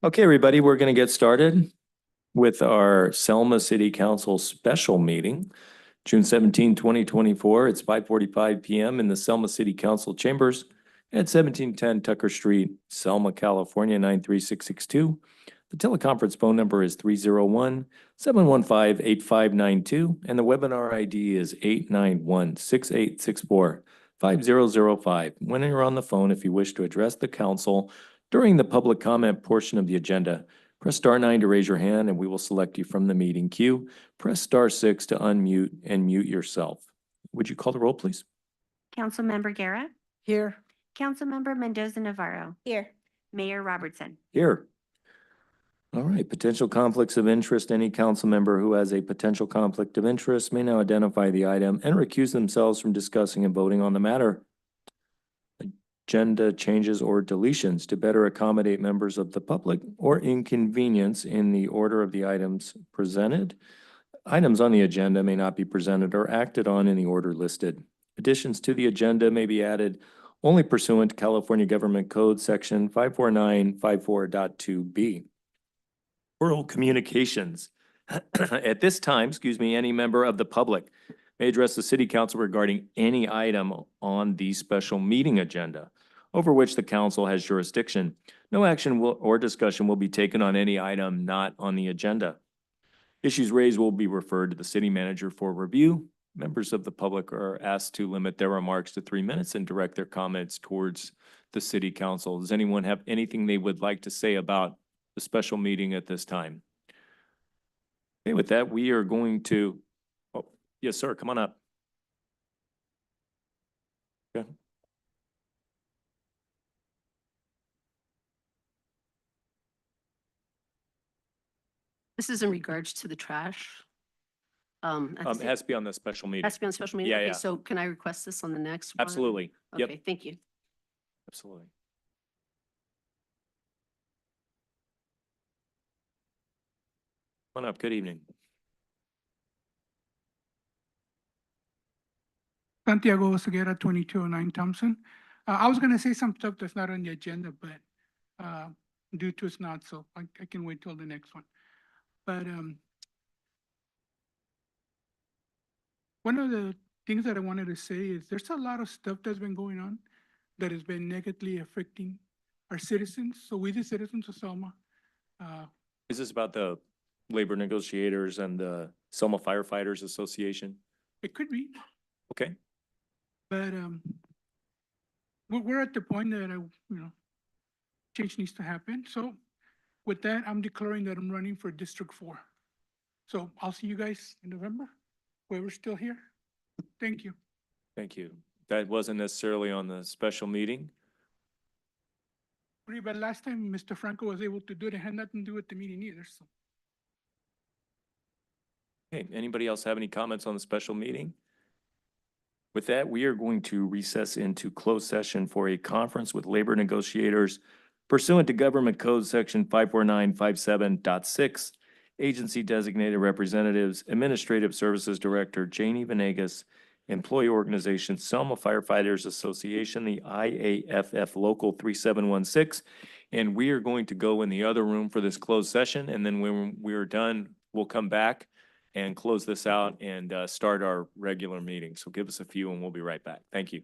Okay, everybody, we're going to get started with our Selma City Council special meeting, June 17, 2024. It's 5:45 PM in the Selma City Council chambers at 1710 Tucker Street, Selma, California, 93662. The teleconference phone number is 301-715-8592, and the webinar ID is 891-6864-5005. When you're on the phone, if you wish to address the council during the public comment portion of the agenda, press *9 to raise your hand and we will select you from the meeting queue. Press *6 to unmute and mute yourself. Would you call the roll, please? Councilmember Guerra, Here. Councilmember Mendoza Navarro, Here. Mayor Robertson. Here. All right, potential conflicts of interest. Any council member who has a potential conflict of interest may now identify the item and recuse themselves from discussing and voting on the matter. Agenda changes or deletions to better accommodate members of the public or inconvenience in the order of the items presented. Items on the agenda may not be presented or acted on in the order listed. Additions to the agenda may be added only pursuant to California Government Code Section 54954.2B. Oral communications. At this time, any member of the public may address the city council regarding any item on the special meeting agenda over which the council has jurisdiction. No action or discussion will be taken on any item not on the agenda. Issues raised will be referred to the city manager for review. Members of the public are asked to limit their remarks to 3 minutes and direct their comments towards the city council. Does anyone have anything they would like to say about the special meeting at this time? Okay, with that, we are going to, oh, yes, sir, come on up. Okay. This is in regards to the trash. It has to be on the special meeting. Has to be on special meeting? Yeah, Okay, yeah. So can I request this on the next one? Absolutely. Yep, Okay, thank you. absolutely. Come on up. Good evening. Santiago Segura, 2209 Thompson. I was going to say some stuff that's not on the agenda, but due to it's not, so I can wait till the next one. But one of the things that I wanted to say is there's a lot of stuff that's been going on that has been negatively affecting our citizens. So we, the citizens of Selma. Is this about the labor negotiators and the Selma Firefighters Association? It could be. Okay. But we're at the point that change needs to happen. So with that, I'm declaring that I'm running for District 4. So I'll see you guys in November, whoever's still here. Thank you. Thank you. That wasn't necessarily on the special meeting. But last time Mr. Franco was able to do it, it had nothing to do with the meeting either. So. Okay, anybody else have any comments on the special meeting? With that, we are going to recess into closed session for a conference with labor negotiators pursuant to Government Code Section 54957.6, agency designated representatives, Administrative Services Director Janie Venegas, Employee Organization Selma Firefighters Association, the IAFF Local 3716. And we are going to go in the other room for this closed session. And then when we're done, we'll come back and close this out and start our regular meeting. So give us a few and we'll be right back. Thank you.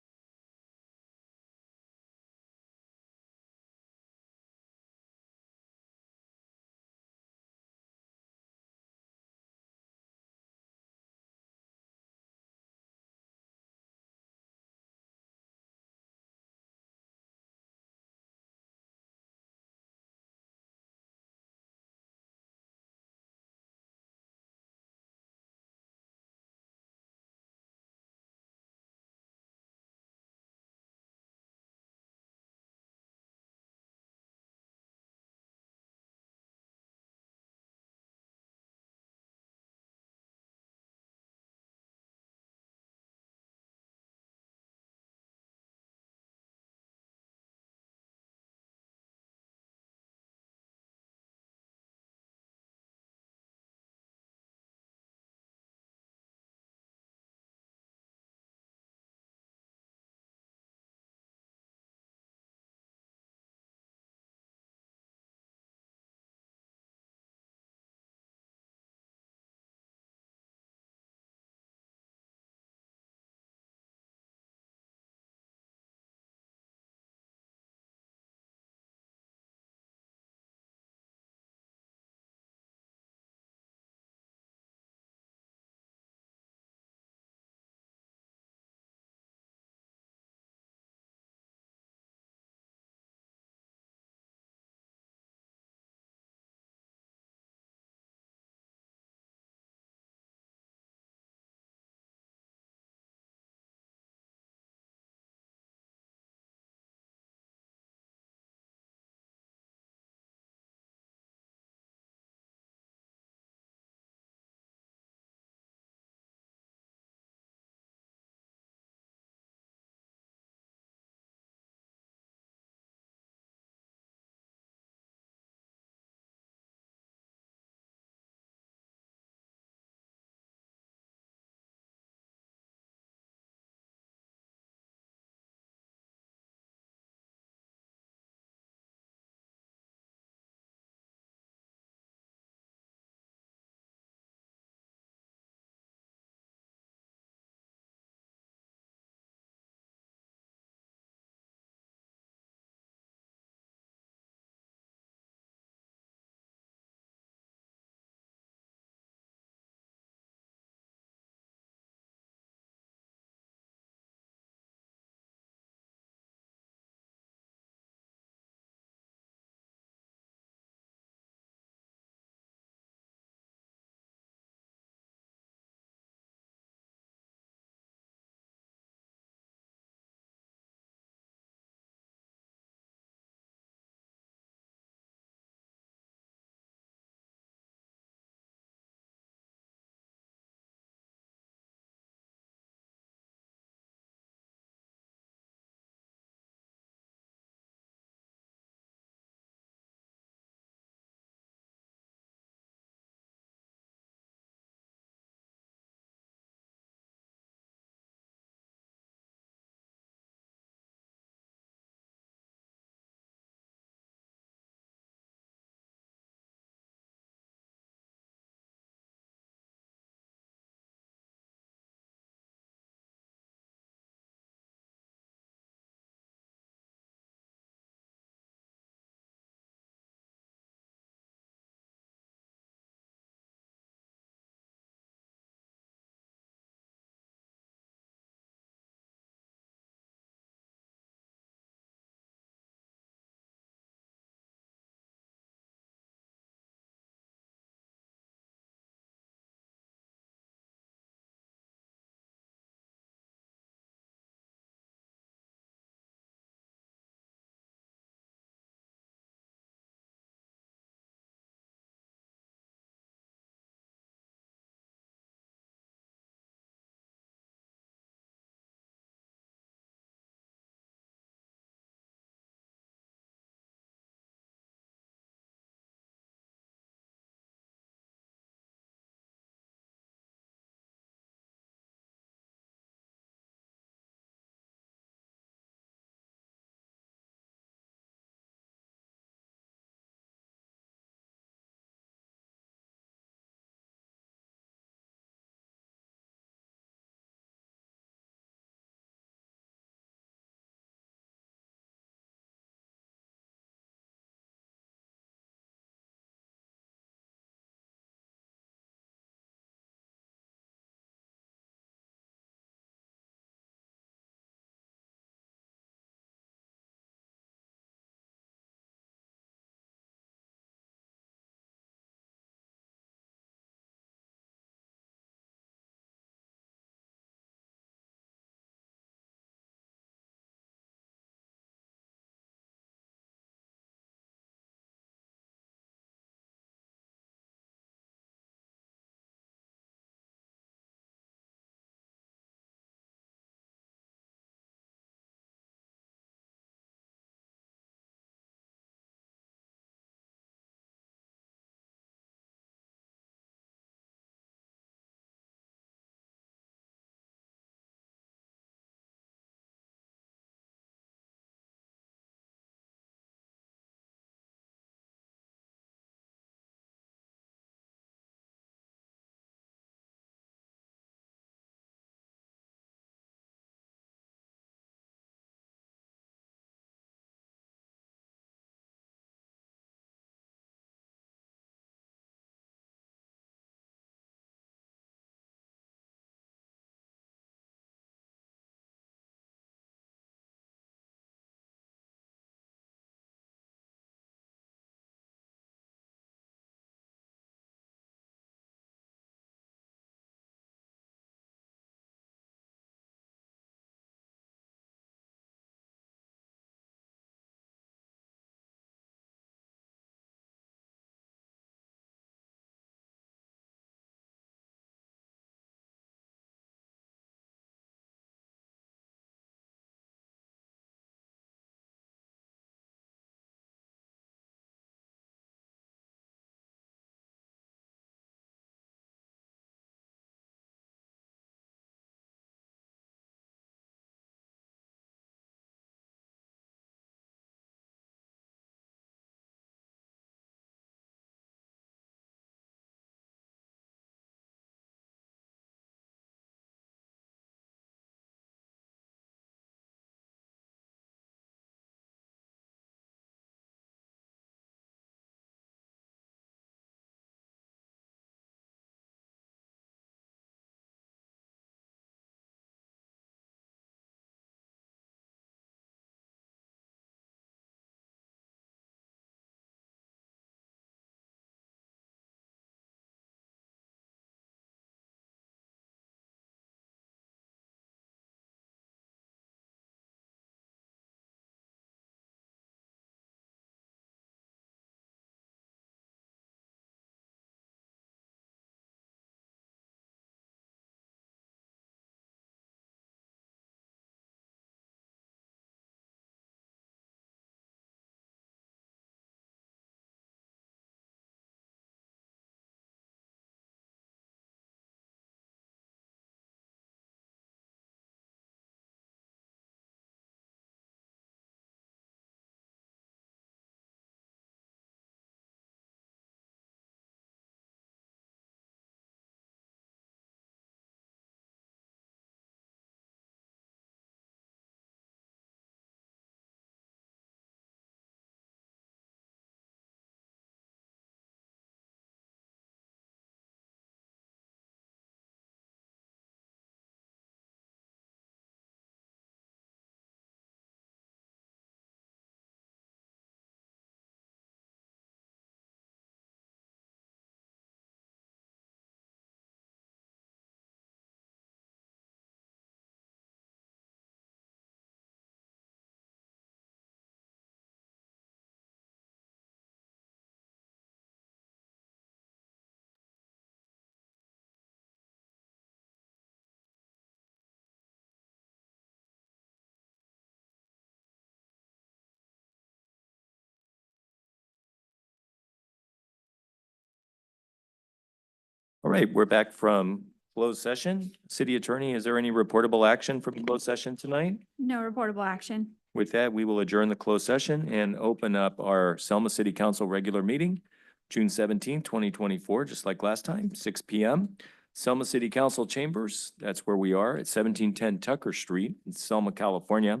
All right, we're back from closed session. City Attorney, is there any reportable action from closed session tonight? No reportable action. With that, we will adjourn the closed session and open up our Selma City Council regular meeting, June 17th, 2024, just like last time, 6 p.m. Selma City Council Chambers, that's where we are at 1710 Tucker Street in Selma, California.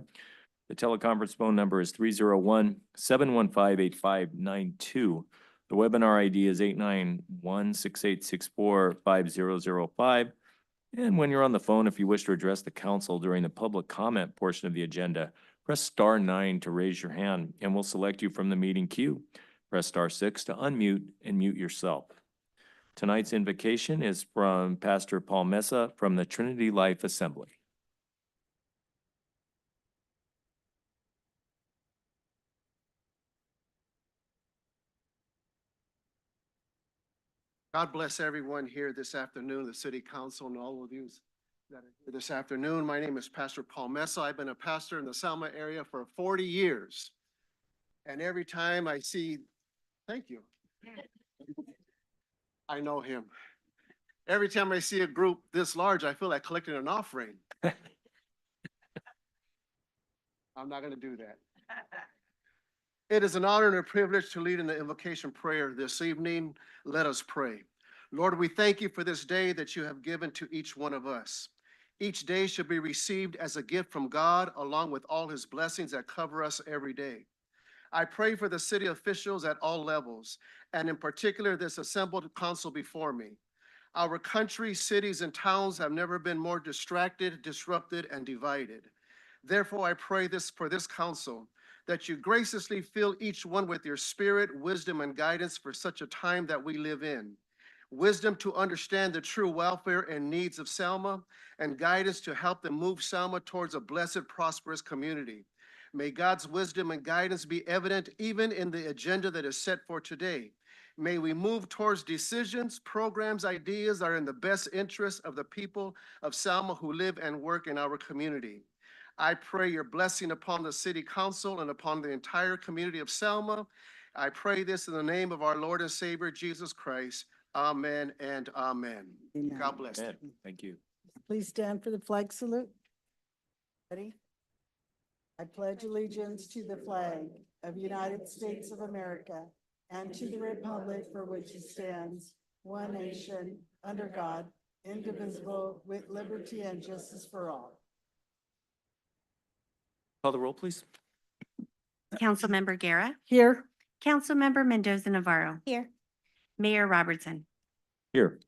The teleconference phone number is 301-715-8592. The webinar ID is 891-6864-5005. And when you're on the phone, if you wish to address the council during the public comment portion of the agenda, press star 9 to raise your hand and we'll select you from the meeting queue. Press star 6 to unmute and mute yourself. Tonight's invocation is from Pastor Paul Mesa from the Trinity Life Assembly. God bless everyone here this afternoon, the city council and all of you that are here this afternoon. My name is Pastor Paul Mesa. I've been a pastor in the Selma area for 40 years. And every time I see, thank you. I know him. Every time I see a group this large, I feel like collecting an offering. I'm not going to do that. It is an honor and a privilege to lead in the invocation prayer this evening. Let us pray. Lord, we thank you for this day that you have given to each one of us. Each day should be received as a gift from God, along with all his blessings that cover us every day. I pray for the city officials at all levels, and in particular, this assembled council before me. Our country, cities, and towns have never been more distracted, disrupted, and divided. Therefore, I pray for this council, that you graciously fill each one with your spirit, wisdom, and guidance for such a time that we live in. Wisdom to understand the true welfare and needs of Selma, and guidance to help them move Selma towards a blessed, prosperous community. May God's wisdom and guidance be evident even in the agenda that is set for today. May we move towards decisions, programs, ideas that are in the best interest of the people of Selma who live and work in our community. I pray your blessing upon the city council and upon the entire community of Selma. I pray this in the name of our Lord and Savior, Jesus Christ. Amen and amen. Amen. God bless you. Amen. Thank you. Please stand for the flag salute. Ready? I pledge allegiance to the flag of the United States of America and to the republic for which it stands, one nation, under God, indivisible, with liberty and justice for all. Call the roll, please. Councilmember Guerra, Here. Councilmember Mendoza Navarro, Here. Mayor Robertson. Here.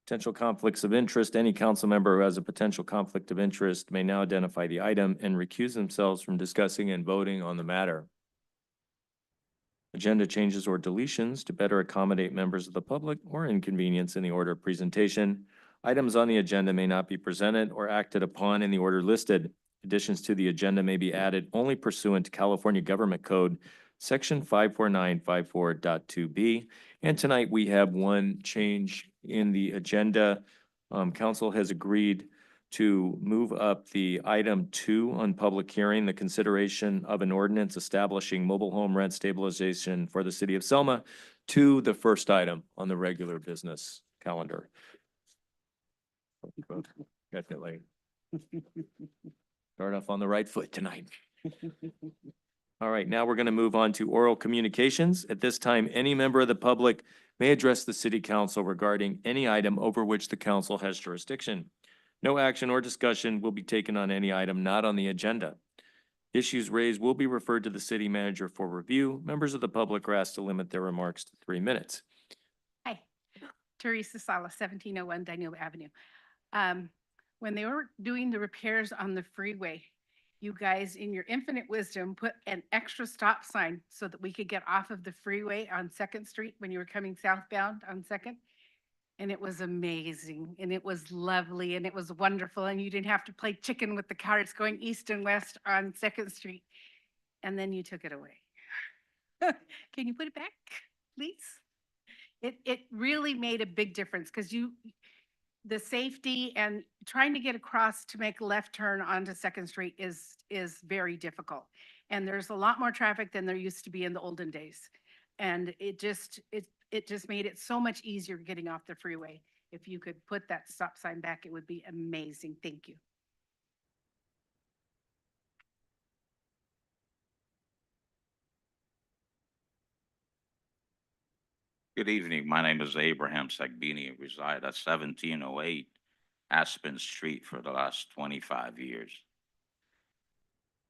Potential conflicts of interest. Any council member who has a potential conflict of interest may now identify the item and recuse themselves from discussing and voting on the matter. Agenda changes or deletions to better accommodate members of the public or inconvenience in the order of presentation. Items on the agenda may not be presented or acted upon in the order listed. Additions to the agenda may be added only pursuant to California Government Code, Section 54954.2B. And tonight we have one change in the agenda. Council has agreed to move up the item 2 on public hearing, the consideration of an ordinance establishing mobile home rent stabilization for the city of Selma, to the first item on the regular business calendar. Definitely. Start off on the right foot tonight. All right, now we're going to move on to oral communications. At this time, any member of the public may address the city council regarding any item over which the council has jurisdiction. No action or discussion will be taken on any item not on the agenda. Issues raised will be referred to the city manager for review. Members of the public are asked to limit their remarks to 3 minutes. Hi, Teresa Sala, 1701 Daniel Avenue. When they were doing the repairs on the freeway, you guys, in your infinite wisdom, put an extra stop sign so that we could get off of the freeway on 2nd Street when you were coming southbound on 2nd. And it was amazing, and it was lovely, and it was wonderful, and you didn't have to play chicken with the cars going east and west on 2nd Street. And then you took it away. Can you put it back, please? It really made a big difference because the safety and trying to get across to make a left turn onto 2nd Street is very difficult. And there's a lot more traffic than there used to be in the olden days. And it just made it so much easier getting off the freeway. If you could put that stop sign back, it would be amazing. Thank you. Good evening. My name is Abraham Sagbini. I reside at 1708 Aspen Street for the last 25 years.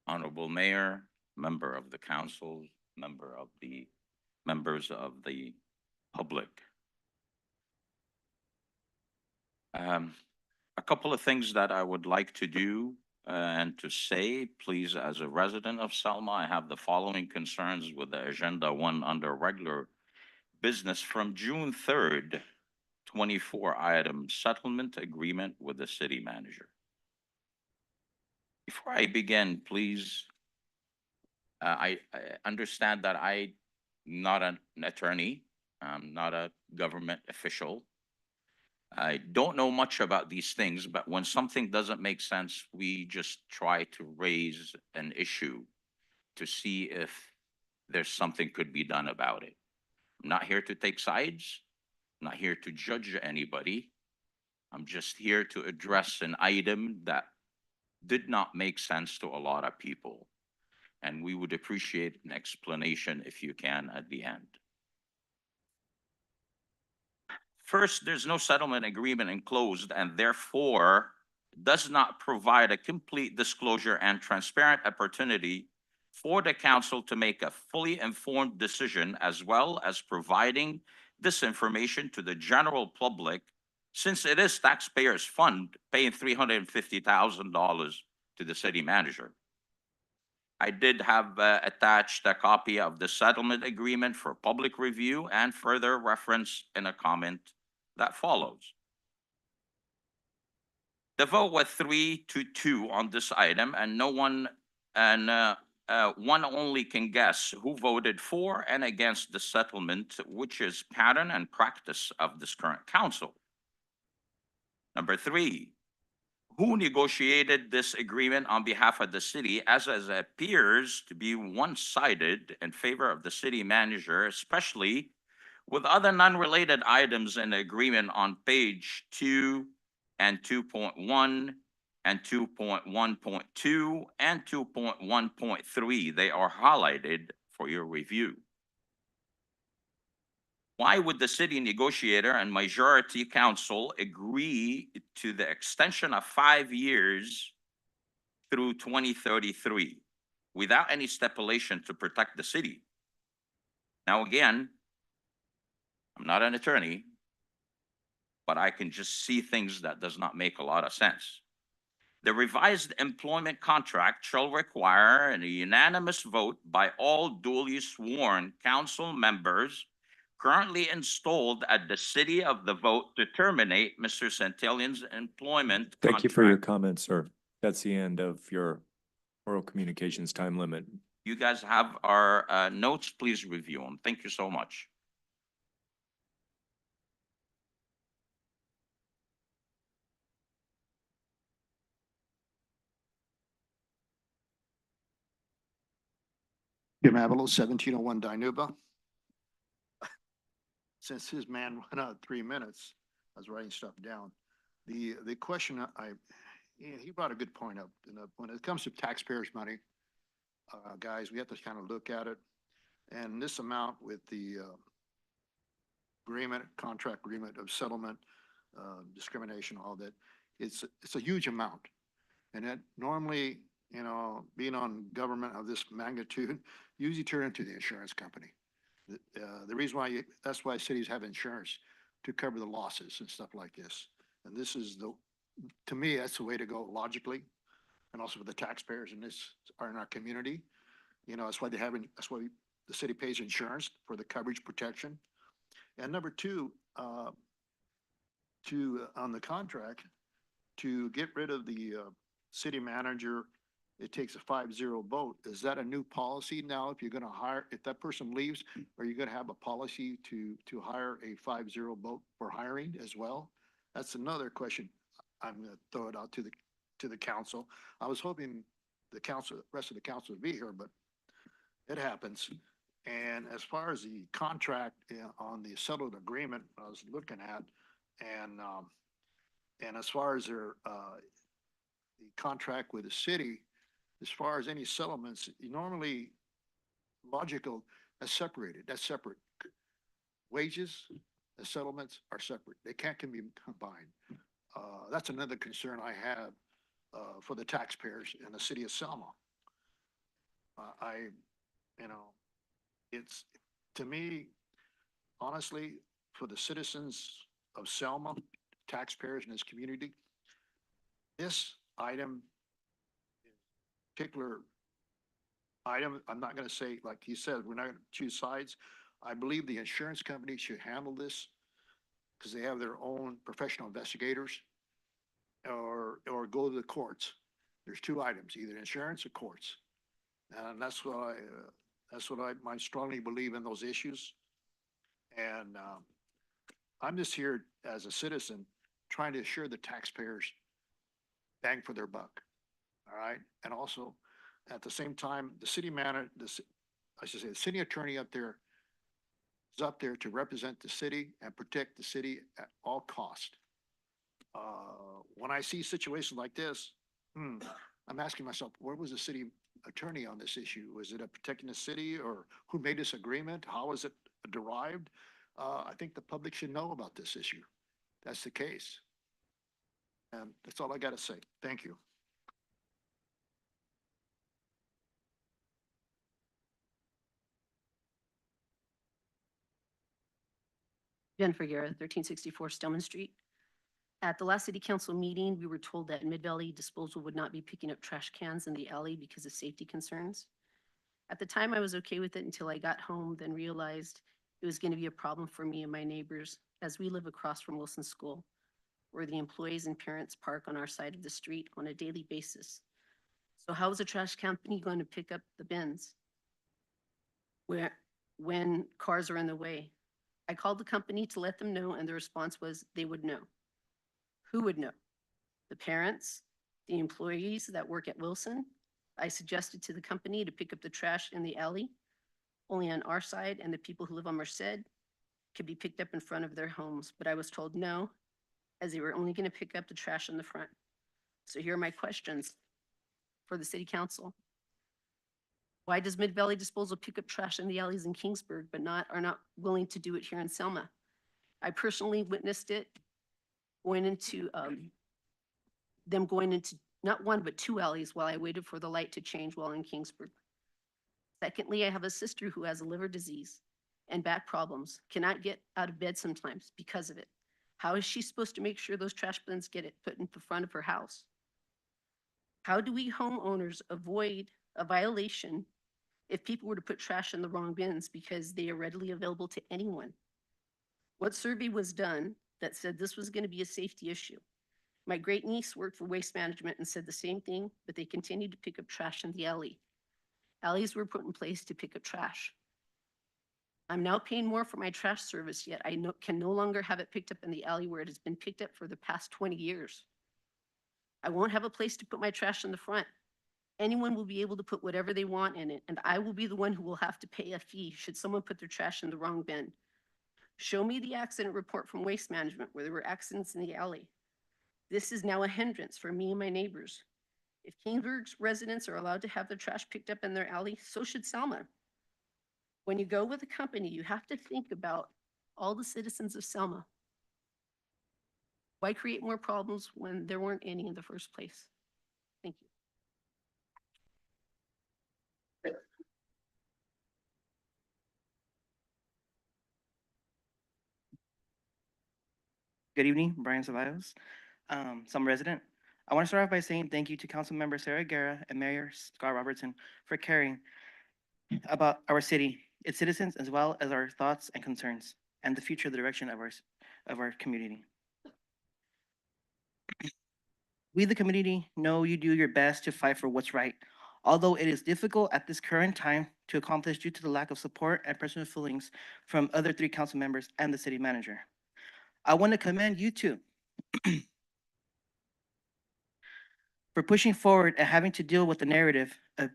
Honorable Mayor, member of the council, members of the public. A couple of things that I would like to do and to say, please, as a resident of Selma, I have the following concerns with the Agenda 1 under regular business from June 3rd, 24 item settlement agreement with the city manager. Before I begin, please, I understand that I'm not an attorney, I'm not a government official. I don't know much about these things, but when something doesn't make sense, we just try to raise an issue to see if there's something could be done about it. I'm not here to take sides. I'm not here to judge anybody. I'm just here to address an item that did not make sense to a lot of people. And we would appreciate an explanation if you can at the end. First, there's no settlement agreement enclosed and therefore does not provide a complete disclosure and transparent opportunity for the council to make a fully informed decision, as well as providing this information to the general public, since it is taxpayers' fund paying $350,000 to the city manager. I did have attached a copy of the settlement agreement for public review and further reference in a comment that follows. The vote was 3-2 on this item, and one only can guess who voted for and against the settlement, which is pattern and practice of this current council. Number 3, who negotiated this agreement on behalf of the city, as it appears to be one-sided in favor of the city manager, especially with other non-related items in the agreement on page 2 and 2.1 and 2.1.2 and 2.1.3. They are highlighted for your review. Why would the city negotiator and majority council agree to the extension of 5 years through 2033 without any stipulation to protect the city? Now, again, I'm not an attorney, but I can just see things that does not make a lot of sense. The revised employment contract shall require a unanimous vote by all duly sworn council members currently installed at the city of the vote to terminate Mr. Centillion's employment. Thank you for your contract. comments, sir. That's the end of your oral communications time limit. You guys have our notes, please review them. Thank you so much. Jim Avilo, 1701 Dinuba. Since his man went out 3 minutes, I was writing stuff down. The question he brought a good point up. When it comes to taxpayers' money, guys, we have to kind of look at it. And this amount with the contract agreement of settlement, discrimination, all that, it's a huge amount. And it normally, being on government of this magnitude, usually turn into the insurance company. The reason why, that's why cities have insurance, to cover the losses and stuff like this. And this is to me, that's the way to go logically, and also for the taxpayers in our community. That's why that's why the city pays insurance for the coverage protection. And number 2, on the contract, to get rid of the city manager, it takes a 5-0 vote. Is that a new policy now? If you're going to hire, if that person leaves, are you going to have a policy to hire a 5-0 vote for hiring as well? That's another question. I'm going to throw it out to the council. I was hoping the rest of the council would be here, but it happens. And as far as the contract on the settled agreement, I was looking at, and as far as the contract with the city, as far as any settlements, normally logical, that's separate. Wages, the settlements are separate. They can be combined. That's another concern I have, for the taxpayers in the city of Selma. I, you know, it's, to me, honestly, for the citizens of Selma, taxpayers in this community, this item, particular item, I'm not gonna say, like he said, we're not gonna choose sides. I believe the insurance company should handle this because they have their own professional investigators, or go to the courts. There's two items, either insurance or courts. And that's what I might strongly believe in those issues. And, I'm just here as a citizen, trying to assure the taxpayers bang for their buck. All right? And also, at the same time, the city manager, I should say, the city attorney up there is up there to represent the city and protect the city at all cost. When I see situations like this, I'm asking myself, where was the city attorney on this issue? Was it a protecting the city, or who made this agreement? How was it derived? I think the public should know about this issue. That's the case. And that's all I gotta say. Thank you. Jennifer Guerra, 1364 Stillman Street. At the last city council meeting, we were told that Mid-Valley Disposal would not be picking up trash cans in the alley because of safety concerns. At the time, I was okay with it until I got home, then realized it was going to be a problem for me and my neighbors, as we live across from Wilson School, where the employees and parents park on our side of the street on a daily basis. So how is a trash company going to pick up the bins when cars are in the way? I called the company to let them know, and the response was they would know. Who would know? The parents, the employees that work at Wilson? I suggested to the company to pick up the trash in the alley, only on our side, and the people who live on Merced could be picked up in front of their homes, but I was told no, as they were only going to pick up the trash in the front. So here are my questions for the city council. Why does Mid-Valley Disposal pick up trash in the alleys in Kingsburg, but are not willing to do it here in Selma? I personally witnessed it going into them going into not one, but two alleys while I waited for the light to change while in Kingsburg. Secondly, I have a sister who has a liver disease and back problems, cannot get out of bed sometimes because of it. How is she supposed to make sure those trash bins get it put in the front of her house? How do we homeowners avoid a violation if people were to put trash in the wrong bins because they are readily available to anyone? What survey was done that said this was going to be a safety issue? My great niece worked for Waste Management and said the same thing, but they continued to pick up trash in the alley. Alleys were put in place to pick up trash. I'm now paying more for my trash service, yet I can no longer have it picked up in the alley where it has been picked up for the past 20 years. I won't have a place to put my trash in the front. Anyone will be able to put whatever they want in it, and I will be the one who will have to pay a fee should someone put their trash in the wrong bin. Show me the accident report from Waste Management where there were accidents in the alley. This is now a hindrance for me and my neighbors. If Kingsburg's residents are allowed to have their trash picked up in their alley, so should Selma. When you go with a company, you have to think about all the citizens of Selma. Why create more problems when there weren't any in the first place? Thank you. Good evening, Brian Ceballos, some resident. I want to start off by saying thank you to Councilmember Sarah Guerra and Mayor Scott Robertson for caring about our city, its citizens, as well as our thoughts and concerns and the future direction of our community. We, the community, know you do your best to fight for what's right, although it is difficult at this current time to accomplish due to the lack of support and personal feelings from other 3 council members and the city manager. I want to commend you two for pushing forward and having to deal with the narrative of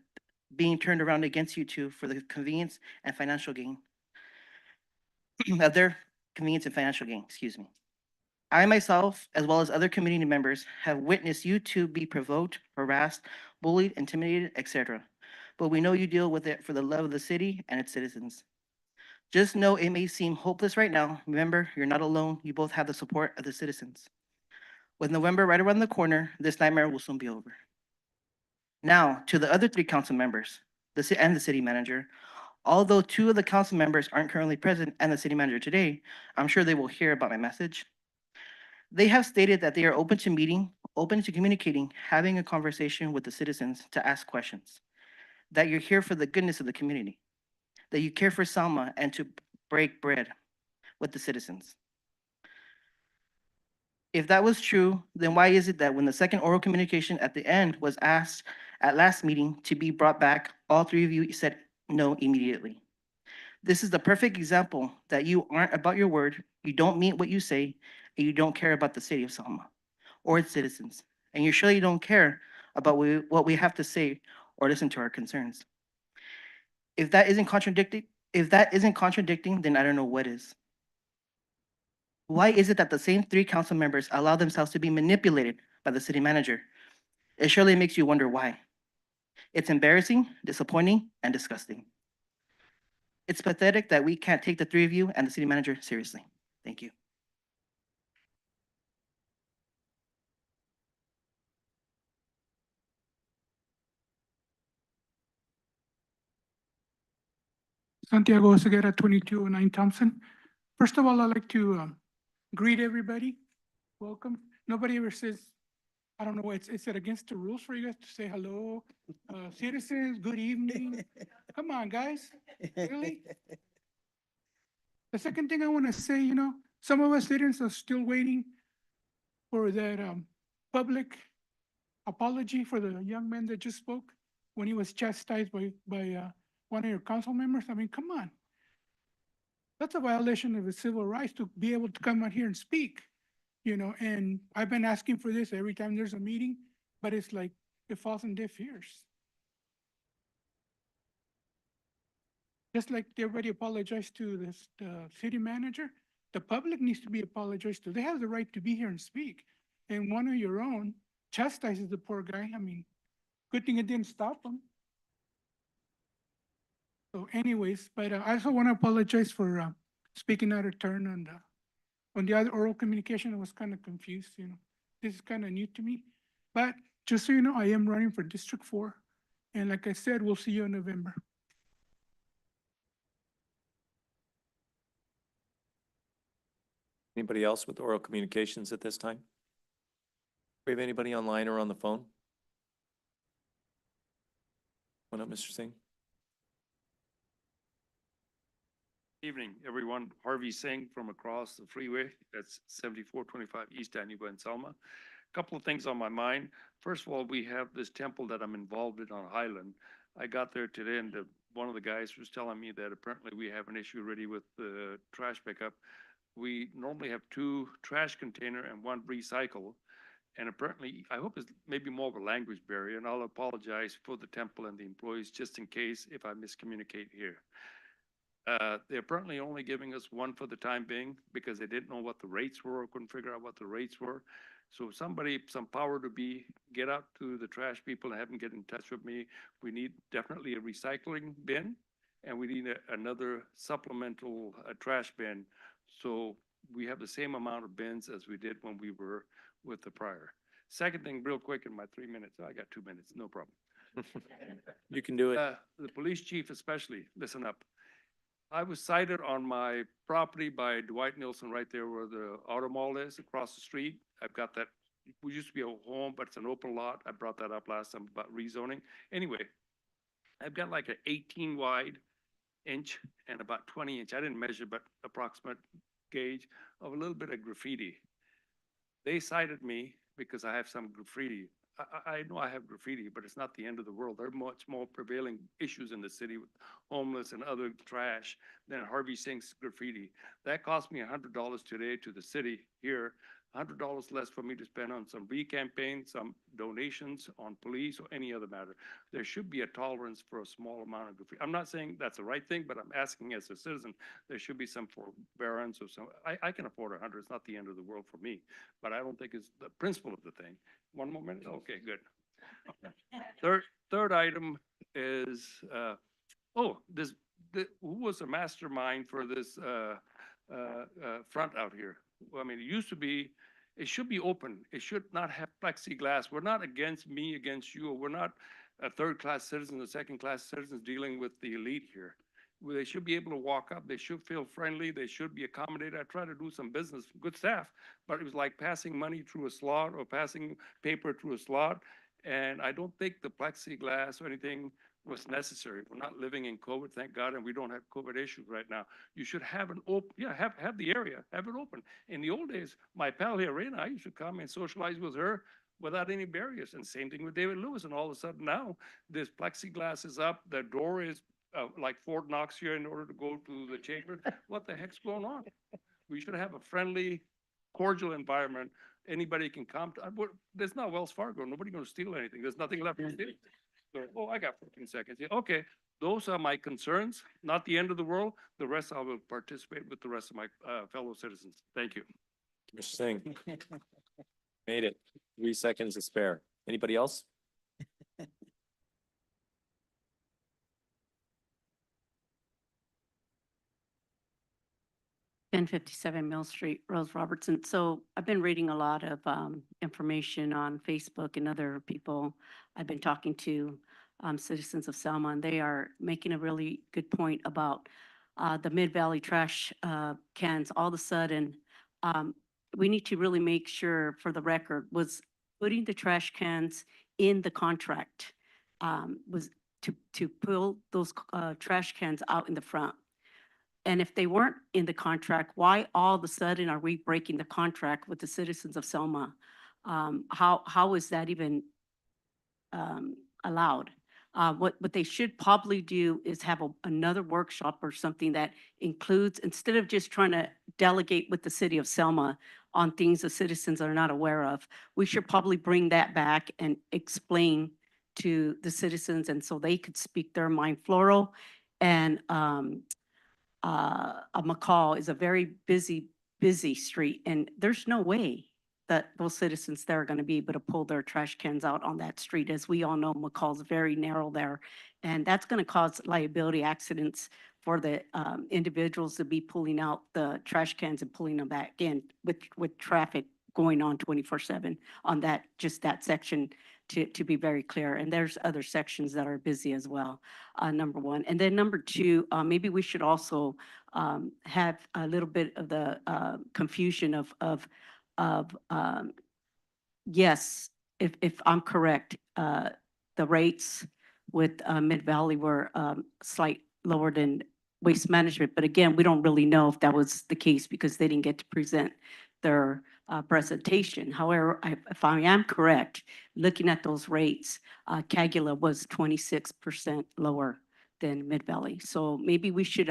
being turned around against you two for the convenience and financial gain of their convenience and financial gain, excuse me. I myself, as well as other community members, have witnessed you two be provoked, harassed, bullied, intimidated, etc. But we know you deal with it for the love of the city and its citizens. Just know it may seem hopeless right now. Remember, you're not alone. You both have the support of the citizens. With November right around the corner, this nightmare will soon be over. Now, to the other three council members, and the city manager, although two of the council members aren't currently present and the city manager today, I'm sure they will hear about my message. They have stated that they are open to meeting, open to communicating, having a conversation with the citizens to ask questions, that you're here for the goodness of the community, that you care for Selma and to break bread with the citizens. If that was true, then why is it that when the second oral communication at the end was asked at last meeting to be brought back, all three of you said no immediately? This is the perfect example that you aren't about your word, you don't mean what you say, and you don't care about the city of Selma or its citizens. And you surely don't care about what we have to say or listen to our concerns. If that isn't contradicting, then I don't know what is. Why is it that the same three council members allow themselves to be manipulated by the city manager? It surely makes you wonder why. It's embarrassing, disappointing, and disgusting. It's pathetic that we can't take the three of you and the city manager seriously. Thank you. Santiago Segura, 2209 Thompson. First of all, I'd like to greet everybody. Welcome. Nobody ever says, I don't know, is it against the rules for you guys to say hello? Citizens, good evening. Come on, guys. Really? The second thing I want to say, some of us citizens are still waiting for that public apology for the young man that just spoke when he was chastised by one of your council members. I mean, come on. That's a violation of the civil rights to be able to come out here and speak, and I've been asking for this every time there's a meeting, but it's like it falls on deaf ears. Just like everybody apologized to the city manager, the public needs to be apologized to. They have the right to be here and speak. And one of your own chastises the poor guy. I mean, good thing it didn't stop him. So anyways, but I also want to apologize for speaking out of turn on the other oral communication. I was kind of confused, This is kind of new to me. But just so you know, I am running for District 4. And like I said, we'll see you in November. Anybody else with oral communications at this time? We have anybody online or on the phone? One up, Mr. Singh. Evening, everyone. Harvey Singh from across the freeway. That's 7425 East Danube in Selma. Couple of things on my mind. First of all, we have this temple that I'm involved in on Highland. I got there today and one of the guys was telling me that apparently we have an issue already with the trash pickup. We normally have 2 trash container and 1 recycle. And apparently, I hope it's maybe more of a language barrier, and I'll apologize for the temple and the employees just in case if I miscommunicate here. They're apparently only giving us 1 for the time being because they didn't know what the rates were or couldn't figure out what the rates were. So somebody, some power to be, get out to the trash people and have them get in touch with me. We need definitely a recycling bin and we need another supplemental trash bin. So we have the same amount of bins as we did when we were with the prior. Second thing, real quick in my 3 minutes. I got 2 minutes, no problem. You can do it. The police chief especially, listen up. I was cited on my property by Dwight Nielsen right there where the auto mall is across the street. I've got that, we used to be a home, but it's an open lot. I brought that up last time about rezoning. Anyway, I've got like an 18 wide inch and about 20 inch, I didn't measure, but approximate gauge of a little bit of graffiti. They cited me because I have some graffiti. I know I have graffiti, but it's not the end of the world. There are much more prevailing issues in the city with homeless and other trash than Harvey Singh's graffiti. That cost me $100 today to the city here $100 less for me to spend on some re-campaign, some donations on police or any other matter. There should be a tolerance for a small amount of graffiti. I'm not saying that's the right thing, but I'm asking as a citizen, there should be some forbearance or some, I can afford 100, it's not the end of the world for me, but I don't think it's the principle of the thing. One more minute, okay, good. Third item is, who was the mastermind for this, front out here? Well, I mean, it used to be, it should be open. It should not have plexiglass. We're not against me, against you, or we're not a third-class citizen or second-class citizens dealing with the elite here. Well, they should be able to walk up. They should feel friendly. They should be accommodated. I try to do some business, good staff, but it was like passing money through a slot or passing paper through a slot. And I don't think the plexiglass or anything was necessary. We're not living in COVID, thank God, and we don't have COVID issues right now. You should have an open, have the area, have it open. In the old days, my pal here, Rena, I used to come and socialize with her without any barriers. And same thing with David Lewis. And all of a sudden now, this plexiglass is up, the door is like Fort Knox here in order to go to the chamber. What the heck's going on? We should have a friendly, cordial environment. Anybody can come to, there's not Wells Fargo. Nobody's going to steal anything. There's nothing left to steal. So, oh, I got 14 seconds. Yeah, okay, those are my concerns. Not the end of the world. The rest I will participate with the rest of my fellow citizens. Thank you. Mr. Singh. Made it. 3 seconds to spare. Anybody else? 1057 Mill Street, Rose Robertson. So I've been reading a lot of information on Facebook and other people I've been talking to, citizens of Selma, and they are making a really good point about the Mid-Valley trash cans. All of a sudden, we need to really make sure, for the record, was putting the trash cans in the contract, was to pull those trash cans out in the front. And if they weren't in the contract, why all of a sudden are we breaking the contract with the citizens of Selma? How is that even allowed? What they should probably do is have another workshop or something that includes, instead of just trying to delegate with the city of Selma on things the citizens are not aware of, we should probably bring that back and explain to the citizens, and so they could speak their mind. Floral and McCall is a very busy street, and there's no way that those citizens there are going to be able to pull their trash cans out on that street. As we all know, McCall's very narrow there, and that's going to cause liability accidents for the individuals to be pulling out the trash cans and pulling them back in with traffic going on 24/7 on that, just that section, to be very clear. And there's other sections that are busy as well, number one. And then number two, maybe we should also have a little bit of the confusion of yes, if I'm correct, the rates with Mid-Valley were slight lower than Waste Management. But again, we don't really know if that was the case because they didn't get to present their presentation. However, if I am correct, looking at those rates, Cagula was 26% lower than Mid-Valley. So maybe we should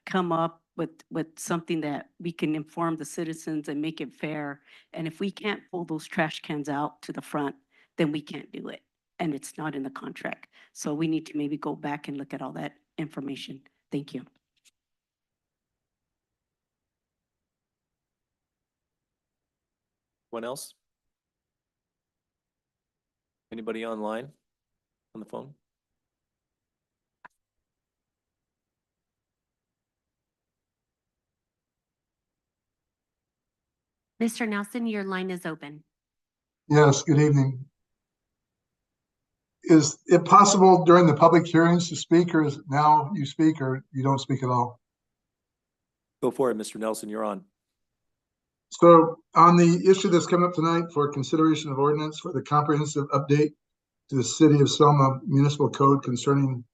come up with something that we can inform the citizens and make it fair. And if we can't pull those trash cans out to the front, then we can't do it. And it's not in the contract. So we need to maybe go back and look at all that information. Thank you. Anyone else? Anybody online on the phone? Mr. Nelson, your line is open. Yes, good evening. Is it possible during the public hearings to speak, or is it now you speak or you don't speak at all? Go for it, Mr. Nelson, you're on. So on the issue that's coming up tonight for consideration of ordinance for the comprehensive update to the City of Selma Municipal Code concerning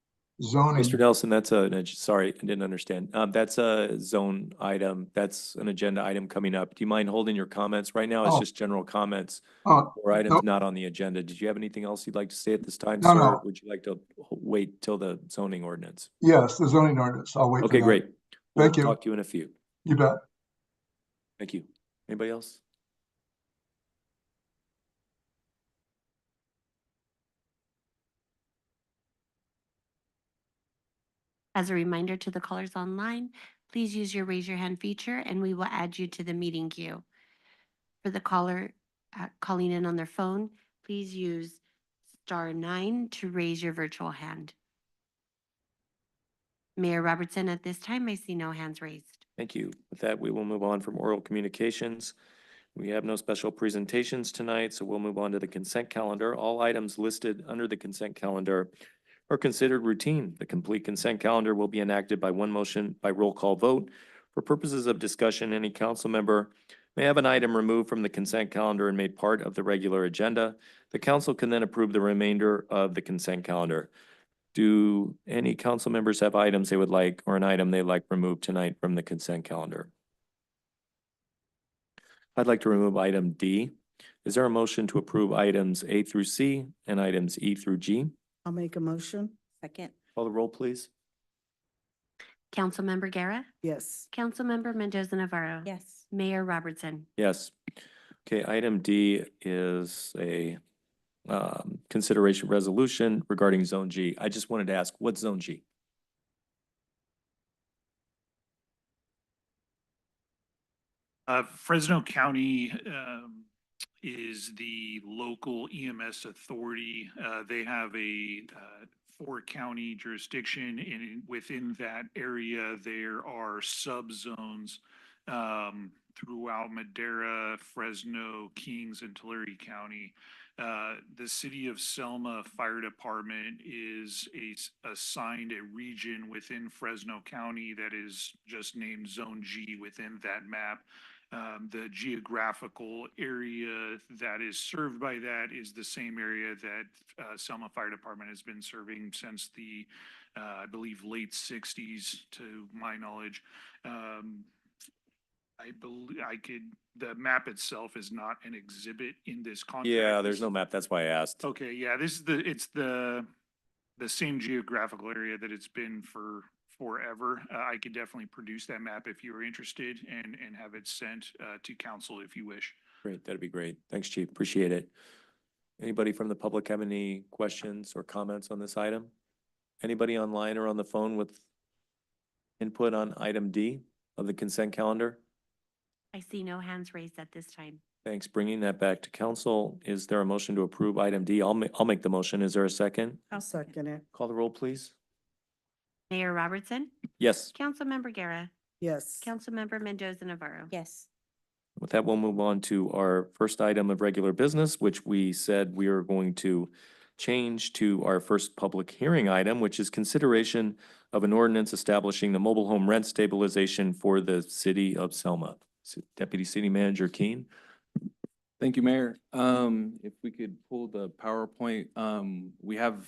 zoning. Mr. Nelson, that's sorry, I didn't understand. That's a zone item. That's an agenda item coming up. Do you mind holding your comments? Right now, it's Oh. just general comments Oh, or items nope. not on the agenda. Did you have anything else you'd like to say at this time, No, sir? no. Or would you like to wait till the zoning ordinance? Yes, the zoning ordinance. I'll wait for Okay, that. great. We'll Thank you. talk to you in a few. You bet. Thank you. Anybody else? As a reminder to the callers online, please use your raise your hand feature and we will add you to the meeting queue. For the caller calling in on their phone, please use *9 to raise your virtual hand. Mayor Robertson, at this time, I see no hands raised. Thank you. With that, we will move on from oral communications. We have no special presentations tonight, so we'll move on to the consent calendar. All items listed under the consent calendar are considered routine. The complete consent calendar will be enacted by one motion by roll call vote. For purposes of discussion, any council member may have an item removed from the consent calendar and made part of the regular agenda. The council can then approve the remainder of the consent calendar. Do any council members have items they would like, or an item they'd like removed tonight from the consent calendar? I'd like to remove item D. Is there a motion to approve items A through C and items E through G? I'll make a motion. Second. Call the roll, please. Councilmember Guerra, Yes. Councilmember Mendoza Navarro. Yes. Mayor Robertson. Yes. Okay, item D is a consideration resolution regarding Zone G. I just wanted to ask, what's Zone G? Fresno County is the local EMS authority. They have a four-county jurisdiction, and within that area, there are subzones throughout Madera, Fresno, Kings, and Tulare County. The City of Selma Fire Department is assigned a region within Fresno County that is just named Zone G within that map. The geographical area that is served by that is the same area that Selma Fire Department has been serving since the, I believe, late 60s, to my knowledge. I believe the map itself is not an exhibit in this contract. Yeah, there's no map. That's why I asked. Okay, yeah, it's the same geographical area that it's been for forever. I could definitely produce that map if you are interested and have it sent to council if you wish. Great, that'd be great. Thanks, Chief. Appreciate it. Anybody from the public have any questions or comments on this item? Anybody online or on the phone with input on item D of the consent calendar? I see no hands raised at this time. Thanks. Bringing that back to council. Is there a motion to approve item D? I'll make the motion. Is there a second? I'll second it. Call the roll, please. Mayor Robertson, Yes. Councilmember Guerra, Yes. Councilmember Mendoza Navarro. Yes. With that, we'll move on to our first item of regular business, which we said we are going to change to our first public hearing item, which is consideration of an ordinance establishing the mobile home rent stabilization for the City of Selma. Deputy City Manager Keen. Thank you, Mayor. If we could pull the PowerPoint, we have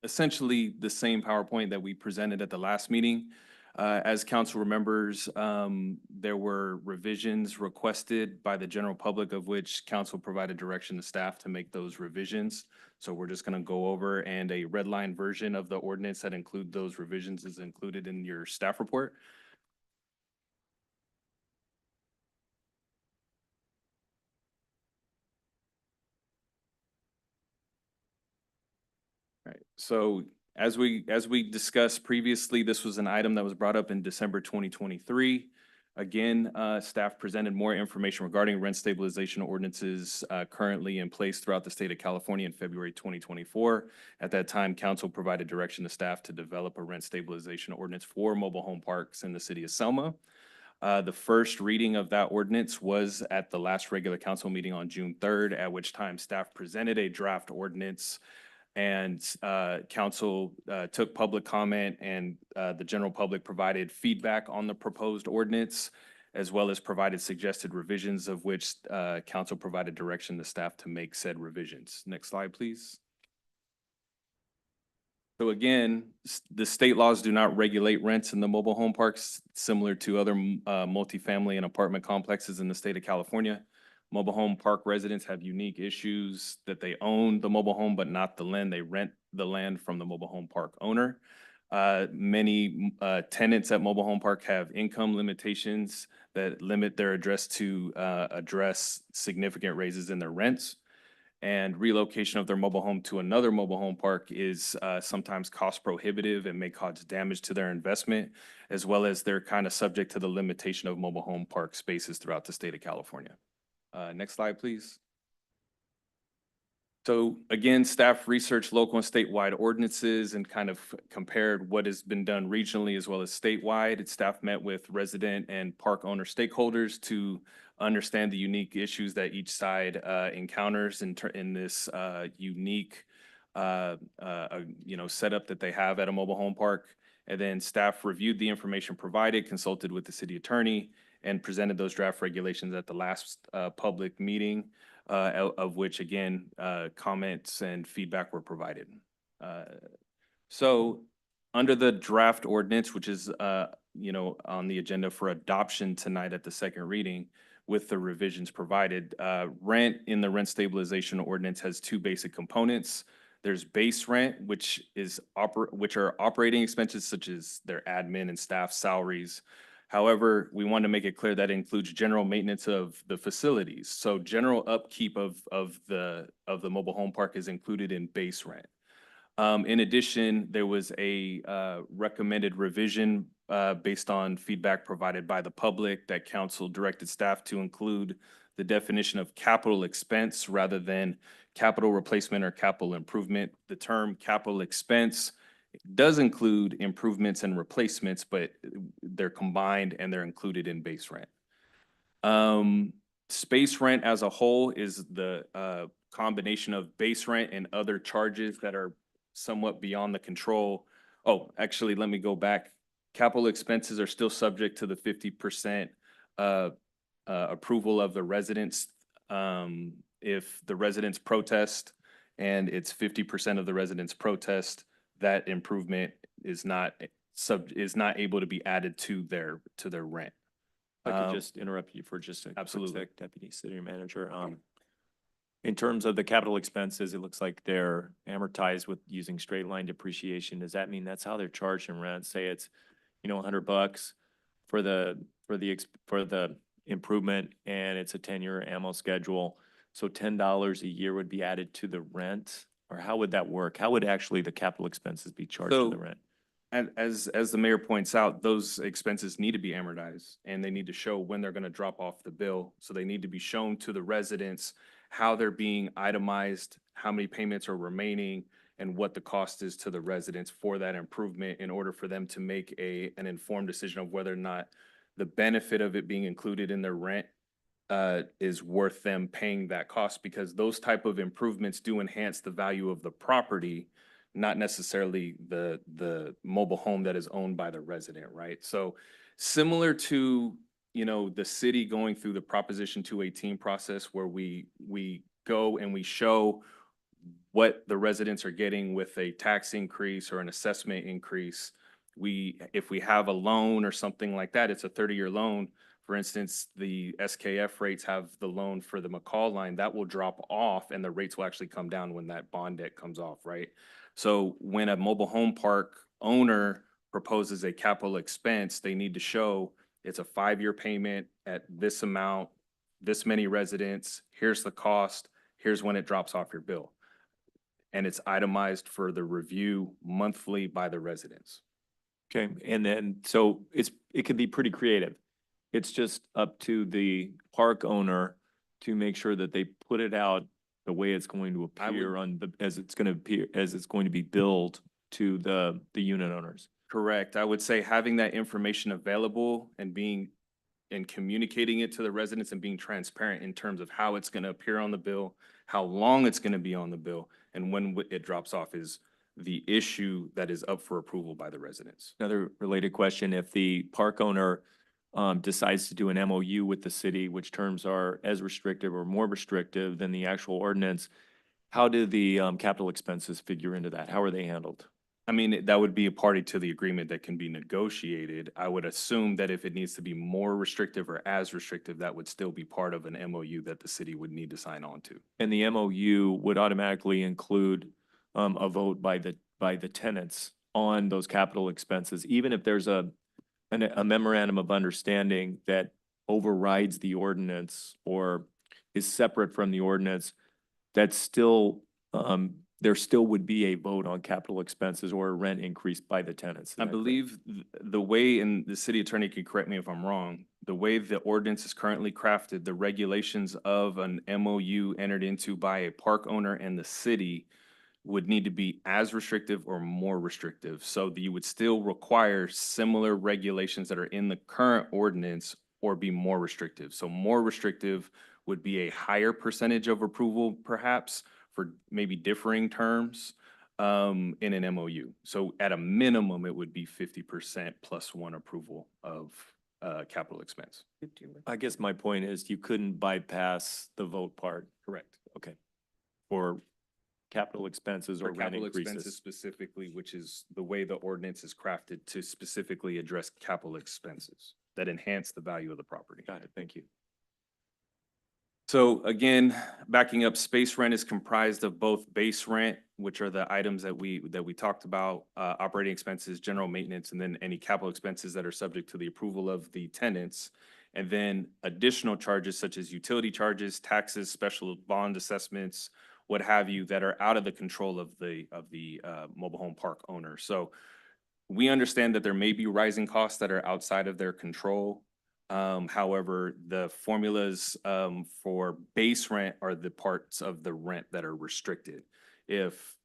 essentially the same PowerPoint that we presented at the last meeting. As council remembers, there were revisions requested by the general public, of which council provided direction to staff to make those revisions. So we're just gonna go over, and a red line version of the ordinance that include those revisions is included in your staff report. Right, so as we discussed previously, this was an item that was brought up in December 2023. Again, staff presented more information regarding rent stabilization ordinances currently in place throughout the state of California in February 2024. At that time, council provided direction to staff to develop a rent stabilization ordinance for mobile home parks in the city of Selma. The first reading of that ordinance was at the last regular council meeting on June 3rd, at which time staff presented a draft ordinance, and council took public comment, and the general public provided feedback on the proposed ordinance, as well as provided suggested revisions, of which council provided direction to staff to make said revisions. Next slide, please. So again, the state laws do not regulate rents in the mobile home parks, similar to other multifamily and apartment complexes in the state of California. Mobile home park residents have unique issues that they own the mobile home, but not the land. They rent the land from the mobile home park owner. Many tenants at mobile home park have income limitations that limit their address to address significant raises in their rents. and relocation of their mobile home to another mobile home park is sometimes cost prohibitive and may cause damage to their investment, as well as they're kind of subject to the limitation of mobile home park spaces throughout the state of California. Next slide, please. So again, staff researched local and statewide ordinances and kind of compared what has been done regionally as well as statewide. And staff met with resident and park owner stakeholders to understand the unique issues that each side encounters in this unique setup that they have at a mobile home park. And then staff reviewed the information provided, consulted with the city attorney, and presented those draft regulations at the last public meeting, of which again, comments and feedback were provided. So under the draft ordinance, which is, on the agenda for adoption tonight at the second reading with the revisions provided, rent in the rent stabilization ordinance has two basic components. There's base rent, which are operating expenses such as their admin and staff salaries. However, we want to make it clear that includes general maintenance of the facilities. So general upkeep of the mobile home park is included in base rent. In addition, there was a recommended revision based on feedback provided by the public that council directed staff to include the definition of capital expense rather than capital replacement or capital improvement. The term capital expense does include improvements and replacements, but they're combined and they're included in base rent. Space rent as a whole is the combination of base rent and other charges that are somewhat beyond the control. Oh, actually, let me go back. Capital expenses are still subject to the 50% approval of the residents. If the residents protest and it's 50% of the residents protest, that improvement is not able to be added to their rent. If I could just interrupt you for just a quick Absolutely. sec, Deputy City Manager. In terms of the capital expenses, it looks like they're amortized with using straight line depreciation. Does that mean that's how they're charged in rent? Say it's, $100 for the improvement and it's a 10-year ammo schedule. So $10 a year would be added to the rent, or how would that work? How would actually the capital expenses be charged to the So- rent? And as the mayor points out, those expenses need to be amortized and they need to show when they're going to drop off the bill. So they need to be shown to the residents how they're being itemized, how many payments are remaining, and what the cost is to the residents for that improvement in order for them to make an informed decision of whether or not the benefit of it being included in their rent is worth them paying that cost, because those type of improvements do enhance the value of the property, not necessarily the mobile home that is owned by the resident, right? So similar to, the city going through the Proposition 218 process where we go and we show what the residents are getting with a tax increase or an assessment increase. If we have a loan or something like that, it's a 30-year loan. For instance, the SKF rates have the loan for the McCall line that will drop off and the rates will actually come down when that bond debt comes off, right? So when a mobile home park owner proposes a capital expense, they need to show it's a 5-year payment at this amount, this many residents, here's the cost, here's when it drops off your bill. And it's itemized for the review monthly by the residents. Okay, and then, so it could be pretty creative. It's just up to the park owner to make sure that they put it out the way it's going to appear as it's going to be billed to the unit owners. Correct. I would say having that information available and communicating it to the residents and being transparent in terms of how it's going to appear on the bill, how long it's going to be on the bill, and when it drops off is the issue that is up for approval by the residents. Another related question, if the park owner decides to do an MOU with the city, which terms are as restrictive or more restrictive than the actual ordinance, how do the capital expenses figure into that? How are they handled? I mean, that would be a party to the agreement that can be negotiated. I would assume that if it needs to be more restrictive or as restrictive, that would still be part of an MOU that the city would need to sign on to. And the MOU would automatically include a vote by the tenants on those capital expenses, even if there's a memorandum of understanding that overrides the ordinance or is separate from the ordinance. that's still, there still would be a vote on capital expenses or a rent increase by the tenants. Is I that correct? believe the way, and the city attorney can correct me if I'm wrong, the way the ordinance is currently crafted, the regulations of an MOU entered into by a park owner and the city would need to be as restrictive or more restrictive. So that you would still require similar regulations that are in the current ordinance or be more restrictive. So more restrictive would be a higher percentage of approval perhaps for maybe differing terms in an MOU. So at a minimum, it would be 50% plus one approval of capital expense. I guess my point is you couldn't bypass the vote part. Correct. Okay. For capital expenses or For rent capital expenses increases. specifically, which is the way the ordinance is crafted to specifically address capital expenses that enhance the value of the property. Got it. Thank you. So again, backing up, space rent is comprised of both base rent, which are the items that we talked about, operating expenses, general maintenance, and then any capital expenses that are subject to the approval of the tenants. And then additional charges such as utility charges, taxes, special bond assessments, what have you, that are out of the control of the mobile home park owner. So we understand that there may be rising costs that are outside of their control. However, the formulas for base rent are the parts of the rent that are restricted. If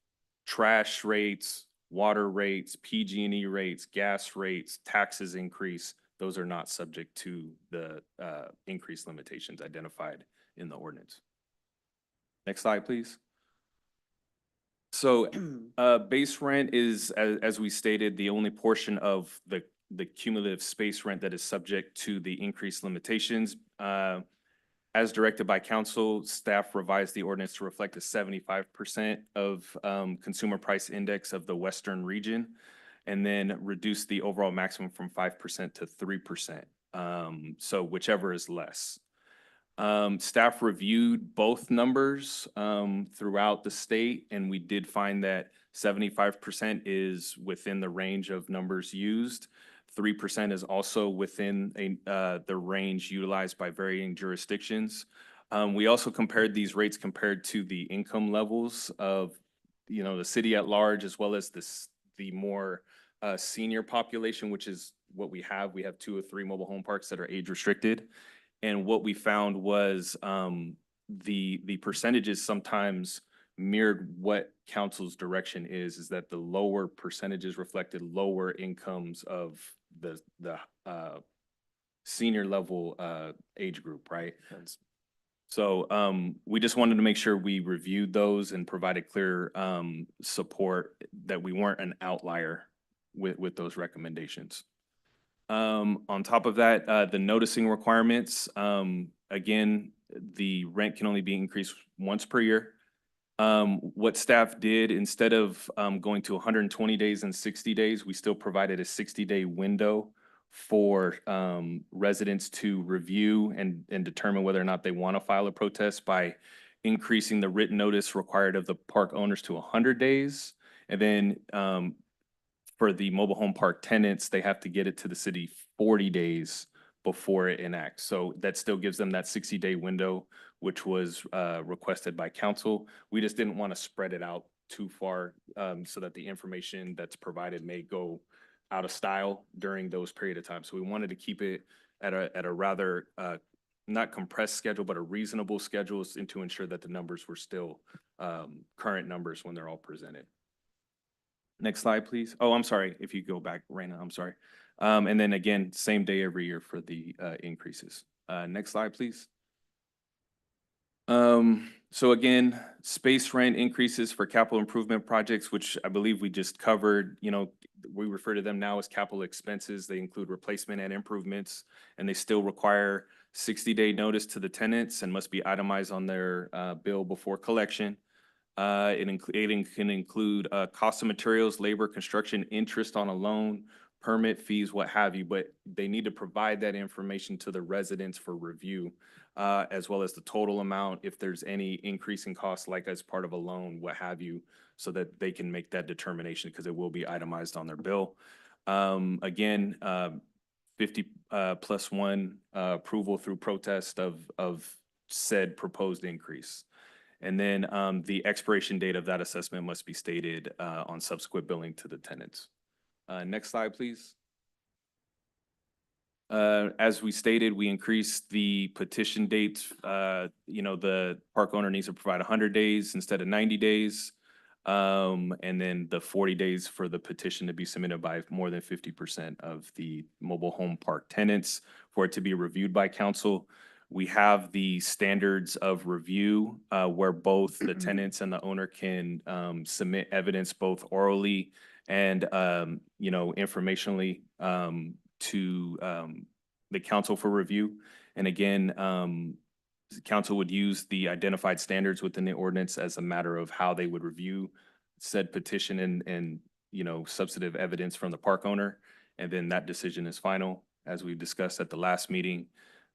trash rates, water rates, PG&E rates, gas rates, taxes increase, those are not subject to the increase limitations identified in the ordinance. Next slide, please. So base rent is, as we stated, the only portion of the cumulative space rent that is subject to the increased limitations. As directed by council, staff revised the ordinance to reflect a 75% of consumer price index of the western region, and then reduce the overall maximum from 5% to 3%. So whichever is less. Staff reviewed both numbers throughout the state, and we did find that 75% is within the range of numbers used. 3% is also within the range utilized by varying jurisdictions. We also compared these rates compared to the income levels of, the city at large, as well as the more senior population, which is what we have. We have 2 or 3 mobile home parks that are age restricted. And what we found was the percentages sometimes mirrored what council's direction is that the lower percentages reflected lower incomes of the senior level age group, right? So we just wanted to make sure we reviewed those and provided clear support that we weren't an outlier with those recommendations. On top of that, the noticing requirements, again, the rent can only be increased once per year. What staff did, instead of going to 120 days and 60 days, we still provided a 60-day window for residents to review and determine whether or not they want to file a protest by increasing the written notice required of the park owners to 100 days. And then for the mobile home park tenants, they have to get it to the city 40 days before it enacts. So that still gives them that 60-day window, which was requested by council. We just didn't want to spread it out too far so that the information that's provided may go out of style during those period of time. So we wanted to keep it at a rather not compressed schedule, but a reasonable schedule to ensure that the numbers were still current numbers when they're all presented. Next slide, please. Oh, I'm sorry. If you go back, Raina, I'm sorry. And then again, same day every year for the increases. Next slide, please. So again, space rent increases for capital improvement projects, which I believe we just covered. We refer to them now as capital expenses. They include replacement and improvements, and they still require 60-day notice to the tenants and must be itemized on their bill before collection. It can include cost of materials, labor, construction, interest on a loan, permit fees, what have you, but they need to provide that information to the residents for review, as well as the total amount, if there's any increase in costs, like as part of a loan, what have you, so that they can make that determination because it will be itemized on their bill. Again, 50 plus one approval through protest of said proposed increase. And then the expiration date of that assessment must be stated on subsequent billing to the tenants. Next slide, please. As we stated, we increased the petition dates. The park owner needs to provide 100 days instead of 90 days. And then the 40 days for the petition to be submitted by more than 50% of the mobile home park tenants for it to be reviewed by council. We have the standards of review where both the tenants and the owner can submit evidence both orally and informationally to the council for review. And again, council would use the identified standards within the ordinance as a matter of how they would review said petition and substantive evidence from the park owner. And then that decision is final. As we discussed at the last meeting,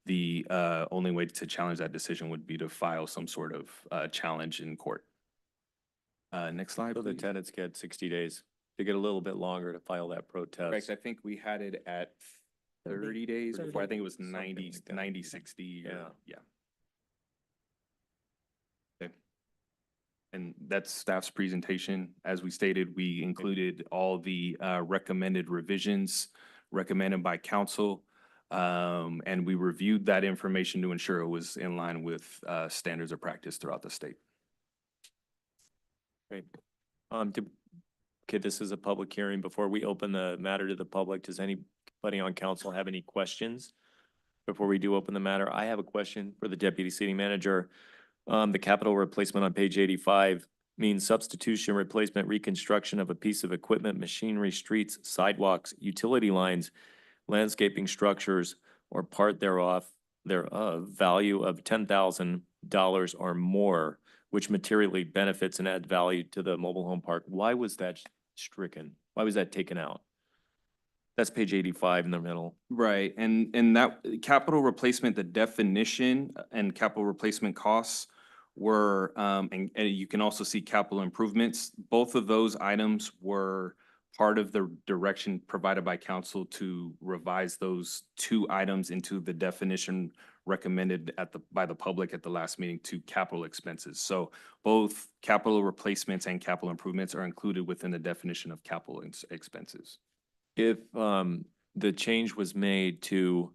the only way to challenge that decision would be to file some sort of challenge in court. Next slide, So the please. tenants get 60 days. They get a little bit longer to file that protest. Correct. I think we had it at 30 days before. I think it was 90, like that. 90, 60. Yeah. Yeah. Okay. And that's staff's presentation. As we stated, we included all the recommended revisions recommended by council. And we reviewed that information to ensure it was in line with standards of practice throughout the state. Great. Okay, this is a public hearing. Before we open the matter to the public, does anybody on council have any questions? Before we do open the matter, I have a question for the deputy city manager. The capital replacement on page 85 means substitution, replacement, reconstruction of a piece of equipment, machinery, streets, sidewalks, utility lines, landscaping structures, or part thereof, value of $10,000 or more, which materially benefits and adds value to the mobile home park. Why was that stricken? Why was that taken out? That's page 85 in the middle. Right, and that capital replacement, the definition and capital replacement costs were, and you can also see capital improvements. Both of those items were part of the direction provided by council to revise those two items into the definition recommended by the public at the last meeting to capital expenses. So both capital replacements and capital improvements are included within the definition of capital expenses. If the change was made to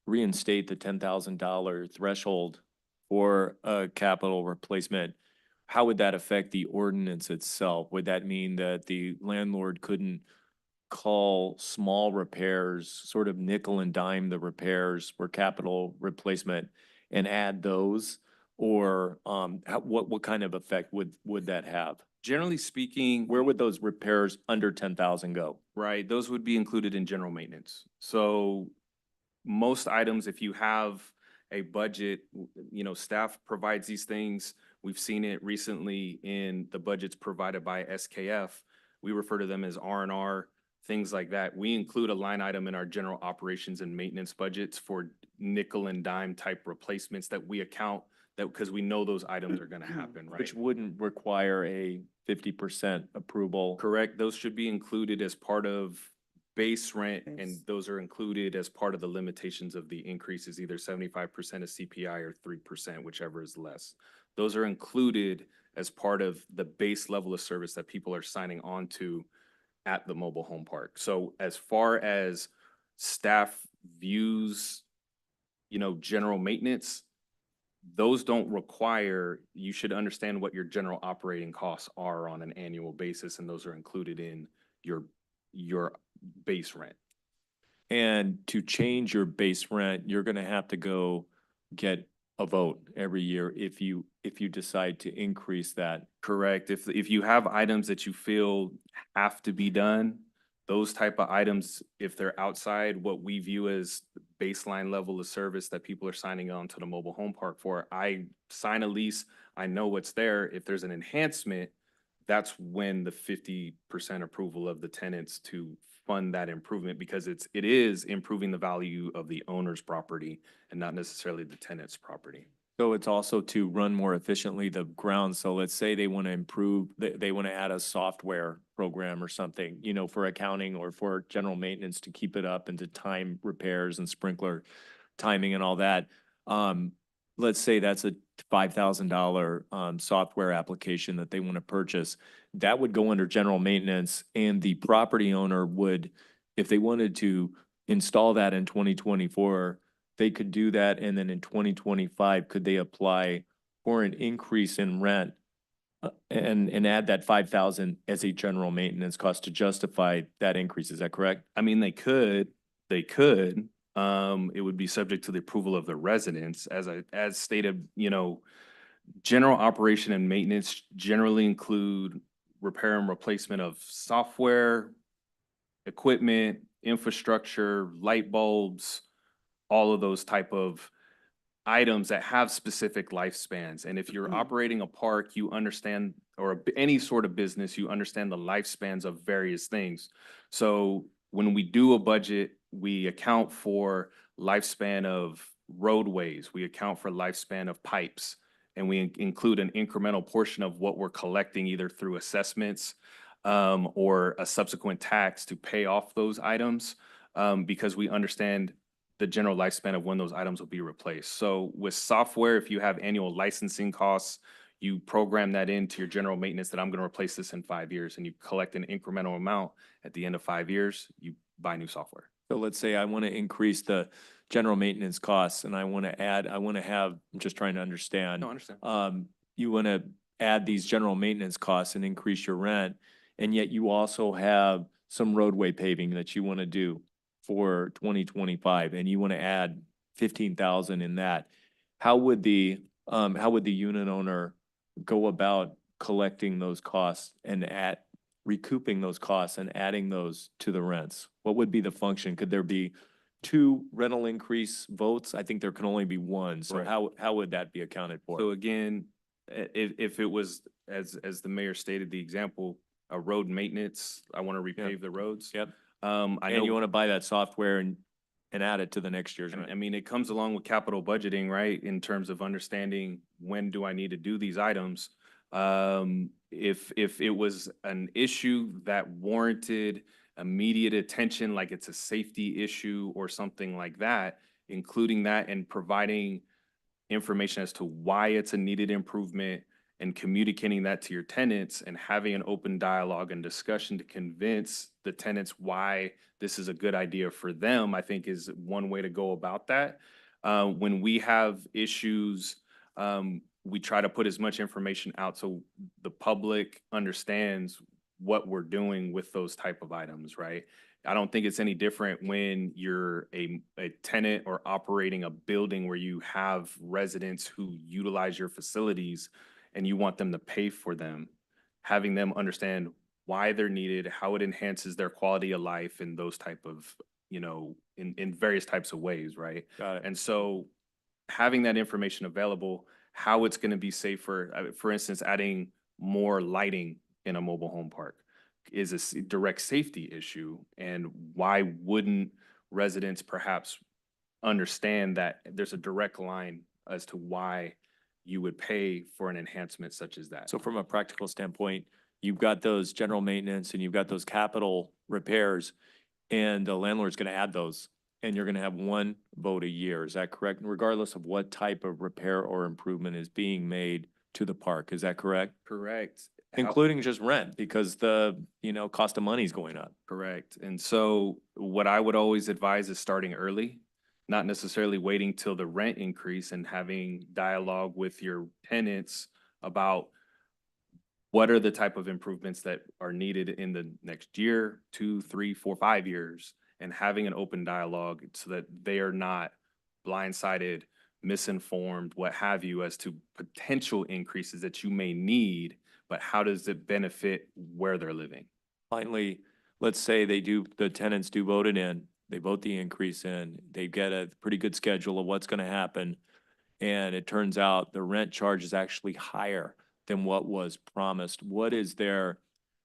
reinstate the $10,000 threshold for a capital replacement, how would that affect the ordinance itself? Would that mean that the landlord couldn't call small repairs, sort of nickel and dime the repairs for capital replacement and add those? Or what kind of effect would that have? Generally speaking, Where would those repairs under 10,000 go? right, those would be included in general maintenance. So most items, if you have a budget, staff provides these things. We've seen it recently in the budgets provided by SKF. We refer to them as R&R, things like that. We include a line item in our general operations and maintenance budgets for nickel and dime type replacements that we account that because we know those items are gonna happen, right? Which wouldn't require a 50% approval. Correct. Those should be included as part of base rent, and Base. those are included as part of the limitations of the increases, either 75% of CPI or 3%, whichever is less. Those are included as part of the base level of service that people are signing on to at the mobile home park. So as far as staff views, general maintenance, those don't require, you should understand what your general operating costs are on an annual basis, and those are included in your base rent. And to change your base rent, you're gonna have to go get a vote every year if you decide to increase that. Correct. If you have items that you feel have to be done, those type of items, if they're outside what we view as the baseline level of service that people are signing on to the mobile home park for, I sign a lease, I know what's there. If there's an enhancement, that's when the 50% approval of the tenants to fund that improvement, because it is improving the value of the owner's property and not necessarily the tenant's property. So it's also to run more efficiently the ground. So let's say they want to improve, they want to add a software program or something, for accounting or for general maintenance to keep it up and to time repairs and sprinkler timing and all that. Let's say that's a $5,000 software application that they want to purchase, that would go under general maintenance, and the property owner would, if they wanted to install that in 2024, they could do that, and then in 2025, could they apply for an increase in rent and add that 5,000 as a general maintenance cost to justify that increase? Is that correct? I mean, they could. It would be subject to the approval of the residents, as stated, general operation and maintenance generally include repair and replacement of software, equipment, infrastructure, light bulbs, all of those type of items that have specific lifespans. And if you're operating a park, you understand, or any sort of business, you understand the lifespans of various things. So when we do a budget, we account for lifespan of roadways, we account for lifespan of pipes, and we include an incremental portion of what we're collecting either through assessments or a subsequent tax to pay off those items, because we understand the general lifespan of when those items will be replaced. So with software, if you have annual licensing costs, you program that into your general maintenance that I'm going to replace this in 5 years, and you collect an incremental amount at the end of 5 years, you buy new software. So let's say I want to increase the general maintenance costs and I want to have, I'm just trying to understand. No, I understand. You want to add these general maintenance costs and increase your rent, and yet you also have some roadway paving that you want to do for 2025, and you want to add 15,000 in that. How would the unit owner go about collecting those costs and recouping those costs and adding those to the rents? What would be the function? Could there be 2 rental increase votes? I think there can only be 1. So Right. how would that be accounted for? So again, if it was, as the mayor stated, the example, a road maintenance, I want to Yeah. repave the roads. Yep. I And you know, want to buy that software and add it to the next year's I rent. mean, it comes along with capital budgeting, right? In terms of understanding when do I need to do these items. If it was an issue that warranted immediate attention, like it's a safety issue or something like that, including that and providing information as to why it's a needed improvement and communicating that to your tenants and having an open dialogue and discussion to convince the tenants why this is a good idea for them, I think is one way to go about that. When we have issues, we try to put as much information out so the public understands what we're doing with those type of items, right? I don't think it's any different when you're a tenant or operating a building where you have residents who utilize your facilities and you want them to pay for them. Having them understand why they're needed, how it enhances their quality of life, and those type of, in various types of ways, right? Got it. And so having that information available, how it's going to be safer, for instance, adding more lighting in a mobile home park is a direct safety issue. And why wouldn't residents perhaps understand that there's a direct line as to why you would pay for an enhancement such as that? So from a practical standpoint, you've got those general maintenance and you've got those capital repairs, and the landlord's going to add those, and you're going to have 1 vote a year. Is that correct? Regardless of what type of repair or improvement is being made to the park. Is that correct? Correct. Including just rent, because the, cost of money is going up. Correct. And so what I would always advise is starting early, not necessarily waiting till the rent increase, and having dialogue with your tenants about what are the type of improvements that are needed in the next year, 2, 3, 4, 5 years, and having an open dialogue so that they are not blindsided, misinformed, what have you, as to potential increases that you may need, but how does it benefit where they're living? Finally, let's say the tenants do vote it in, they vote the increase in, they get a pretty good schedule of what's going to happen, and it turns out the rent charge is actually higher than what was promised. What is their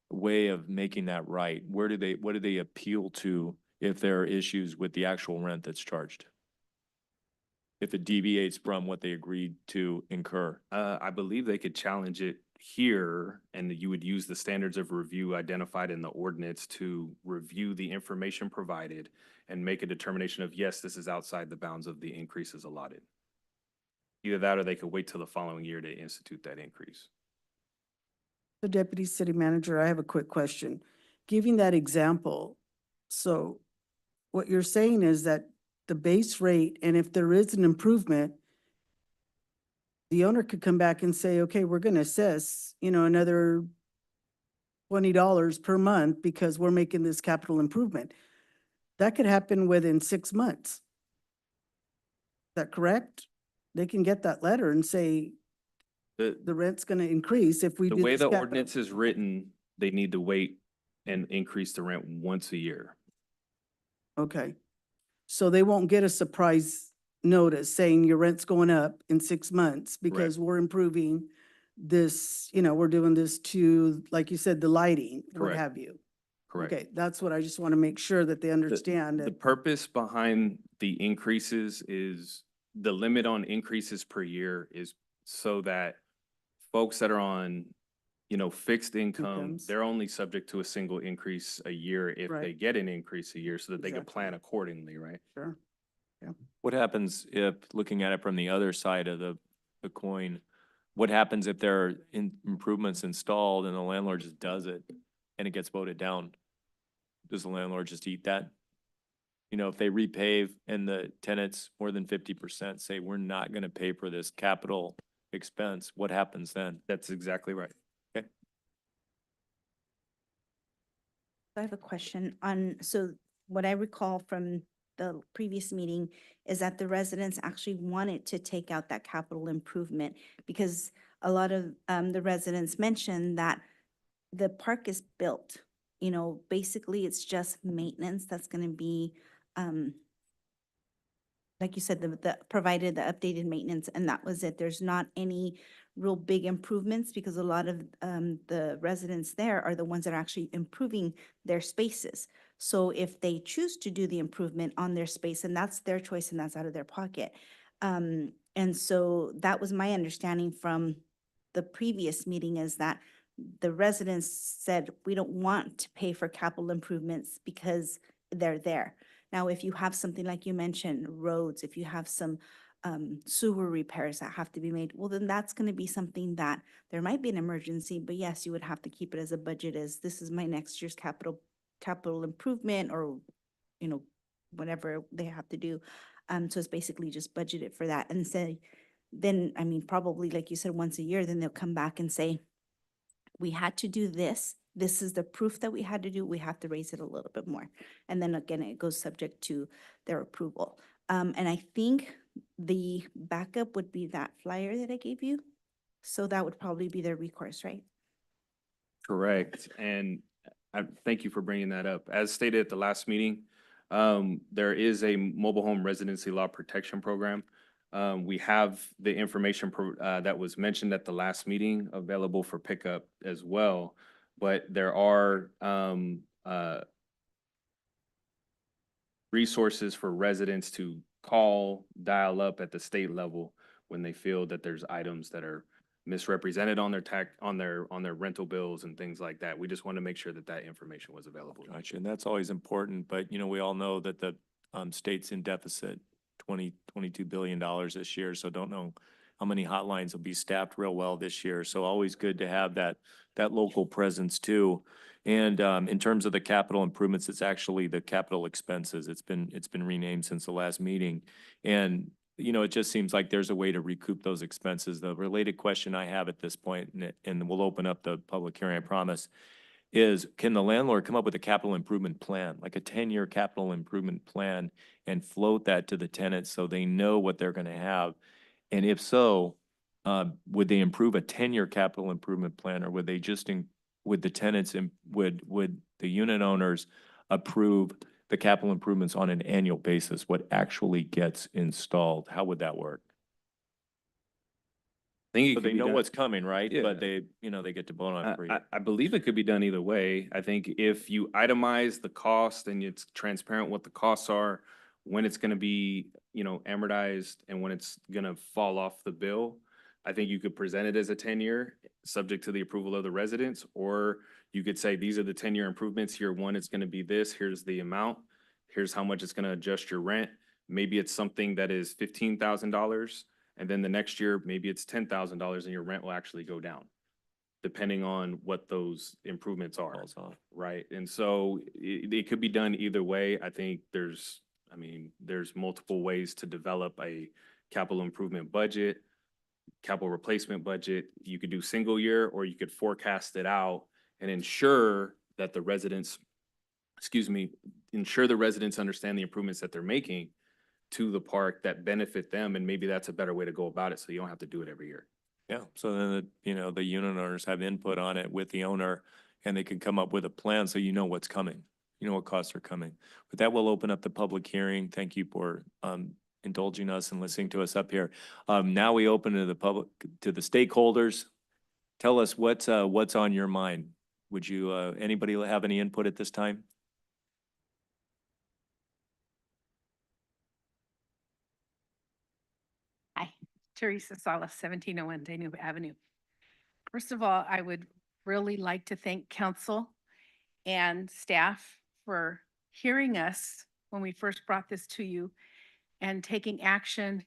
way of making that right? What do they appeal to if there are issues with the actual rent that's charged? If it deviates from what they agreed to incur? I believe they could challenge it here, and you would use the standards of review identified in the ordinance to review the information provided and make a determination of, yes, this is outside the bounds of the increases allotted. Either that or they could wait till the following year to institute that increase. The Deputy City Manager, I have a quick question. Giving that example, so what you're saying is that the base rate, and if there is an improvement, the owner could come back and say, okay, we're gonna assess, another $20 per month because we're making this capital improvement. That could happen within 6 months. Is that correct? They can get that letter and say The, the rent's gonna increase if we the do way this the capital. ordinance is written, they need to wait and increase the rent once a year. Okay. So they won't get a surprise notice saying your rent's going up in 6 months because we're improving this, we're doing this to, like you said, the lighting, what Correct. have you. Correct. Okay, that's what I just want to make sure that they understand. The that- purpose behind the increases is, the limit on increases per year is so that folks that are on, fixed income, Incomes. they're only subject to a single increase a year if they Right. get an increase a year so that they can Exactly. plan accordingly, right? Sure. What happens if, looking at it from the other side of the coin, what happens if there are improvements installed and the landlord just does it and it gets voted down? Does the landlord just eat that? If they repave and the tenants more than 50% say, we're not gonna pay for this capital expense, what happens then? That's exactly right. I have a question on, so what I recall from the previous meeting is that the residents actually wanted to take out that capital improvement because a lot of the residents mentioned that the park is built. Basically it's just maintenance that's gonna be, like you said, the provided the updated maintenance and that was it. There's not any real big improvements because a lot of the residents there are the ones that are actually improving their spaces. So if they choose to do the improvement on their space, and that's their choice and that's out of their pocket. And so that was my understanding from the previous meeting, is that the residents said, we don't want to pay for capital improvements because they're there. Now, if you have something like you mentioned, roads, if you have some sewer repairs that have to be made, well, then that's going to be something that there might be an emergency, but yes, you would have to keep it as a budget, as this is my next year's capital improvement, or, whatever they have to do. So it's basically just budget it for that and say, then, probably like you said, once a year, then they'll come back and say, we had to do this. This is the proof that we had to do. We have to raise it a little bit more. And then again, it goes subject to their approval. And I think the backup would be that flyer that I gave you. So that would probably be their recourse, right? Correct. And I thank you for bringing that up. As stated at the last meeting, there is a mobile home residency law protection program. We have the information that was mentioned at the last meeting available for pickup as well. But there are resources for residents to call, dial up at the state level when they feel that there's items that are misrepresented on their on their rental bills and things like that. We just want to make sure that that information was available. Gotcha, and that's always important, but we all know that the state's in deficit, $22 billion this year, so don't know how many hotlines will be staffed real well this year. So always good to have that local presence too. And in terms of the capital improvements, it's actually the capital expenses. It's been renamed since the last meeting. And it just seems like there's a way to recoup those expenses. The related question I have at this point, and we'll open up the public hearing, I promise, is can the landlord come up with a capital improvement plan, like a 10-year capital improvement plan, and float that to the tenants so they know what they're gonna have? And if so, would they improve a 10-year capital improvement plan, or would they just, would the tenants, would the unit owners approve the capital improvements on an annual basis, what actually gets installed? How would that work? I think it So could they be know done- what's coming, right? Yeah. But they get to vote on it for you. I believe it could be done either way. I think if you itemize the cost and it's transparent what the costs are, when it's gonna be, amortized and when it's gonna fall off the bill, I think you could present it as a 10-year, subject to the approval of the residents, or you could say, these are the 10-year improvements. Year one, it's gonna be this, here's the amount, here's how much it's gonna adjust your rent. Maybe it's something that is $15,000. And then the next year, maybe it's $10,000 and your rent will actually go down, depending on what those improvements are, Falls off. right? And so it could be done either way. I think there's multiple ways to develop a capital improvement budget, capital replacement budget. You could do single year, or you could forecast it out and ensure that the residents, ensure the residents understand the improvements that they're making to the park that benefit them, and maybe that's a better way to go about it, so you don't have to do it every year. Yeah, so then, the unit owners have input on it with the owner, and they can come up with a plan so you know what's coming. You know what costs are coming. With that, we'll open up the public hearing. Thank you for indulging us and listening to us up here. Now we open to the public, to the stakeholders. Tell us what's on your mind. Would you, anybody have any input at this time? Hi, Teresa Salas, 1701 Danube Avenue. First of all, I would really like to thank council and staff for hearing us when we first brought this to you and taking action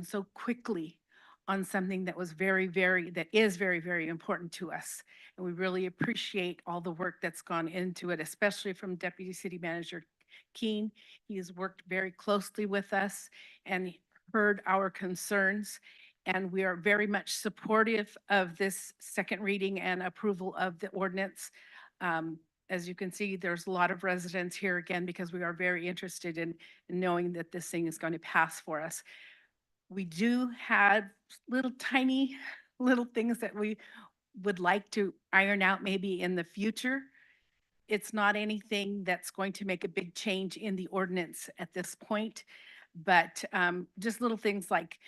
so quickly on something that was that is very, very important to us. And we really appreciate all the work that's gone into it, especially from Deputy City Manager Keen. He has worked very closely with us and heard our concerns. And we are very much supportive of this second reading and approval of the ordinance. As you can see, there's a lot of residents here again because we are very interested in knowing that this thing is going to pass for us. We do have little tiny little things that we would like to iron out maybe in the future. It's not anything that's going to make a big change in the ordinance at this point, but just little things like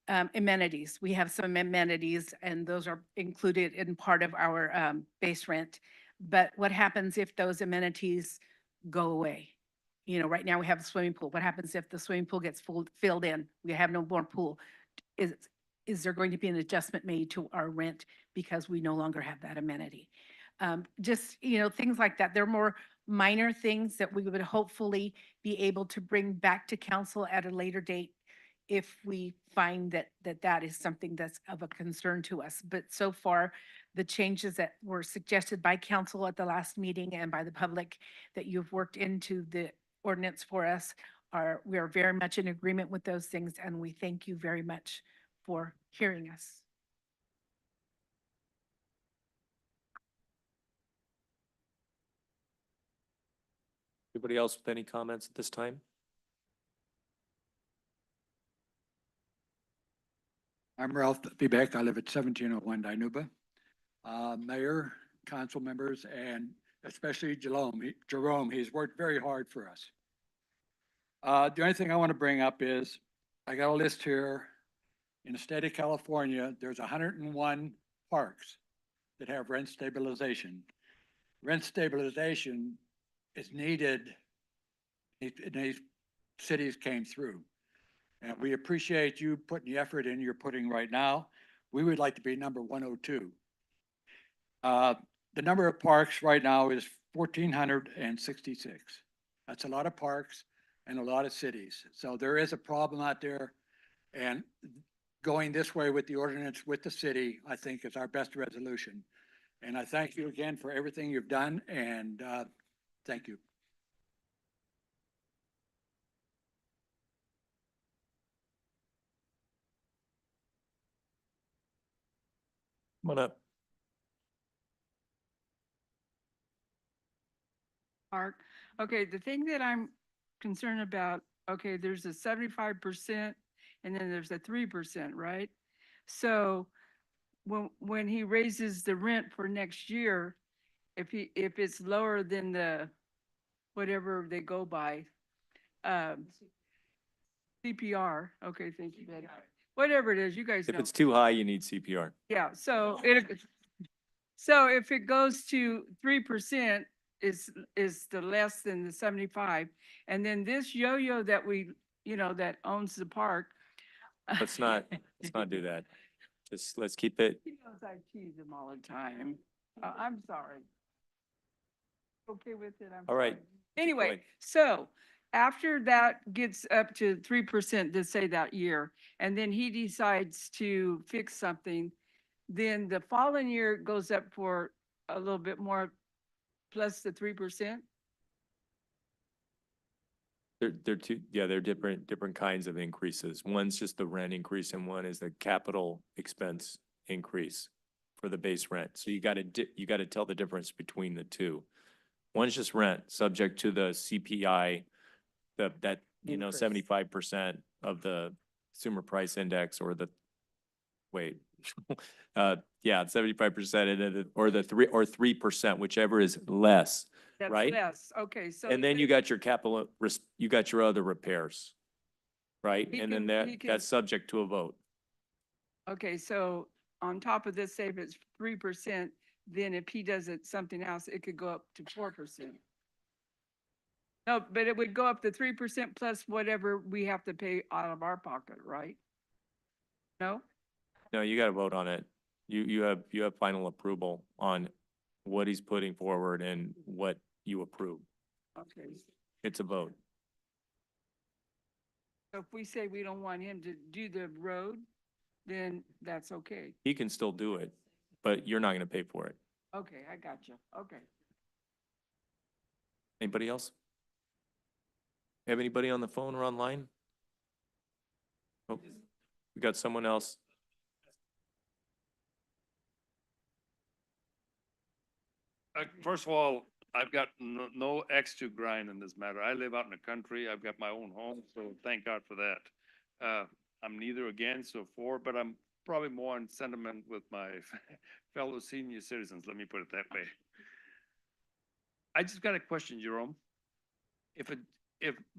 amenities. We have some amenities and those are included in part of our base rent. But what happens if those amenities go away? Right now we have a swimming pool. What happens if the swimming pool gets filled in? We have no more pool. Is there going to be an adjustment made to our rent because we no longer have that amenity? Things like that. They're more minor things that we would hopefully be able to bring back to council at a later date if we find that is something that's of a concern to us. But so far, the changes that were suggested by council at the last meeting and by the public that you've worked into the ordinance for us we are very much in agreement with those things, and we thank you very much for hearing us. Anybody else with any comments at this time? I'm Ralph Bebeck. I live at 1701 Dinuba. Mayor, council members, and especially Jerome, he's worked very hard for us. The only thing I want to bring up is, I got a list here. In the state of California, there's 101 parks that have rent stabilization. Rent stabilization is needed. These cities came through. And we appreciate you putting the effort in you're putting right now. We would like to be number 102. The number of parks right now is 1,466. That's a lot of parks and a lot of cities. So there is a problem out there. And going this way with the ordinance with the city, I think is our best resolution. And I thank you again for everything you've done, and thank you. Come on up. Park. Okay, the thing that I'm concerned about, okay, there's a 75% and then there's a 3%, right? So when he raises the rent for next year, if it's lower than the whatever they go by, CPR, okay, thank you, Betty. Whatever it is, you guys If know. it's too high, you need CPR. Yeah, so if it goes to 3% is the less than the 75, and then this yo-yo that that owns the park. Let's not do that. Just let's keep it. He knows I tease him all the time. I'm sorry. Okay with it, I'm All right. sorry. Anyway, going. so after that gets up to 3%, to say that year, and then he decides to fix something, then the following year goes up for a little bit more plus the 3%? They're two, yeah, they're different kinds of increases. One's just the rent increase and one is the capital expense increase for the base rent. So you gotta tell the difference between the two. One's just rent, subject to the CPI, that, Increase. 75% of the consumer price index or the, wait. Yeah, 75% and then, or the 3%, whichever is less. That's Right? less, okay, so. And then you got your capital, you got your other repairs, right? He And then can- he can- that's subject to a vote. Okay, so on top of this, say if it's 3%, then if he does it something else, it could go up to 4%. No, but it would go up to 3% plus whatever we have to pay out of our pocket, right? No? No, you gotta vote on it. You have final approval on what he's putting forward and what you approve. Okay. It's a vote. So if we say we don't want him to do the road, then that's okay. He can still do it, but you're not gonna pay for it. Okay, I got you. Okay. Anybody else? Have anybody on the phone or online? Oh, we got someone else. First of all, I've got no X to grind in this matter. I live out in the country. I've got my own home, so thank God for that. I'm neither against or for, but I'm probably more in sentiment with my fellow senior citizens, let me put it that way. I just got a question, Jerome. If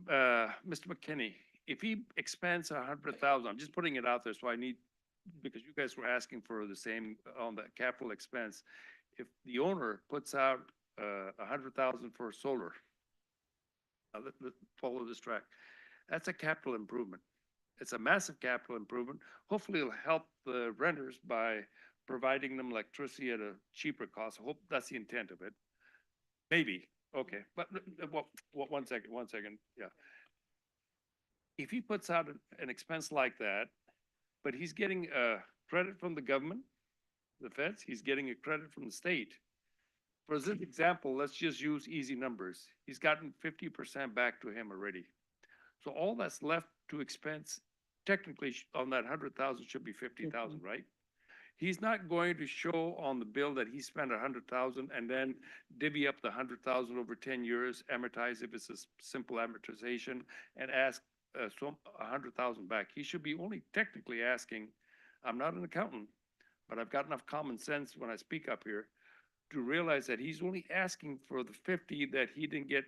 Mr. McKinney, if he expends 100,000, I'm just putting it out there, so I need, because you guys were asking for the same on the capital expense. If the owner puts out 100,000 for solar, let's follow this track. That's a capital improvement. It's a massive capital improvement. Hopefully it'll help the renters by providing them electricity at a cheaper cost. I hope that's the intent of it. Maybe, okay, but one second, yeah. If he puts out an expense like that, but he's getting a credit from the government, the feds, he's getting a credit from the state. For this example, let's just use easy numbers. He's gotten 50% back to him already. So all that's left to expense, technically on that 100,000 should be 50,000, right? He's not going to show on the bill that he spent 100,000 and then divvy up the 100,000 over 10 years, amortize if it's a simple amortization, and ask 100,000 back. He should be only technically asking, I'm not an accountant, but I've got enough common sense when I speak up here to realize that he's only asking for the 50 that he didn't get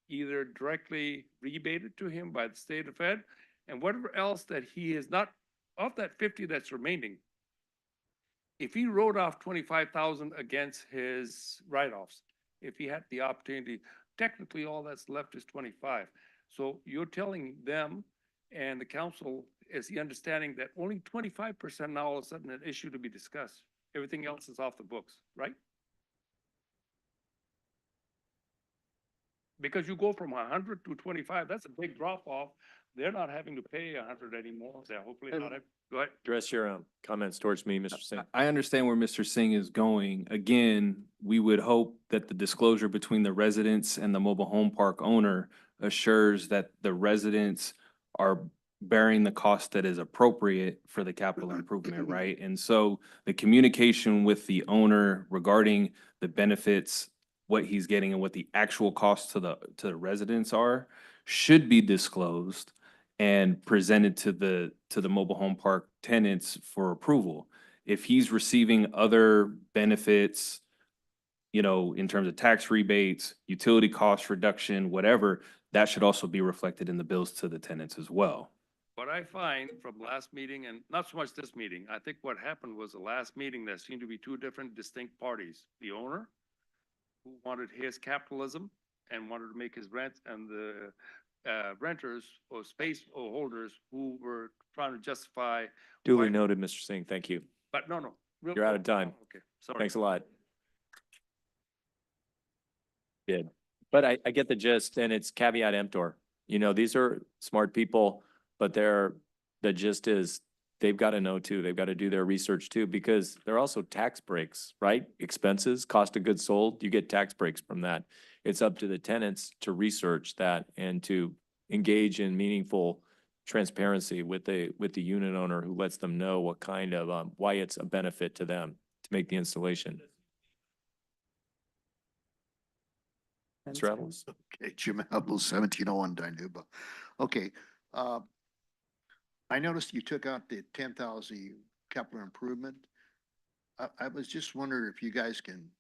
either directly rebated to him by the state or fed, and whatever else that he is not, of that 50 that's remaining. If he wrote off 25,000 against his write-offs, if he had the opportunity, technically all that's left is 25. So you're telling them and the council is the understanding that only 25% now all of a sudden an issue to be discussed. Everything else is off the books, right? Because you go from 100 to 25, that's a big drop off. They're not having to pay 100 anymore. They're hopefully not. Go ahead. Address your comments towards me, Mr. Singh. I understand where Mr. Singh is going. Again, we would hope that the disclosure between the residents and the mobile home park owner assures that the residents are bearing the cost that is appropriate for the capital improvement, right? And so the communication with the owner regarding the benefits, what he's getting and what the actual costs to the residents are, should be disclosed and presented to the mobile home park tenants for approval. If he's receiving other benefits, in terms of tax rebates, utility cost reduction, whatever, that should also be reflected in the bills to the tenants as well. What I find from last meeting, and not so much this meeting, I think what happened was the last meeting, there seemed to be two different distinct parties. The owner, who wanted his capitalism and wanted to make his rent, and the renters or space or holders who were trying to justify. Duly why- noted, Mr. Singh. Thank you. But no. You're out of time. Okay, sorry. Thanks a lot. Good. But I get the gist, and it's caveat emptor. You know, these are smart people, but the gist is, they've got to know too. They've got to do their research too, because there are also tax breaks, right? Expenses, cost of goods sold, you get tax breaks from that. It's up to the tenants to research that and to engage in meaningful transparency with the unit owner, who lets them know what kind of, why it's a benefit to them to make the installation. Mr. Evans? Okay, Jim Apple, 1701 Dinuba. Okay, I noticed you took out the 10,000 capital improvement. I was just wondering if you guys can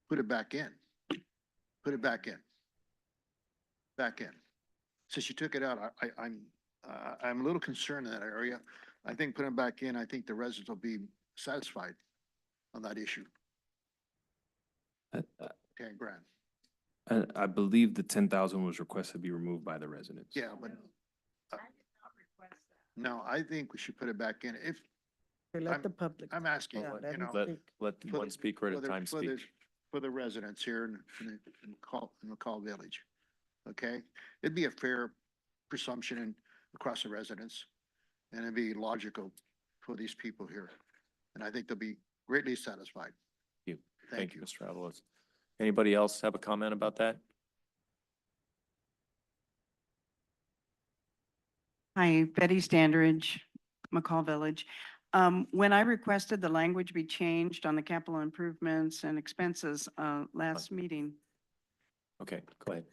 put it back in. Put it back in. Back in. Since you took it out, I'm a little concerned in that area. I think putting it back in, I think the residents will be satisfied on that issue. 10 grand. I believe the 10,000 was requested to be removed by the residents. Yeah, but. No, I think we should put it back in. If, Let the public. I'm asking, Yeah, let you him know. speak. Let for one the- speaker at for a the- time for the- speak. For the residents here in McCall Village, okay? It'd be a fair presumption across the residents, and it'd be logical for these people here. And I think they'll be greatly satisfied. You. Thank you. Mr. Avalos. Anybody else have a comment about that? Hi, Betty Standridge, McCall Village. When I requested the language be changed on the capital improvements and expenses, last meeting, Okay, go ahead.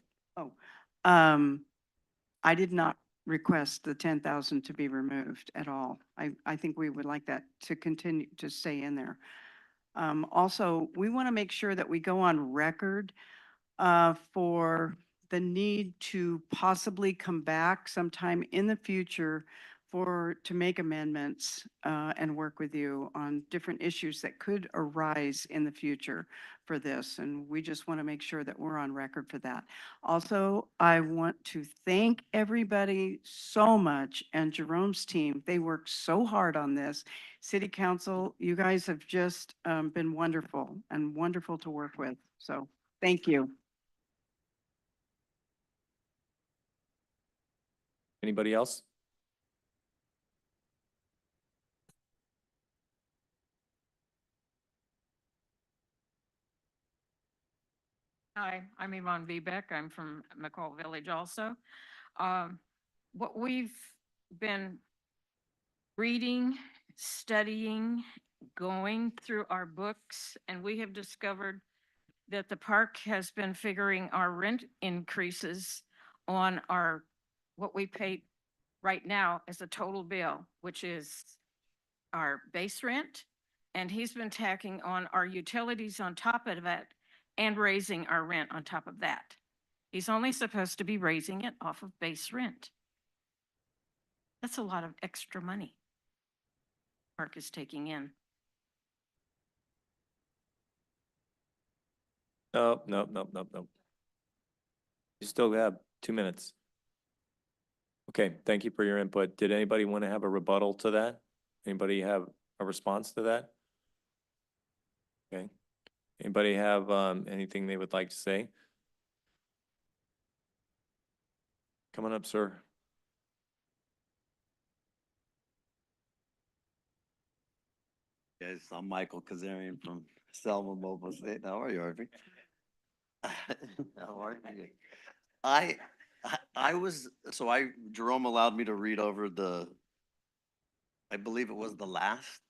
I did not request the 10,000 to be removed at all. I think we would like that to continue to stay in there. Also, we want to make sure that we go on record for the need to possibly come back sometime in the future to make amendments and work with you on different issues that could arise in the future for this. And we just want to make sure that we're on record for that. Also, I want to thank everybody so much, and Jerome's team. They worked so hard on this. City Council, you guys have just been wonderful and wonderful to work with. So thank you. Anybody else? Hi, I'm Yvonne Vbeck. I'm from McCall Village also. What we've been reading, studying, going through our books, and we have discovered that the park has been figuring our rent increases on what we pay right now as a total bill, which is our base rent. And he's been tacking on our utilities on top of that and raising our rent on top of that. He's only supposed to be raising it off of base rent. That's a lot of extra money park is taking in. No. You still have 2 minutes. Okay, thank you for your input. Did anybody want to have a rebuttal to that? Anybody have a response to that? Okay. Anybody have anything they would like to say? Come on up, sir. Yes, I'm Michael Kazarian from Selma Mobile State. How are you, Harvey? How are you? Jerome allowed me to read over I believe it was the last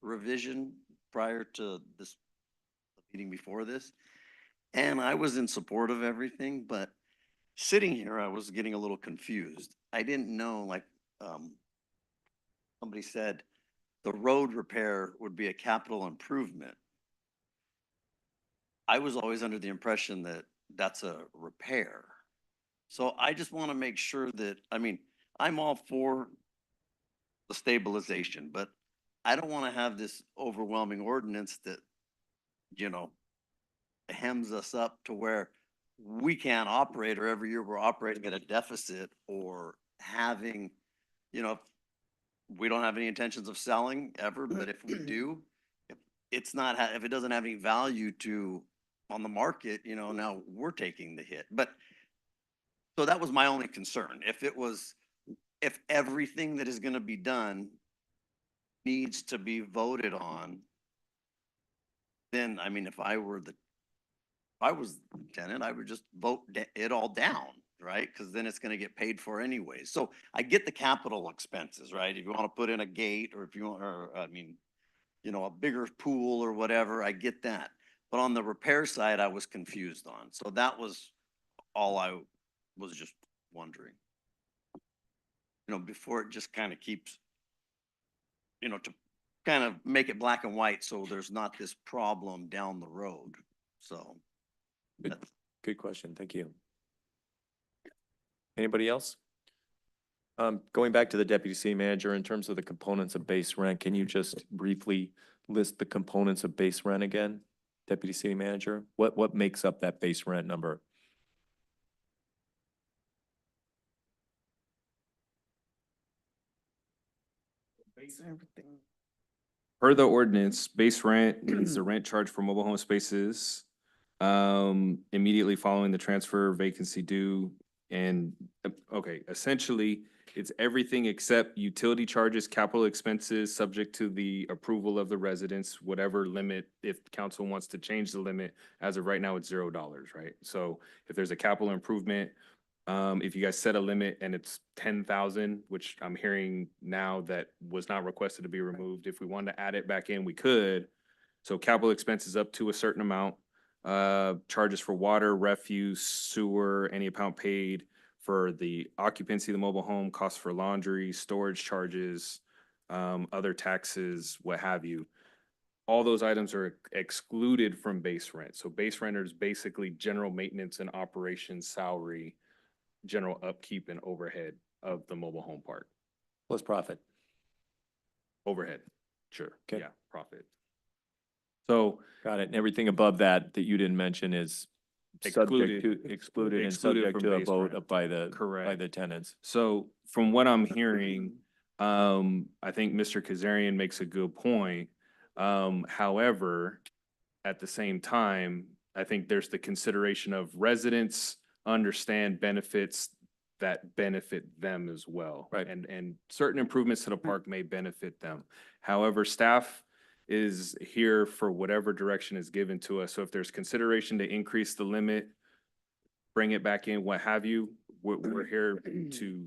revision prior to this meeting before this. And I was in support of everything, but sitting here, I was getting a little confused. I didn't know, like, somebody said, the road repair would be a capital improvement. I was always under the impression that that's a repair. So I just want to make sure that, I'm all for the stabilization, but I don't want to have this overwhelming ordinance that, hems us up to where we can't operate, or every year we're operating at a deficit, or having, we don't have any intentions of selling ever, but if we do, if it doesn't have any value on the market, now we're taking the hit. But So that was my only concern. If everything that is gonna be done needs to be voted on, then, I mean, if I was the tenant, I would just vote it all down, right? Because then it's gonna get paid for anyways. So I get the capital expenses, right? If you want to put in a gate, or if you want, or, I mean, a bigger pool or whatever, I get that. But on the repair side, I was confused on. So that was all I was just wondering. Before it just kind of keeps, to kind of make it black and white, so there's not this problem down the road. So. Good, good question. Thank you. Anybody else? Going back to the deputy city manager, in terms of the components of base rent, can you just briefly list the components of base rent again? Deputy city manager, what makes up that base rent number? Everything. Per the ordinance, base rent is the rent charged for mobile home spaces immediately following the transfer, vacancy due, and, okay, essentially, it's everything except utility charges, capital expenses, subject to the approval of the residents, whatever limit, if council wants to change the limit, as of right now, it's $0, right? So if there's a capital improvement, if you guys set a limit and it's 10,000, which I'm hearing now that was not requested to be removed, if we wanted to add it back in, we could. So capital expenses up to a certain amount, charges for water, refuse, sewer, any amount paid for the occupancy of the mobile home, costs for laundry, storage charges, other taxes, what have you. All those items are excluded from base rent. So base rent is basically general maintenance and operations salary, general upkeep and overhead of the mobile home park. Plus profit. Overhead, sure, Okay. yeah, profit. So Got it. And everything above that you didn't mention is subject to, excluded and excluded subject from to a base vote rent. by the, by Correct. the tenants. So from what I'm hearing, I think Mr. Kazarian makes a good point. However, at the same time, I think there's the consideration of residents understand benefits that benefit them as well. Right. And certain improvements to the park may benefit them. However, staff is here for whatever direction is given to us. So if there's consideration to increase the limit, bring it back in, what have you, we're here to,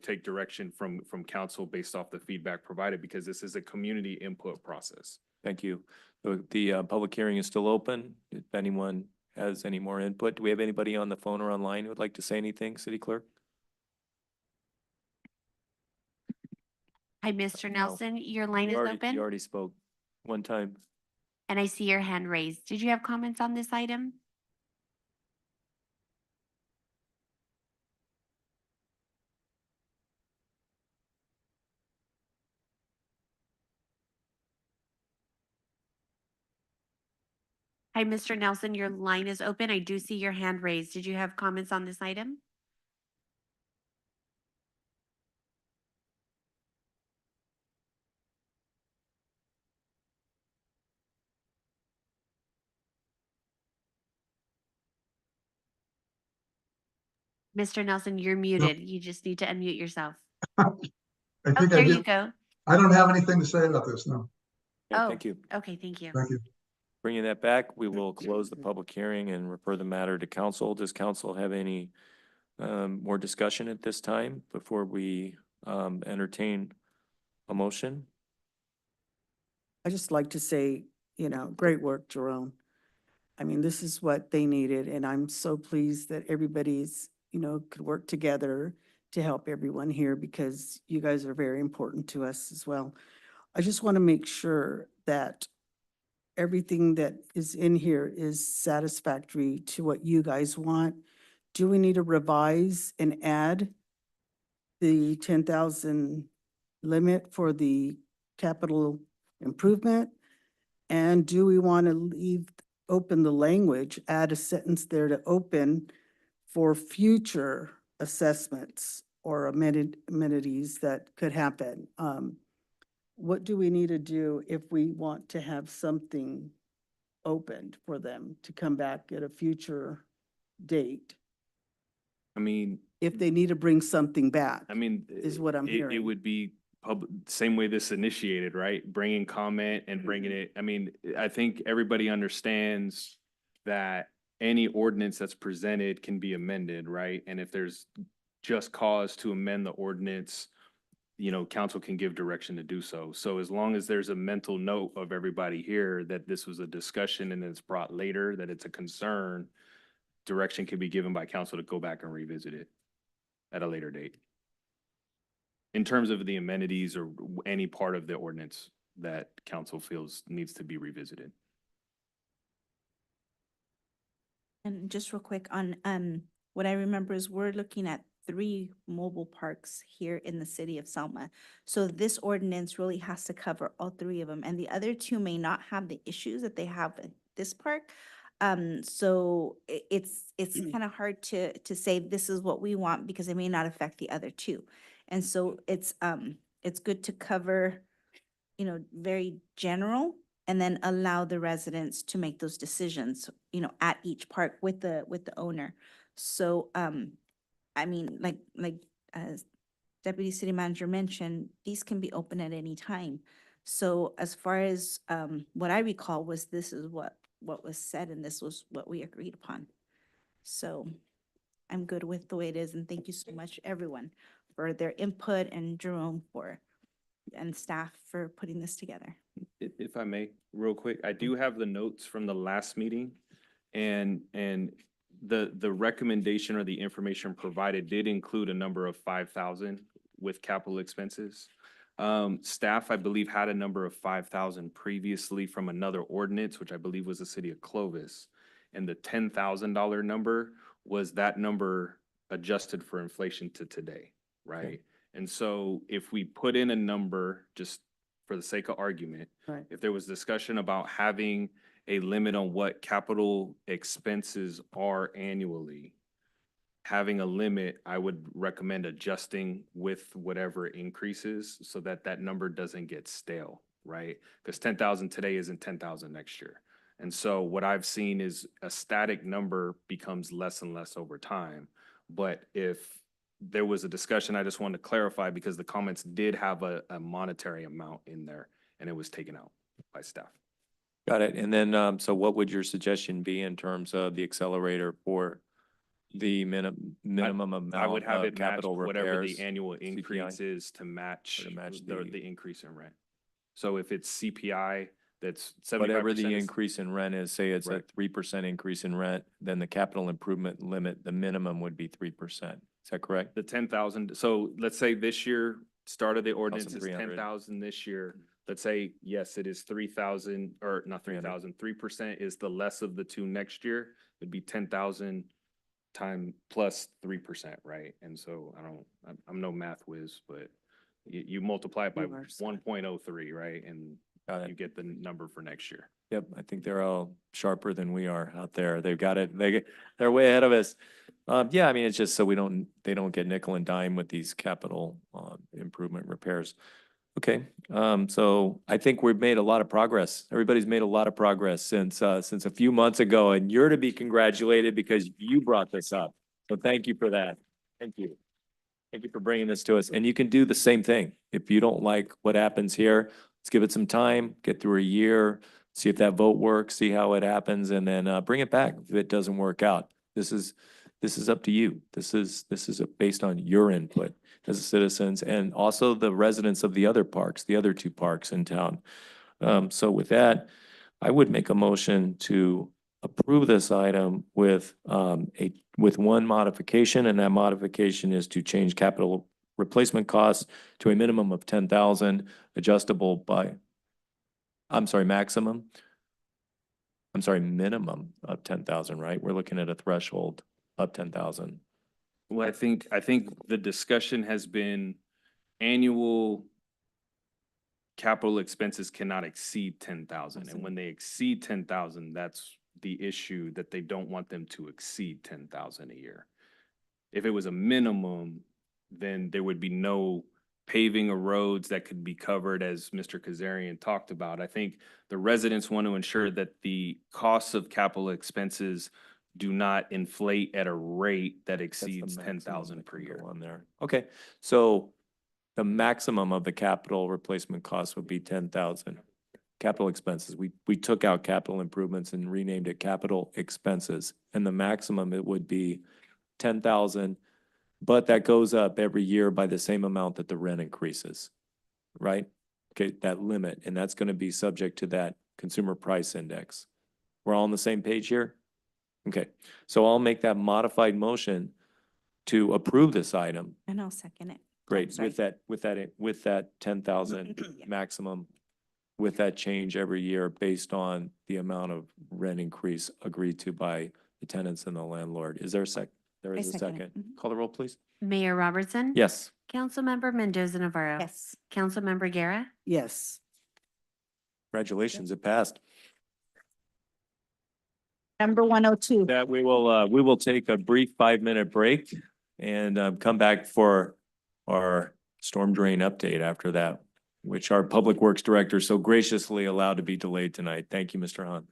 take direction from council based off the feedback provided, because this is a community input process. Thank you. The public hearing is still open. If anyone has any more input, do we have anybody on the phone or online who would like to say anything, city clerk? Hi, Mr. No. Nelson, your line is You open, already spoke one time. and I see your hand raised. Did you have comments on this item? Hi, Mr. Nelson, your line is open. I do see your hand raised. Did you have comments on this item? Mr. Nelson, you're muted. You just need to unmute yourself. I Oh, think I there you did. go. I don't have anything to say about this, no. Okay, Oh, thank you. okay, thank you. Thank you. Bringing that back, we will close the public hearing and refer the matter to council. Does council have any more discussion at this time before we entertain a motion? I just like to say, great work, Jerome. I mean, this is what they needed, and I'm so pleased that everybody's, could work together to help everyone here, because you guys are very important to us as well. I just want to make sure that everything that is in here is satisfactory to what you guys want. Do we need to revise and add the 10,000 limit for the capital improvement? And do we want to leave open the language, add a sentence there to open for future assessments or amenities that could happen? What do we need to do if we want to have something opened for them to come back at a future date? I mean, if they need to bring something back. I mean. Is what I'm It hearing. would be same way this initiated, right? Bringing comment and bringing it, I mean, I think everybody understands that any ordinance that's presented can be amended, right? And if there's just cause to amend the ordinance, council can give direction to do so. So as long as there's a mental note of everybody here that this was a discussion and it's brought later, that it's a concern, direction can be given by council to go back and revisit it at a later date. In terms of the amenities or any part of the ordinance that council feels needs to be revisited. And just real quick on, what I remember is we're looking at 3 mobile parks here in the city of Selma. So this ordinance really has to cover all 3 of them, and the other 2 may not have the issues that they have at this park. So it's kind of hard to say this is what we want because it may not affect the other 2. And so it's good to cover, very general, and then allow the residents to make those decisions, at each park with the owner. So, I mean, like as Deputy City Manager mentioned, these can be open at any time. So as far as what I recall was this is what was said and this was what we agreed upon. So I'm good with the way it is, and thank you so much, everyone, for their input, and Jerome and staff for putting this together. If I may, real quick, I do have the notes from the last meeting, and the recommendation or the information provided did include a number of 5,000 with capital expenses. Staff, I believe, had a number of 5,000 previously from another ordinance, which I believe was the city of Clovis. And the $10,000 number was that number adjusted for inflation to today, right? And so if we put in a number, just for the sake of argument, Right. if there was discussion about having a limit on what capital expenses are annually, having a limit, I would recommend adjusting with whatever increases so that that number doesn't get stale, right? Because 10,000 today isn't 10,000 next year. And so what I've seen is a static number becomes less and less over time. But if there was a discussion, I just wanted to clarify because the comments did have a monetary amount in there and it was taken out by staff. Got it. And then, so what would your suggestion be in terms of the accelerator for the minimum amount I would have of it match capital whatever repairs? the annual CPI? increase is to match Or to match the the- increase in rent. So if it's CPI, that's 75%. Whatever the is- increase in rent is, say it's a Right. 3% increase in rent, then the capital improvement limit, the minimum would be 3%. Is that correct? The 10,000, so let's say this year, start of the ordinance is 1,300. 10,000 this year. Let's say, yes, it is 3,000, or not 3,000, 3% is the less of the 2 next year. It'd be 10,000 time plus 3%, right? And so I'm no math whiz, but you multiply it by You are, sir. 1.03, right? And Got it. you get the number for next year. Yep, I think they're all sharper than we are out there. They've got it, they're way ahead of us. Yeah, I mean, it's just so they don't get nickel and dime with these capital, improvement repairs. Okay, so I think we've made a lot of progress. Everybody's made a lot of progress since a few months ago, and you're to be congratulated because you brought this up. So thank you for that. Thank you. Thank you for bringing this to us. And you can do the same thing. If you don't like what happens here, let's give it some time, get through a year, see if that vote works, see how it happens, and then bring it back if it doesn't work out. This is up to you. This is based on your input as citizens and also the residents of the other parks, the other 2 parks in town. So with that, I would make a motion to approve this item with one modification, and that modification is to change capital replacement costs to a minimum of 10,000, adjustable by, minimum of 10,000, right? We're looking at a threshold of 10,000. Well, I think the discussion has been annual capital expenses cannot exceed 10,000. And when they exceed 10,000, that's the issue, that they don't want them to exceed 10,000 a year. If it was a minimum, then there would be no paving of roads that could be covered, as Mr. Kazarian talked about. I think the residents want to ensure that the costs of capital expenses do not inflate at a rate that That's the exceeds maximum 10,000 that per can go year. on there. Okay, so the maximum of the capital replacement cost would be 10,000. Capital expenses, we took out capital improvements and renamed it capital expenses. And the maximum it would be 10,000, but that goes up every year by the same amount that the rent increases, right? Okay, that limit, and that's gonna be subject to that consumer price index. We're all on the same page here? Okay, so I'll make that modified motion to approve this item. And I'll second it. Great, sorry. with that 10,000 Yeah. maximum, with that change every year based on the amount of rent increase agreed to by the tenants and the landlord. Is there a sec? There I is a second it. second. Call the roll, please. Mayor Robertson? Yes. Councilmember Mendoza Navarro? Yes. Councilmember Guerra? Yes. Congratulations, it passed. Number 102. That we will take a brief 5-minute break and come back for our storm drain update after that, which our Public Works Director so graciously allowed to be delayed tonight. Thank you, Mr. Hunt.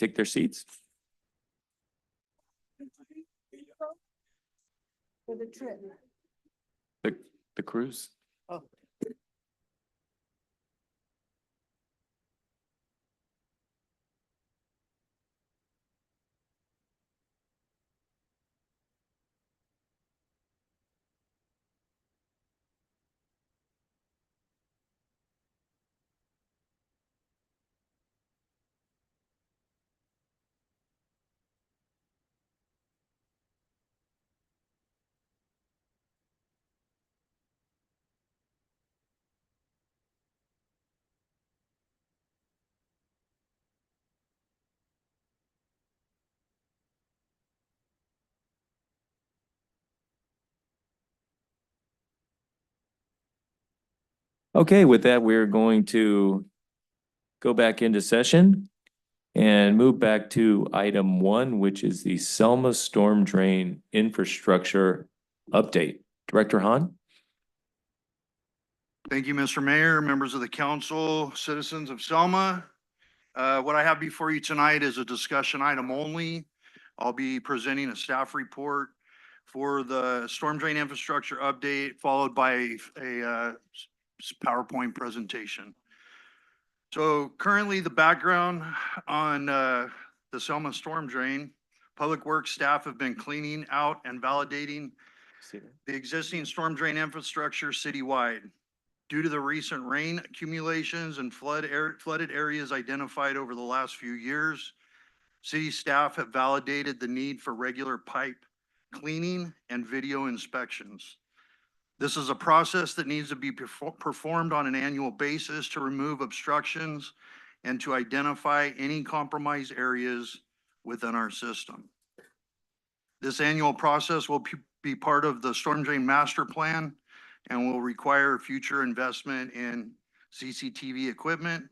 take their seats. For the trip. The cruise. Oh. Okay, with that, we're going to go back into session and move back to item 1, which is the Selma storm drain infrastructure update. Director Hahn? Thank you, Mr. Mayor, members of the council, citizens of Selma. What I have before you tonight is a discussion item only. I'll be presenting a staff report for the storm drain infrastructure update, followed by a PowerPoint presentation. So currently the background on the Selma storm drain, Public Works staff have been cleaning out and validating the existing storm drain infrastructure citywide. Due to the recent rain accumulations and flooded areas identified over the last few years, city staff have validated the need for regular pipe cleaning and video inspections. This is a process that needs to be performed on an annual basis to remove obstructions and to identify any compromised areas within our system. This annual process will be part of the storm drain master plan and will require future investment in CCTV equipment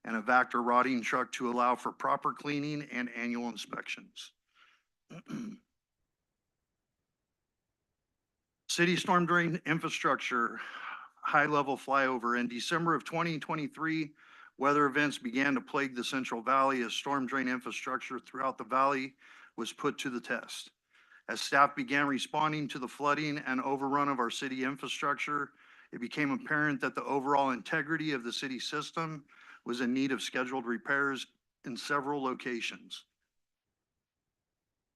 and a Vector rotting truck to allow for proper cleaning and annual inspections. City storm drain infrastructure, high-level flyover. In December of 2023, weather events began to plague the Central Valley as storm drain infrastructure throughout the valley was put to the test. As staff began responding to the flooding and overrun of our city infrastructure, it became apparent that the overall integrity of the city system was in need of scheduled repairs in several locations.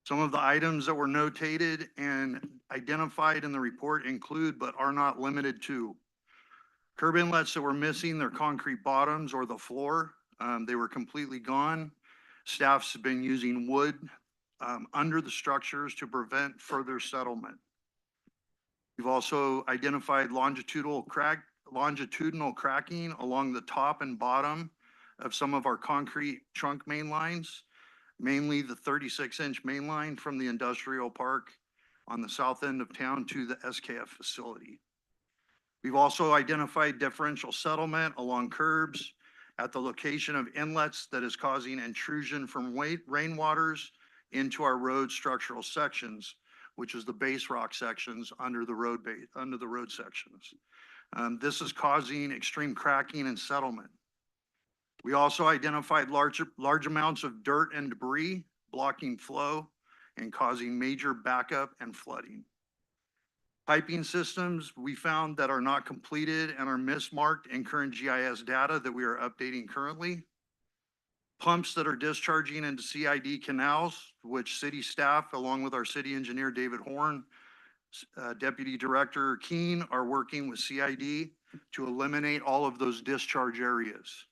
Some of the items that were notated and identified in the report include, but are not limited to, curb inlets that were missing their concrete bottoms or the floor. They were completely gone. Staff's been using wood under the structures to prevent further settlement. We've also identified longitudinal cracking along the top and bottom of some of our concrete trunk main lines, mainly the 36-inch main line from the industrial park on the south end of town to the SKF facility. We've also identified differential settlement along curbs at the location of inlets that is causing intrusion from rainwaters into our road structural sections, which is the base rock sections under the road sections. This is causing extreme cracking and settlement. We also identified large amounts of dirt and debris blocking flow and causing major backup and flooding. Piping systems we found that are not completed and are mismarked in current GIS data that we are updating currently. Pumps that are discharging into CID canals, which city staff, along with our city engineer, David Horn, Deputy Director Keene, are working with CID to eliminate all of those discharge areas.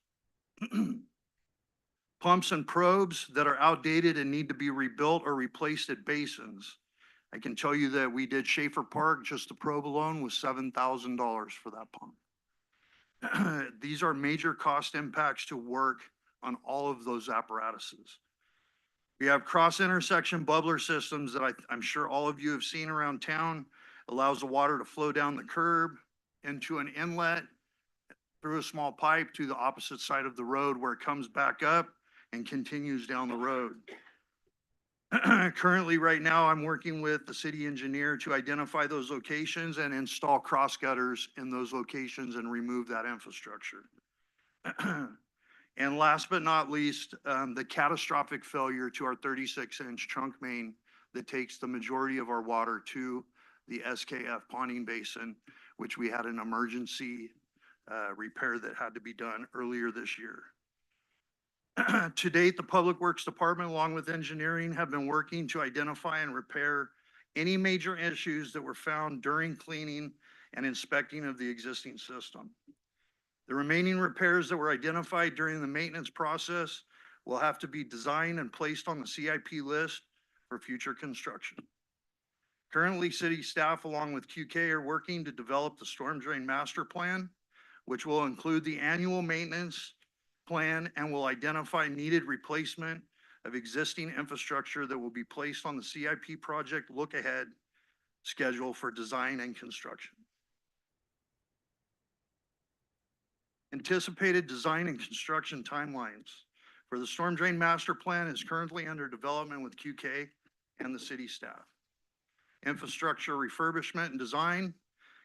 Pumps and probes that are outdated and need to be rebuilt or replaced at basins. I can tell you that we did Schaefer Park, just the probe alone was $7,000 for that pump. These are major cost impacts to work on all of those apparatuses. We have cross intersection bubbler systems that I'm sure all of you have seen around town. Allows the water to flow down the curb into an inlet through a small pipe to the opposite side of the road where it comes back up and continues down the road. Currently, right now, I'm working with the city engineer to identify those locations and install cross gutters in those locations and remove that infrastructure. And last but not least, the catastrophic failure to our 36-inch trunk main that takes the majority of our water to the SKF ponding basin, which we had an emergency repair that had to be done earlier this year. To date, the Public Works Department, along with engineering, have been working to identify and repair any major issues that were found during cleaning and inspecting of the existing system. The remaining repairs that were identified during the maintenance process will have to be designed and placed on the CIP list for future construction. Currently, city staff, along with QK, are working to develop the storm drain master plan, which will include the annual maintenance plan and will identify needed replacement of existing infrastructure that will be placed on the CIP project look-ahead schedule for design and construction. Anticipated design and construction timelines for the storm drain master plan is currently under development with QK and the city staff. Infrastructure refurbishment and design.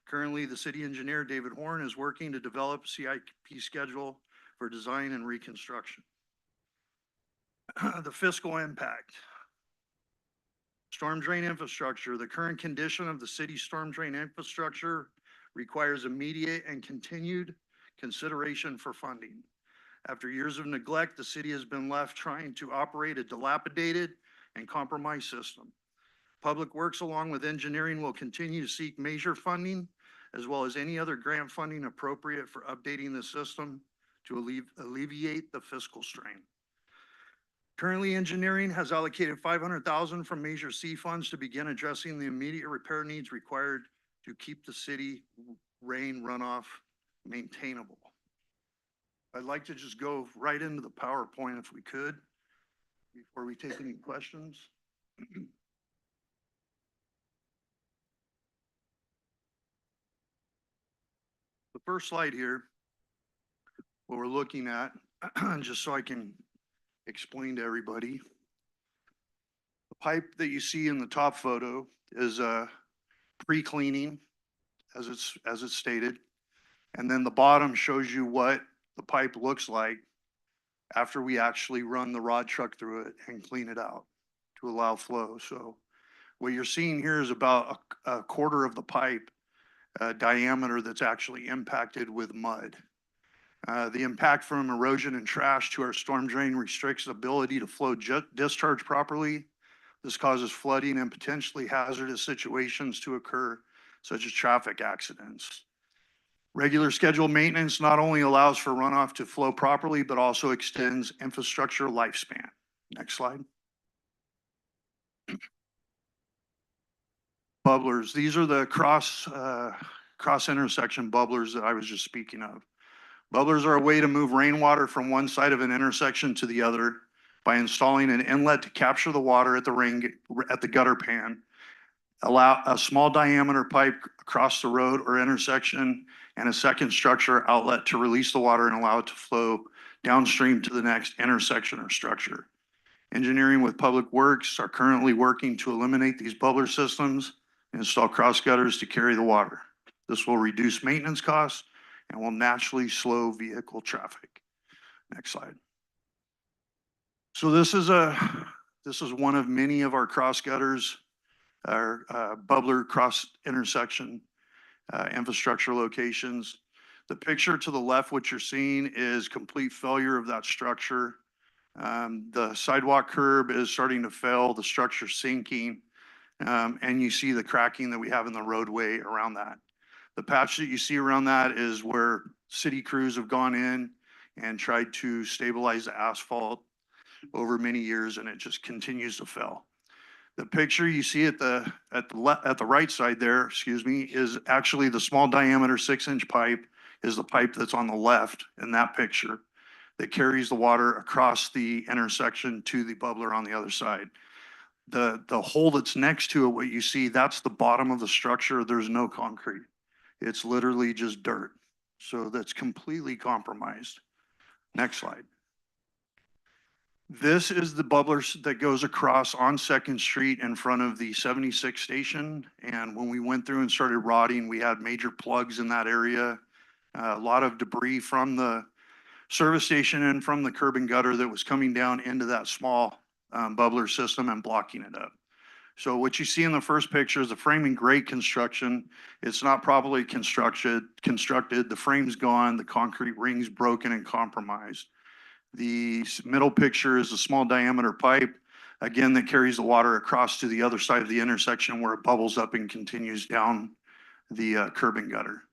Currently, the city engineer, David Horn, is working to develop a CIP schedule for design and reconstruction. The fiscal impact. Storm drain infrastructure. The current condition of the city's storm drain infrastructure requires immediate and continued consideration for funding. After years of neglect, the city has been left trying to operate a dilapidated and compromised system. Public Works, along with engineering, will continue to seek major funding as well as any other grant funding appropriate for updating the system to alleviate the fiscal strain. Currently, engineering has allocated $500,000 from Measure C funds to begin addressing the immediate repair needs required to keep the city rain runoff maintainable. I'd like to just go right into the PowerPoint if we could, before we take any questions. The first slide here, what we're looking at, just so I can explain to everybody. The pipe that you see in the top photo is pre-cleaning, as it's stated. And then the bottom shows you what the pipe looks like after we actually run the rod truck through it and clean it out to allow flow. So what you're seeing here is about a quarter of the pipe diameter that's actually impacted with mud. The impact from erosion and trash to our storm drain restricts the ability to flow discharge properly. This causes flooding and potentially hazardous situations to occur, such as traffic accidents. Regular scheduled maintenance not only allows for runoff to flow properly, but also extends infrastructure lifespan. Next slide. Bubblers. These are the cross intersection bubblers that I was just speaking of. Bubblers are a way to move rainwater from one side of an intersection to the other by installing an inlet to capture the water at the gutter pan, allow a small diameter pipe across the road or intersection, and a second structure outlet to release the water and allow it to flow downstream to the next intersection or structure. Engineering with Public Works are currently working to eliminate these bubbler systems and install cross gutters to carry the water. This will reduce maintenance costs and will naturally slow vehicle traffic. Next slide. So this is one of many of our cross gutters, our bubbler cross intersection infrastructure locations. The picture to the left, what you're seeing is complete failure of that structure. The sidewalk curb is starting to fail, the structure's sinking, and you see the cracking that we have in the roadway around that. The patch that you see around that is where city crews have gone in and tried to stabilize the asphalt over many years, and it just continues to fail. The picture you see at the right side there, excuse me, is actually the small diameter 6-inch pipe is the pipe that's on the left in that picture that carries the water across the intersection to the bubbler on the other side. The hole that's next to it, what you see, that's the bottom of the structure. There's no concrete. It's literally just dirt. So that's completely compromised. Next slide. This is the bubbler that goes across on 2nd Street in front of the 76 station. And when we went through and started rotting, we had major plugs in that area. A lot of debris from the service station and from the curb and gutter that was coming down into that small bubbler system and blocking it up. So what you see in the first picture is a framing grade construction. It's not properly constructed. The frame's gone, the concrete ring's broken and compromised. The middle picture is a small diameter pipe, again, that carries the water across to the other side of the intersection where it bubbles up and continues down the curb and gutter.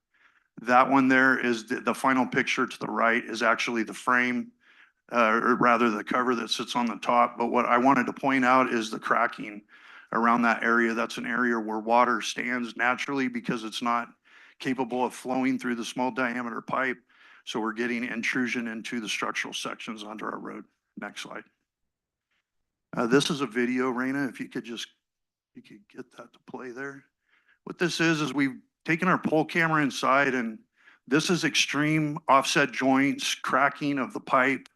That one there is the final picture to the right is actually the frame, or rather the cover that sits on the top. But what I wanted to point out is the cracking around that area. That's an area where water stands naturally because it's not capable of flowing through the small diameter pipe. So we're getting intrusion into the structural sections under our road. Next slide. This is a video, Raina, if you could get that to play there. What this is we've taken our pole camera inside, and this is extreme offset joints, cracking of the pipe.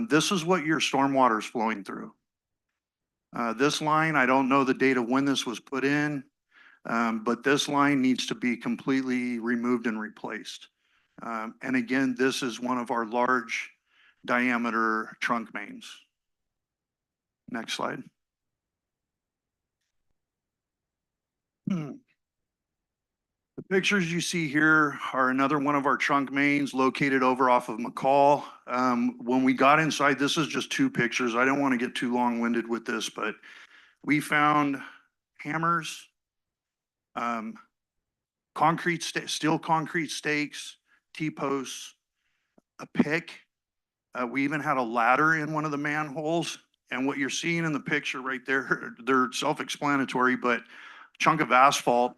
This is what your stormwater is flowing through. This line, I don't know the date of when this was put in, but this line needs to be completely removed and replaced. And again, this is one of our large diameter trunk mains. Next slide. The pictures you see here are another one of our trunk mains located over off of McCall. When we got inside, this is just two pictures. I don't want to get too long-winded with this, but we found hammers, steel concrete stakes, T-posts, a pick. We even had a ladder in one of the manholes. And what you're seeing in the picture right there, they're self-explanatory, but chunk of asphalt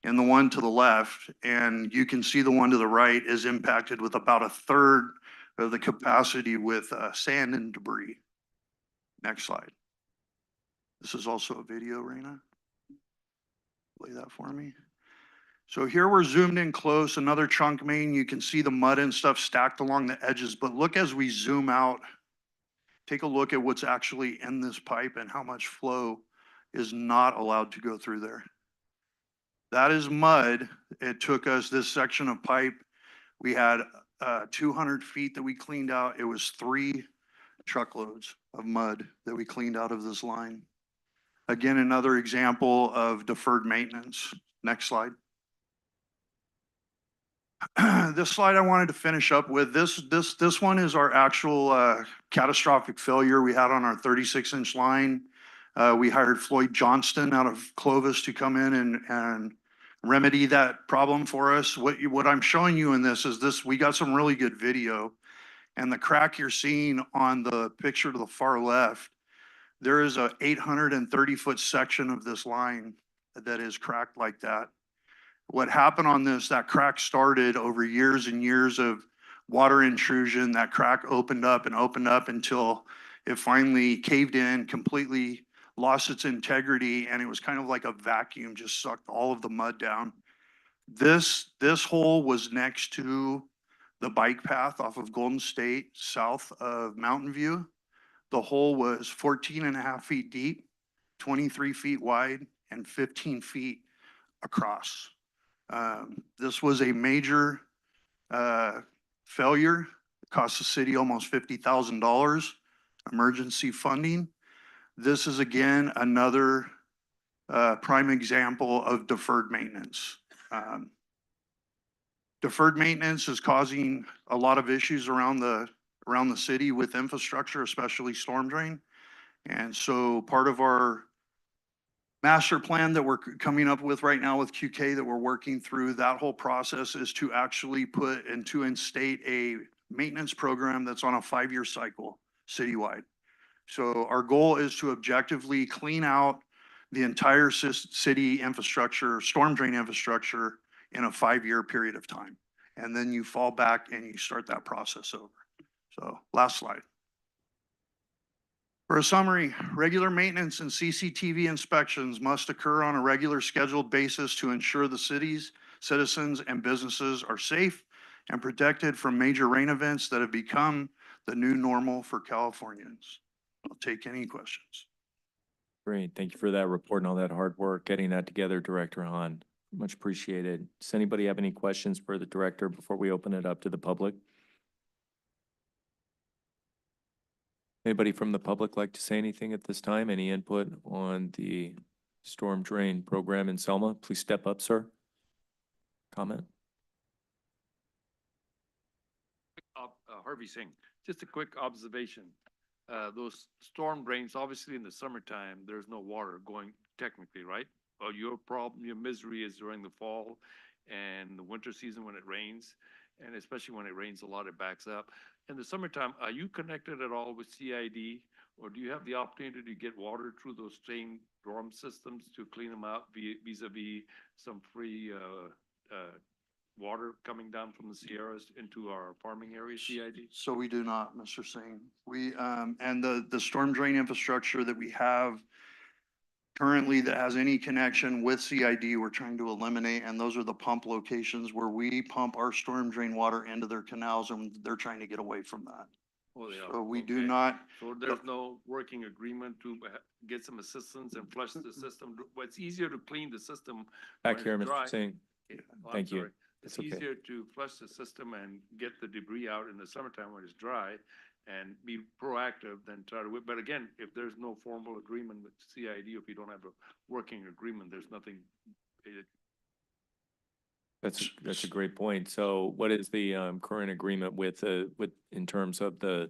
in the one to the left, and you can see the one to the right is impacted with about a third of the capacity with sand and debris. Next slide. This is also a video, Raina. Play that for me. So here we're zoomed in close, another trunk main. You can see the mud and stuff stacked along the edges, but look as we zoom out, take a look at what's actually in this pipe and how much flow is not allowed to go through there. That is mud. It took us this section of pipe. We had 200 feet that we cleaned out. It was 3 truckloads of mud that we cleaned out of this line. Again, another example of deferred maintenance. Next slide. This slide I wanted to finish up with. This one is our actual catastrophic failure we had on our 36-inch line. We hired Floyd Johnston out of Clovis to come in and remedy that problem for us. What I'm showing you in this is we got some really good video, and the crack you're seeing on the picture to the far left, there is a 830-foot section of this line that is cracked like that. What happened on this, that crack started over years and years of water intrusion. That crack opened up until it finally caved in, completely lost its integrity, and it was kind of like a vacuum, just sucked all of the mud down. This hole was next to the bike path off of Golden State, south of Mountain View. The hole was 14.5 feet deep, 23 feet wide, and 15 feet across. This was a major failure. It cost the city almost $50,000 emergency funding. This is again another prime example of deferred maintenance. Deferred maintenance is causing a lot of issues around the city with infrastructure, especially storm drain. And so part of our master plan that we're coming up with right now with QK that we're working through, that whole process is to actually put and to instate a maintenance program that's on a 5-year cycle citywide. So our goal is to objectively clean out the entire city infrastructure, storm drain infrastructure in a 5-year period of time. And then you fall back and you start that process over. So last slide. For a summary, regular maintenance and CCTV inspections must occur on a regular scheduled basis to ensure the city's citizens and businesses are safe and protected from major rain events that have become the new normal for Californians. I'll take any questions. Great. Thank you for that report and all that hard work getting that together, Director Hahn. Much appreciated. Does anybody have any questions for the director before we open it up to the public? Anybody from the public like to say anything at this time? Any input on the storm drain program in Selma? Please step up, sir. Comment? Harvey Singh, just a quick observation. Those storm drains, obviously in the summertime, there's no water going technically, right? Well, your problem, your misery is during the fall and the winter season when it rains, and especially when it rains a lot, it backs up. In the summertime, are you connected at all with CID? Or do you have the opportunity to get water through those same storm systems to clean them out vis-a-vis some free, water coming down from the Sierras into our farming area, CID? So we do not, Mr. Singh. We, and the storm drain infrastructure that we have currently that has any connection with CID, we're trying to eliminate, and those are the pump locations where we pump our storm drain water into their canals, and they're trying to get away from that. Oh, they are. So we do Okay. not, So there's no working agreement to get some assistance and flush the system? Well, it's easier to clean the system Back when here, it's dry. Mr. Singh. Oh, I'm Thank you. sorry. It's It's okay. easier to flush the system and get the debris out in the summertime when it's dry and be proactive than try to, but again, if there's no formal agreement with CID, if you don't have a working agreement, there's nothing. That's a great point. So what is the current agreement with in terms of the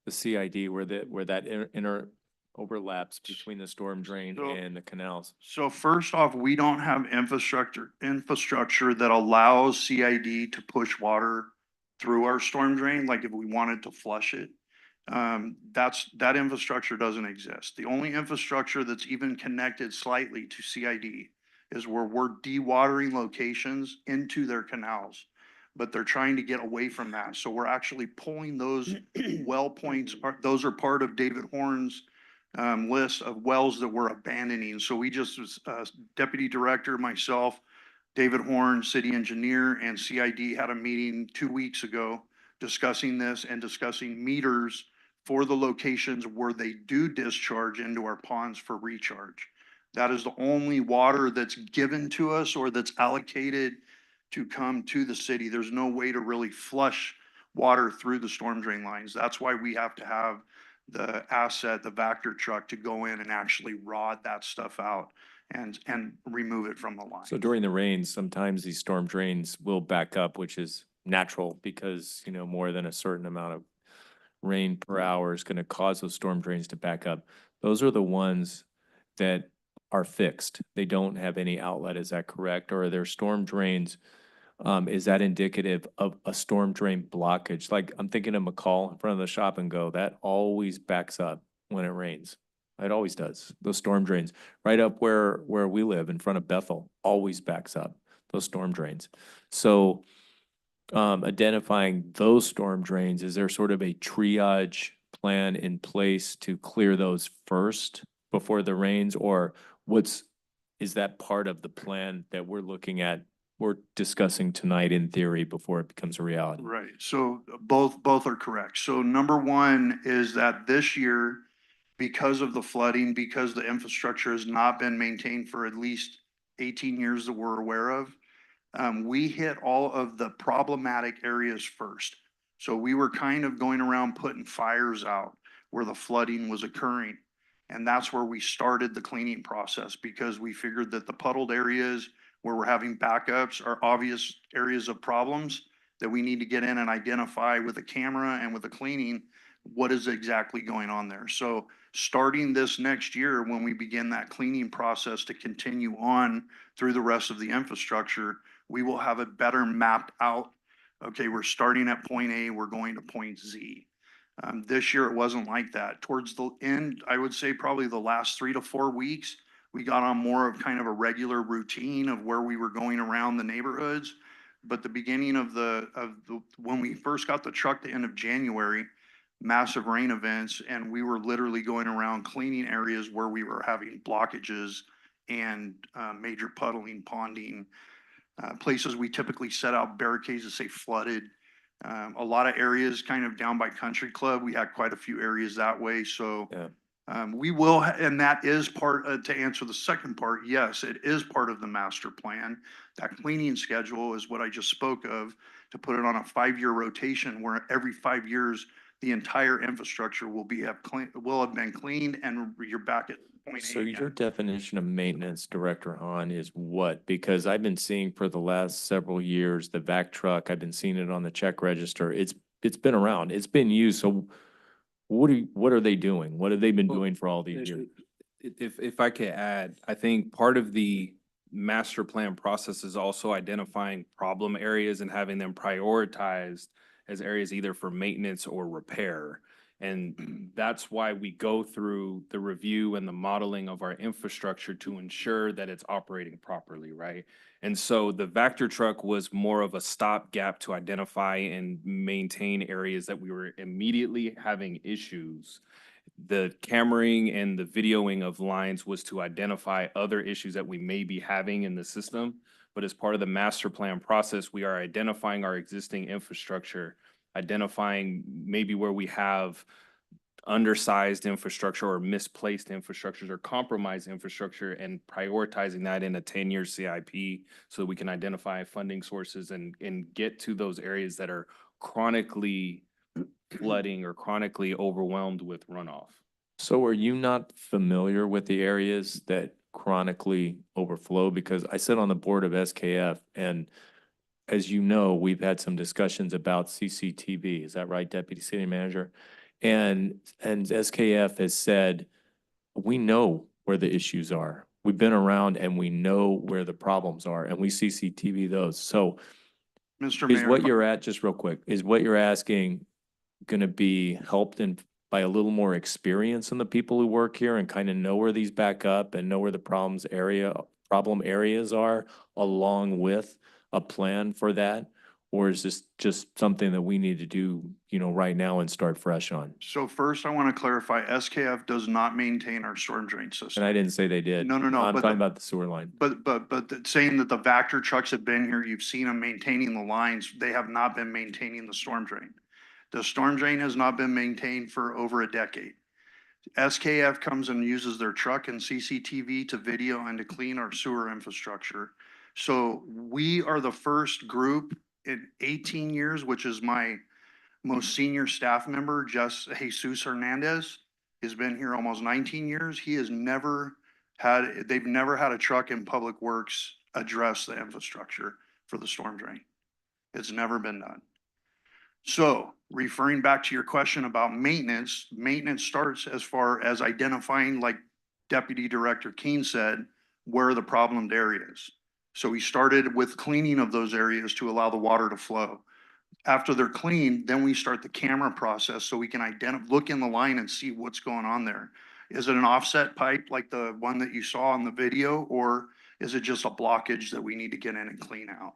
CID where that inter overlaps between the storm drain So- and the canals? so first off, we don't have infrastructure that allows CID to push water through our storm drain, like if we wanted to flush it. That infrastructure doesn't exist. The only infrastructure that's even connected slightly to CID is where we're dewatering locations into their canals. But they're trying to get away from that. So we're actually pulling those well points, those are part of David Horn's list of wells that we're abandoning. So we just, Deputy Director, myself, David Horn, City Engineer, and CID had a meeting 2 weeks ago discussing this and discussing meters for the locations where they do discharge into our ponds for recharge. That is the only water that's given to us or that's allocated to come to the city. There's no way to really flush water through the storm drain lines. That's why we have to have the asset, the Vector truck, to go in and actually rod that stuff out and remove it from the line. So during the rains, sometimes these storm drains will back up, which is natural because, more than a certain amount of rain per hour is going to cause those storm drains to back up. Those are the ones that are fixed. They don't have any outlet. Is that correct? Or are there storm drains? Is that indicative of a storm drain blockage? Like I'm thinking of McCall in front of the Shop and Go, that always backs up when it rains. It always does. Those storm drains right up where we live in front of Bethel always backs up, those storm drains. So identifying those storm drains, is there sort of a triage plan in place to clear those first before the rains? Or is that part of the plan that we're discussing tonight in theory before it becomes a reality? Right. So both are correct. So number one is that this year, because of the flooding, because the infrastructure has not been maintained for at least 18 years that we're aware of, we hit all of the problematic areas first. So we were kind of going around putting fires out where the flooding was occurring. And that's where we started the cleaning process because we figured that the puddled areas where we're having backups are obvious areas of problems that we need to get in and identify with a camera and with the cleaning, what is exactly going on there. So starting this next year, when we begin that cleaning process to continue on through the rest of the infrastructure, we will have it better mapped out. Okay, we're starting at point A, we're going to point Z. This year, it wasn't like that. Towards the end, I would say probably the last 3 to 4 weeks, we got on more of kind of a regular routine of where we were going around the neighborhoods. But the beginning of when we first got the truck, the end of January, massive rain events, and we were literally going around cleaning areas where we were having blockages and major puddling, ponding, places we typically set out barricades to say flooded. A lot of areas kind of down by Country Club, we had quite a few areas that way. So we will, and that is part, to answer the second part, yes, it is part of the master plan. That cleaning schedule is what I just spoke of, to put it on a 5-year rotation where every 5 years, the entire infrastructure will have been cleaned and you're back at point A So your again. definition of maintenance, Director Hahn, is what? Because I've been seeing for the last several years, the vac truck, I've been seeing it on the check register. It's been around, it's been used. So what are they doing? What have they been Well, doing for all these years? If I could add, I think part of the master plan process is also identifying problem areas and having them prioritized as areas either for maintenance or repair. And that's why we go through the review and the modeling of our infrastructure to ensure that it's operating properly, right? And so the Vector truck was more of a stopgap to identify and maintain areas that we were immediately having issues. The cameraing and the videoing of lines was to identify other issues that we may be having in the system. But as part of the master plan process, we are identifying our existing infrastructure, identifying maybe where we have undersized infrastructure or misplaced infrastructures or compromised infrastructure and prioritizing that in a 10-year CIP so that we can identify funding sources and get to those areas that are chronically flooding or chronically overwhelmed with runoff. So are you not familiar with the areas that chronically overflow? Because I sit on the board of SKF, and as you know, we've had some discussions about CCTV. Is that right, Deputy City Manager? And SKF has said, we know where the issues are. We've been around and we know where the problems are, and we CCTV those. So Mr. is Mayor, what you're at, just real quick, is what you're asking gonna be helped in by a little more experience in the people who work here and kind of know where these back up and know where the problem areas are, along with a plan for that? Or is this just something that we need to do, right now and start fresh on? so first I want to clarify, SKF does not maintain our storm drain system. And I didn't say they did. No, I'm but talking about the sewer line. saying that the Vector trucks have been here, you've seen them maintaining the lines, they have not been maintaining the storm drain. The storm drain has not been maintained for over a decade. SKF comes and uses their truck and CCTV to video and to clean our sewer infrastructure. So we are the first group in 18 years, which is my most senior staff member, Jesus Hernandez, has been here almost 19 years. They've never had a truck in Public Works address the infrastructure for the storm drain. It's never been done. So referring back to your question about maintenance, maintenance starts as far as identifying, like Deputy Director Keene said, where are the problemed areas. So we started with cleaning of those areas to allow the water to flow. After they're cleaned, then we start the camera process so we can look in the line and see what's going on there. Is it an offset pipe like the one that you saw in the video, or is it just a blockage that we need to get in and clean out?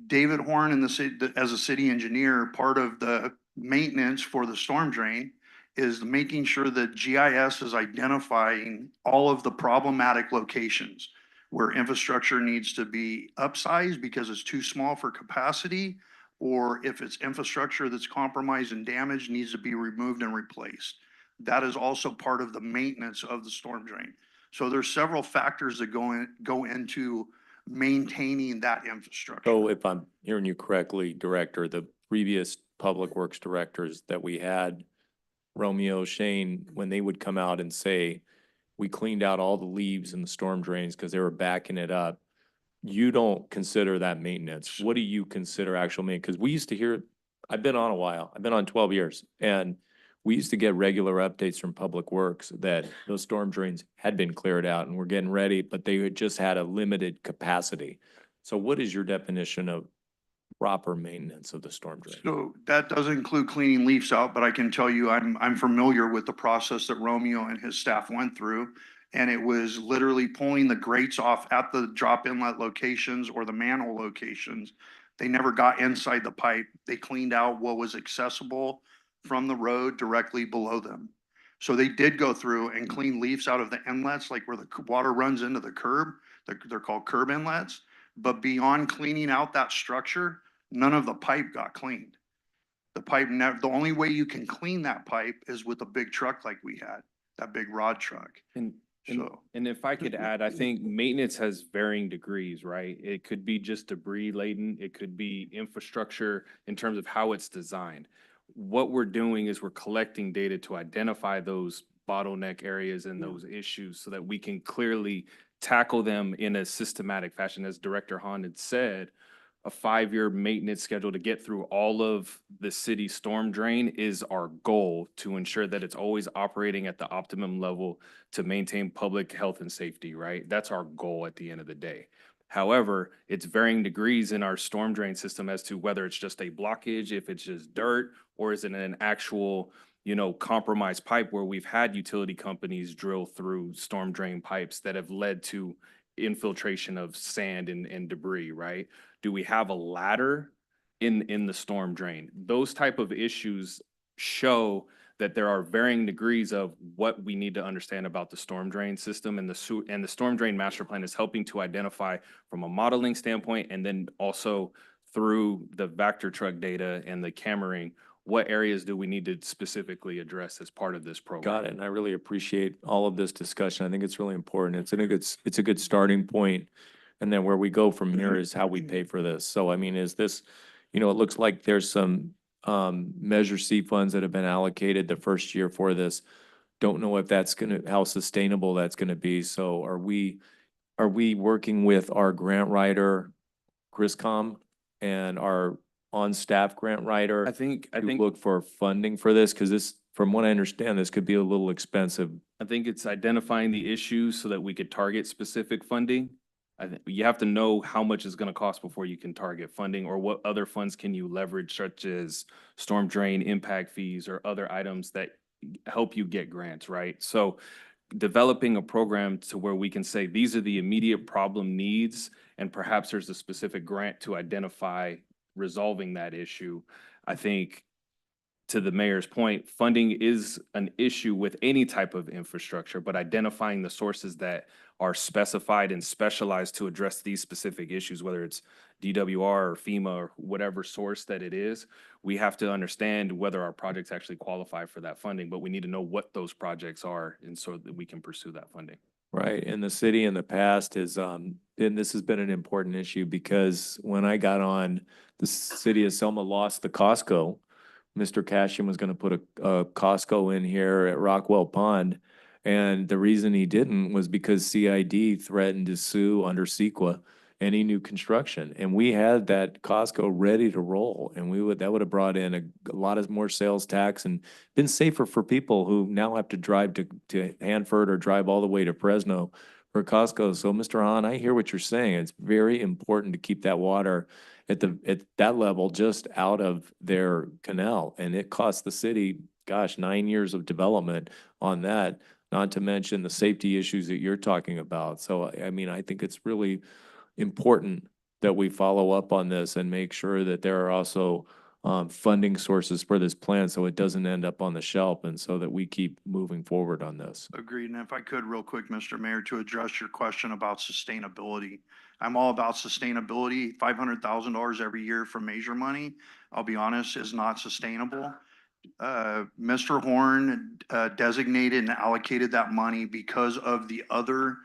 David Horn in the city, as a city engineer, part of the maintenance for the storm drain is making sure that GIS is identifying all of the problematic locations where infrastructure needs to be upsized because it's too small for capacity, or if it's infrastructure that's compromised and damaged, needs to be removed and replaced. That is also part of the maintenance of the storm drain. So there's several factors that go into maintaining that infrastructure. So if I'm hearing you correctly, Director, the previous Public Works directors that we had, Romeo, Shane, when they would come out and say, we cleaned out all the leaves in the storm drains because they were backing it up, you don't consider that maintenance. What do you consider actual maintenance? Because we used to hear, I've been on a while, I've been on 12 years, and we used to get regular updates from Public Works that those storm drains had been cleared out and were getting ready, but they had just had a limited capacity. So what is your definition of proper maintenance of the storm drain? So that doesn't include cleaning leaves out, but I can tell you, I'm familiar with the process that Romeo and his staff went through. And it was literally pulling the grates off at the drop inlet locations or the manhole locations. They never got inside the pipe. They cleaned out what was accessible from the road directly below them. So they did go through and clean leaves out of the inlets, like where the water runs into the curb. They're called curb inlets. But beyond cleaning out that structure, none of the pipe got cleaned. The only way you can clean that pipe is with a big truck like we had, that big rod truck. And if I could add, I think maintenance has varying degrees, right? It could be just debris laden. It could be infrastructure in terms of how it's designed. what we're doing is we're collecting data to identify those bottleneck areas and those issues so that we can clearly tackle them in a systematic fashion. As Director Hahn had said, a 5-year maintenance schedule to get through all of the city storm drain is our goal, to ensure that it's always operating at the optimum level to maintain public health and safety, right? That's our goal at the end of the day. However, it's varying degrees in our storm drain system as to whether it's just a blockage, if it's just dirt, or is it an actual, compromised pipe, where we've had utility companies drill through storm drain pipes that have led to infiltration of sand and debris, right? Do we have a ladder in the storm drain? Those type of issues show that there are varying degrees of what we need to understand about the storm drain system, and the storm drain master plan is helping to identify from a modeling standpoint, and then also through the Vector truck data and the cammering, what areas do we need to specifically address as part of this program? Got it. And I really appreciate all of this discussion. I think it's really important. It's a good starting point. And then where we go from here is how we pay for this. So I mean, is this, it looks like there's some Measure C funds that have been allocated the first year for this. Don't know if that's how sustainable that's gonna be. So are we working with our grant writer, Chriscom, and our on-staff grant writer? I think to look for funding for this? Because this, from what I understand, this could be a little expensive. I think it's identifying the issues so that we could target specific funding. You have to know how much it's gonna cost before you can target funding, or what other funds can you leverage, such as storm drain impact fees or other items that help you get grants, right? So developing a program to where we can say, these are the immediate problem needs, and perhaps there's a specific grant to identify resolving that issue. I think, to the mayor's point, funding is an issue with any type of infrastructure, but identifying the sources that are specified and specialized to address these specific issues, whether it's DWR or FEMA or whatever source that it is, we have to understand whether our projects actually qualify for that funding, but we need to know what those projects are, and so that we can pursue that funding. Right, and the city in the past is, and this has been an important issue, because when I got on, the city of Selma lost the Costco. Mr. Cashion was gonna put a Costco in here at Rockwell Pond, and the reason he didn't was because CID threatened to sue under CEQA any new construction, and we had that Costco ready to roll, and that would have brought in a lot of more sales tax and been safer for people who now have to drive to Hanford or drive all the way to Fresno for Costco. So, Mr. Hahn, I hear what you're saying. It's very important to keep that water at that level, just out of their canal, and it cost the city, 9 years of development on that, not to mention the safety issues that you're talking about. So, I mean, I think it's really important that we follow up on this and make sure that there are also funding sources for this plan, so it doesn't end up on the shelf, and so that we keep moving forward on this. Agreed. And if I could, real quick, Mr. Mayor, to address your question about sustainability. I'm all about sustainability. $500,000 every year from measure money, I'll be honest, is not sustainable. Mr. Horn designated and allocated that money because of the other,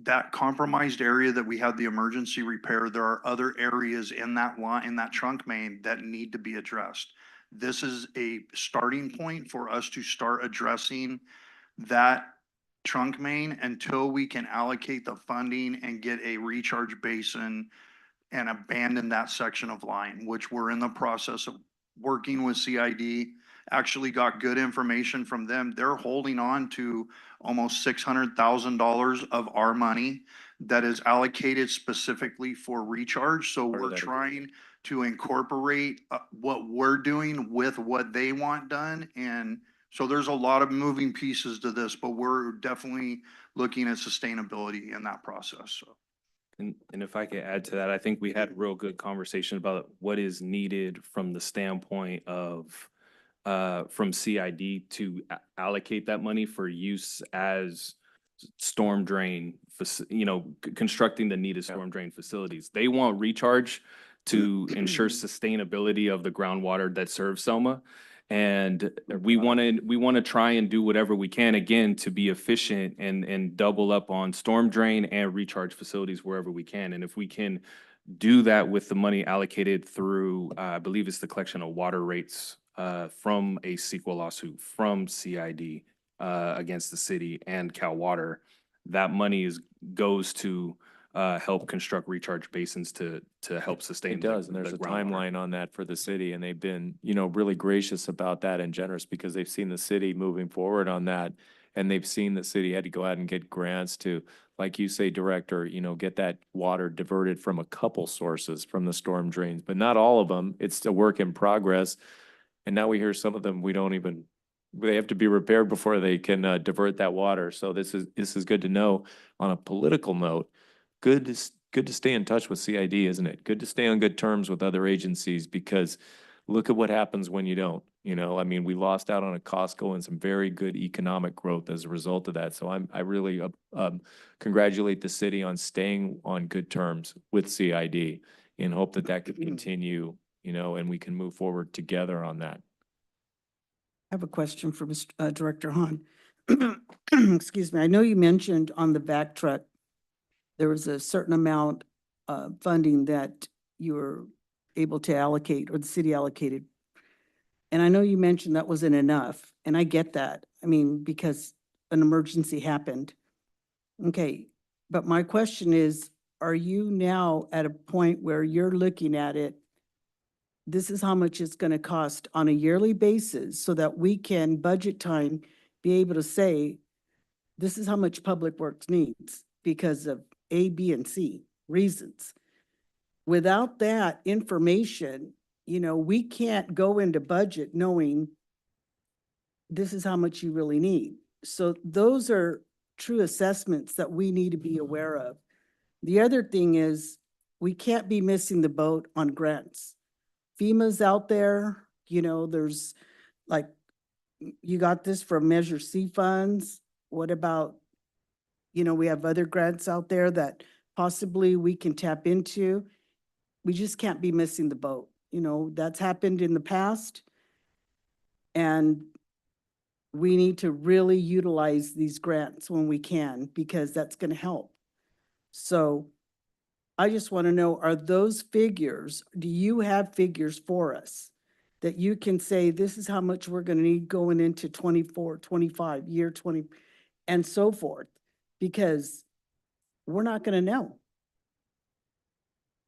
that compromised area that we had the emergency repair. There are other areas in that line, in that trunk main, that need to be addressed. This is a starting point for us to start addressing that trunk main until we can allocate the funding and get a recharge basin and abandon that section of line, which we're in the process of working with CID. Actually got good information from them. They're holding on to almost $600,000 of our money that is allocated specifically for recharge. So we're trying to incorporate what we're doing with what they want done. And so there's a lot of moving pieces to this, but we're definitely looking at sustainability in that process. So. And if I could add to that, I think we had real good conversation about what is needed from the standpoint of from CID to allocate that money for use as storm drain, constructing the needed storm drain facilities. They want recharge to ensure sustainability of the groundwater that serves Selma. And we want to try and do whatever we can, again, to be efficient and double up on storm drain and recharge facilities wherever we can. And if we can do that with the money allocated through, I believe it's the collection of water rates from a CEQA lawsuit from CID against the city and Cal Water. That money goes to help construct recharge basins to help sustain. It does, and there's the a groundwater. timeline on that for the city, and they've been, really gracious about that and generous because they've seen the city moving forward on that. And they've seen the city had to go out and get grants to, like you say, Director, get that water diverted from a couple sources from the storm drains, but not all of them. It's a work in progress. And now we hear some of them, they have to be repaired before they can divert that water. So this is good to know. On a political note, good to stay in touch with CID, isn't it? Good to stay on good terms with other agencies because look at what happens when you don't. We lost out on a Costco and some very good economic growth as a result of that. So I really congratulate the city on staying on good terms with CID and hope that could continue, and we can move forward together on that. I have a question for Director Hahn. Excuse me. I know you mentioned on the back truck, there was a certain amount of funding that you were able to allocate or the city allocated. And I know you mentioned that wasn't enough, and I get that. Because an emergency happened. Okay, but my question is, are you now at a point where you're looking at it, this is how much it's going to cost on a yearly basis so that we can budget time be able to say, this is how much Public Works needs because of A, B, and C reasons. Without that information, we can't go into budget knowing this is how much you really need. So those are true assessments that we need to be aware of. The other thing is we can't be missing the boat on grants. FEMA's out there, there's like, you got this from Measure C funds. What about, we have other grants out there that possibly we can tap into. We just can't be missing the boat. That's happened in the past. And we need to really utilize these grants when we can, because that's going to help. So I just want to know, are those figures, do you have figures for us that you can say, this is how much we're going to need going into 24, 25, year 20, and so forth? Because we're not going to know.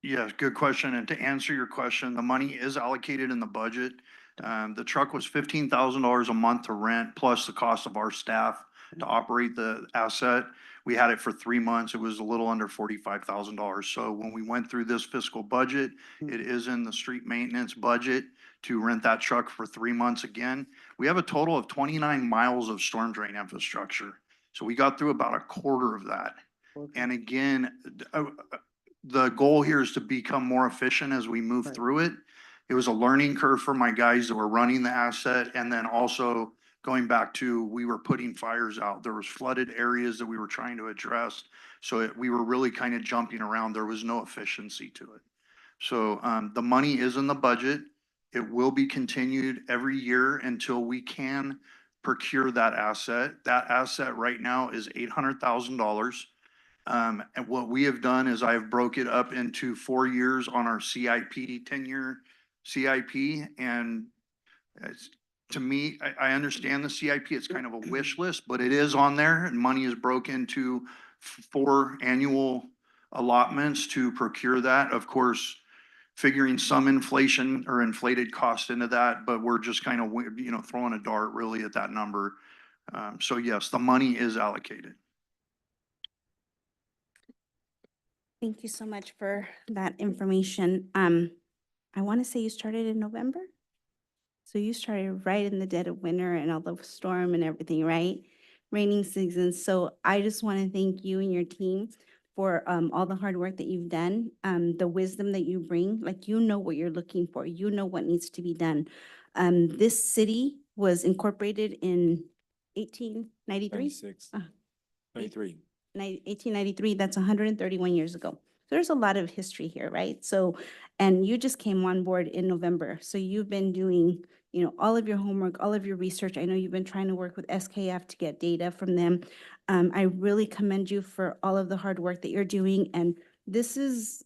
Yes, good question. And to answer your question, the money is allocated in the budget. The truck was $15,000 a month to rent, plus the cost of our staff to operate the asset. We had it for 3 months. It was a little under $45,000. So when we went through this fiscal budget, it is in the street maintenance budget to rent that truck for 3 months again. We have a total of 29 miles of storm drain infrastructure. So we got through about a quarter of that. And again, the goal here is to become more efficient as we move through it. It was a learning curve for my guys that were running the asset, and then also going back to, we were putting fires out. There was flooded areas that we were trying to address. So we were really kind of jumping around. There was no efficiency to it. So the money is in the budget. It will be continued every year until we can procure that asset. That asset right now is $800,000. And what we have done is I've broke it up into 4 years on our CIP, 10-year CIP. And to me, I understand the CIP. It's kind of a wish list, but it is on there, and money is broken into 4 annual allotments to procure that. Of course, figuring some inflation or inflated cost into that, but we're just kind of, throwing a dart really at that number. So yes, the money is allocated. Thank you so much for that information. I want to say you started in November? So you started right in the dead of winter and all the storm and everything, right? Raining season. So I just want to thank you and your team for all the hard work that you've done, the wisdom that you bring. Like, what you're looking for. What needs to be done. This city was incorporated in 1893. 96, 93. 1893, that's 131 years ago. So there's a lot of history here, right? So, and you just came on board in November. So you've been doing, all of your homework, all of your research. I know you've been trying to work with SKF to get data from them. I really commend you for all of the hard work that you're doing. And this is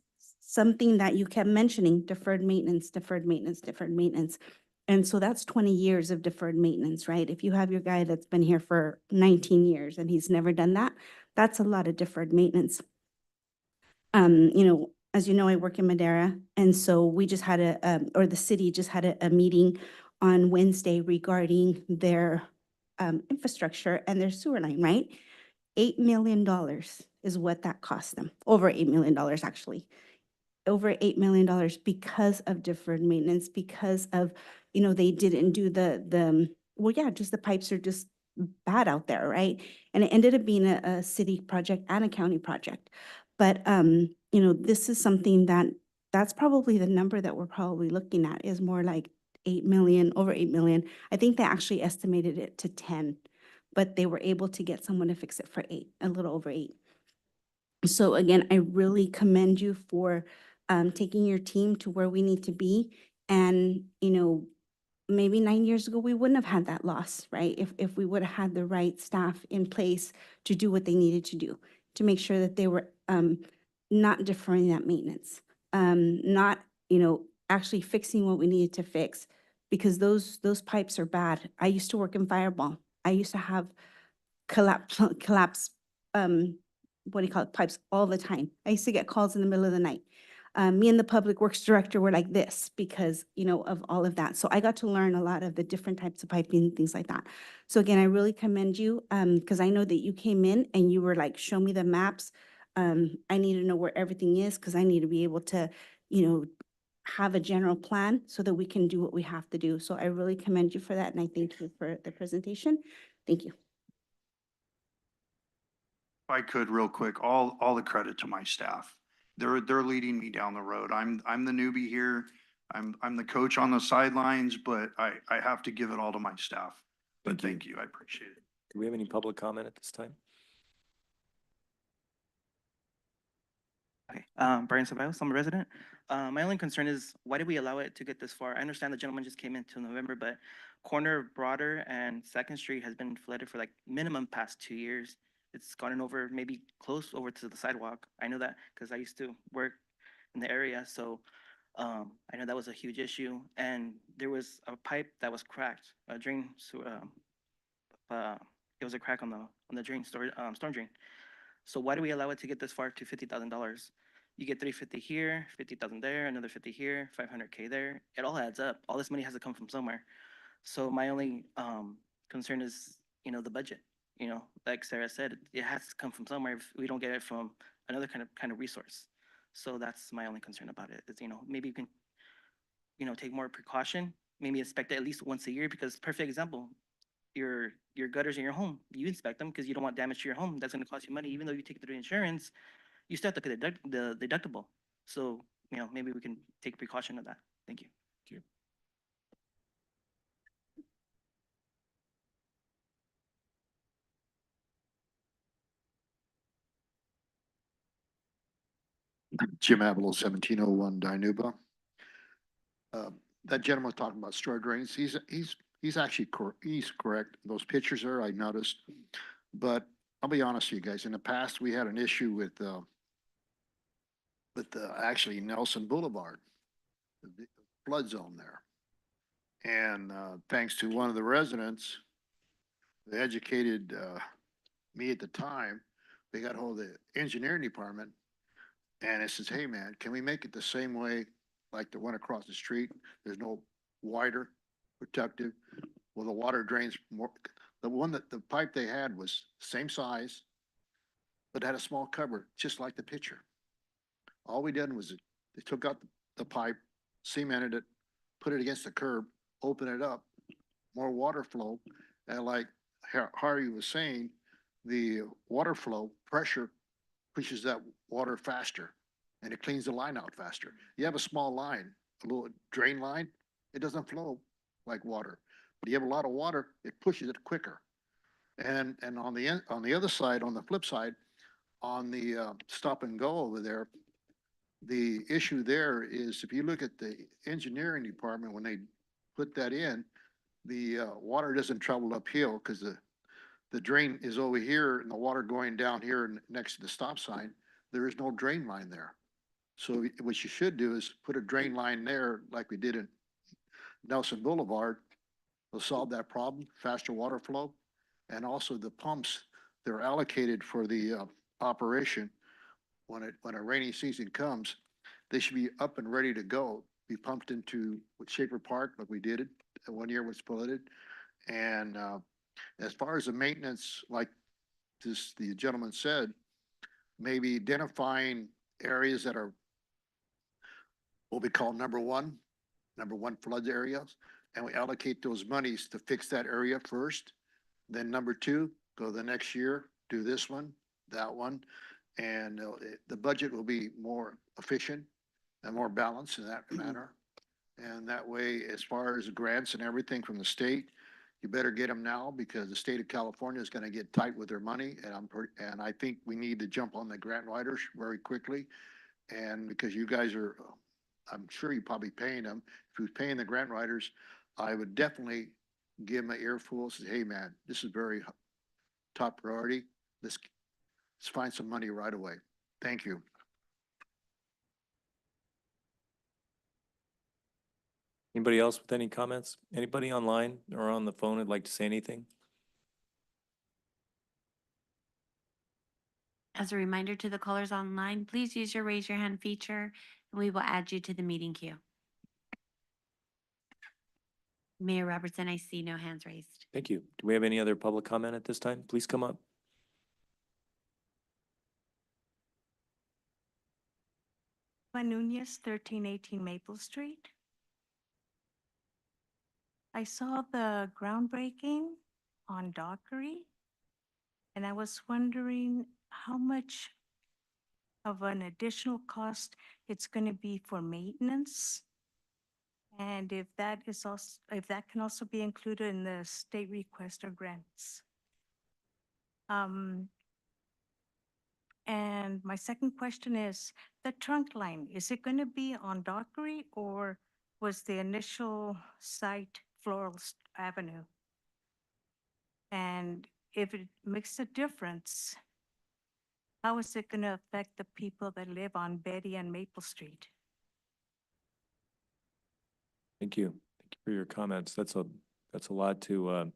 something that you kept mentioning, deferred maintenance, deferred maintenance, deferred maintenance. And so that's 20 years of deferred maintenance, right? If you have your guy that's been here for 19 years and he's never done that, that's a lot of deferred maintenance. As you know, I work in Madera, and so we just had or the city just had a meeting on Wednesday regarding their infrastructure and their sewer line, right? $8 million is what that cost them, over $8 million, actually. Over $8 million because of deferred maintenance, because of, they didn't do well, yeah, just the pipes are just bad out there, right? And it ended up being a city project and a county project. But, this is something that's probably the number that we're probably looking at is more like 8 million, over 8 million. I think they actually estimated it to 10, but they were able to get someone to fix it for 8, a little over 8. So again, I really commend you for taking your team to where we need to be. And, maybe 9 years ago, we wouldn't have had that loss, right? If we would have had the right staff in place to do what they needed to do, to make sure that they were not deferring that maintenance, not, actually fixing what we needed to fix, because those pipes are bad. I used to work in Fireball. I used to have collapse, what do you call it, pipes all the time. I used to get calls in the middle of the night. Me and the public works director were like this because, of all of that. So I got to learn a lot of the different types of piping, things like that. So again, I really commend you because I know that you came in and you were like, show me the maps. I need to know where everything is because I need to be able to, have a general plan so that we can do what we have to do. So I really commend you for that. And I thank you for the presentation. Thank you. If I could real quick, all the credit to my staff. They're leading me down the road. I'm the newbie here. I'm the coach on the sidelines, but I have to give it all to my staff. But thank you. I appreciate it. Do we have any public comment at this time? Okay, Brian Ceballos, I'm a resident. My only concern is, why did we allow it to get this far? I understand the gentleman just came into November, but corner of Broader and Second Street has been flooded for like minimum past 2 years. It's gotten over, maybe close over to the sidewalk. I know that because I used to work in the area, so I know that was a huge issue. And there was a pipe that was cracked, a drain, it was a crack on the storm drain. So why do we allow it to get this far to $50,000? You get 350 here, 50,000 there, another 50 here, 500K there. It all adds up. All this money has to come from somewhere. So my only concern is, the budget. Like Sarah said, it has to come from somewhere. If we don't get it from another kind of resource. So that's my only concern about it. Is, maybe you can, take more precaution. Maybe inspect it at least once a year, because perfect example, your gutters in your home, you inspect them because you don't want damage to your home. That's going to cost you money. Even though you take it through insurance, you still have to get the deductible. So, maybe we can take precaution of that. Thank you. Jim Abelow, 1701 Dinuba. That gentleman was talking about storm drains. He's actually he's correct. Those pictures there, I noticed. But I'll be honest with you guys. In the past, we had an issue with actually Nelson Boulevard, the flood zone there. And thanks to one of the residents, they educated me at the time. They got hold of the engineering department, and it says, "Hey, man, can we make it the same way like the one across the street? There's no wider protective. Well, the water drains more. The pipe they had was same size, but had a small cover, just like the picture. All we did was they took out the pipe, cemented it, put it against the curb, open it up, more water flow, and like Harvey was saying, the water flow pressure pushes that water faster, and it cleans the line out faster. You have a small line, a little drain line, it doesn't flow like water. But you have a lot of water, it pushes it quicker. And on the other side, on the flip side, on the stop and go over there, the issue there is if you look at the engineering department, when they put that in, the water doesn't travel uphill because the drain is over here and the water going down here next to the stop sign. There is no drain line there. So what you should do is put a drain line there like we did in Nelson Boulevard. Will solve that problem, faster water flow. And also the pumps, they're allocated for the operation. When a rainy season comes, they should be up and ready to go, be pumped into Schaefer Park like we did it, 1 year was flooded. And as far as the maintenance, like the gentleman said, maybe identifying areas that are what we call number one flood areas, and we allocate those monies to fix that area first. Then number two, go the next year, do this one, that one, and the budget will be more efficient and more balanced in that manner. And that way, as far as grants and everything from the state, you better get them now because the state of California is going to get tight with their money, and I think we need to jump on the grant writers very quickly. And because you guys are, I'm sure you're probably paying them. If you're paying the grant writers, I would definitely give them an earful, say, hey, man, this is very top priority. Let's find some money right away. Thank you. Anybody else with any comments? Anybody online or on the phone would like to say anything? As a reminder to the callers online, please use your raise your hand feature and we will add you to the meeting queue. Mayor Robertson, I see no hands raised. Thank you. Do we have any other public comment at this time? Please come up. Nunez, 1318 Maple Street. I saw the groundbreaking on Dockery, and I was wondering how much of an additional cost it's going to be for maintenance, and if that is also, if that can also be included in the state request or grants. And my second question is, the trunk line, is it going to be on Dockery or was the initial site Floral Avenue? And if it makes a difference, how is it going to affect the people that live on Betty and Maple Street? Thank you. Thank you for your comments. That's a lot to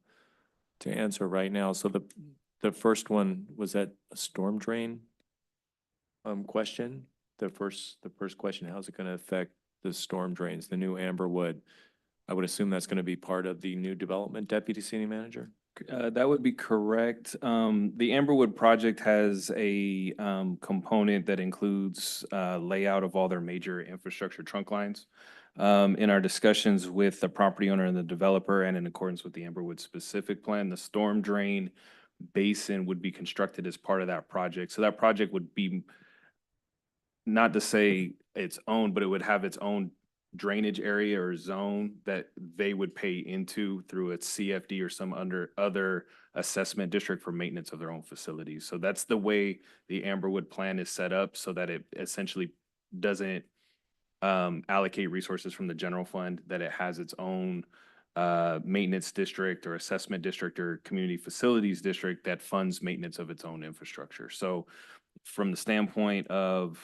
answer right now. So the first one, was that a storm drain question? The first question, how's it going to affect the storm drains, the new Amberwood? I would assume that's going to be part of the new development, Deputy City Manager? That would be correct. The Amberwood project has a component that includes layout of all their major infrastructure trunk lines. In our discussions with the property owner and the developer, and in accordance with the Amberwood specific plan, the storm drain basin would be constructed as part of that project. So that project would be, not to say its own, but it would have its own drainage area or zone that they would pay into through its CFD or some other assessment district for maintenance of their own facilities. So that's the way the Amberwood plan is set up, so that it essentially doesn't allocate resources from the general fund, that it has its own maintenance district or assessment district or community facilities district that funds maintenance of its own infrastructure. So from the standpoint of,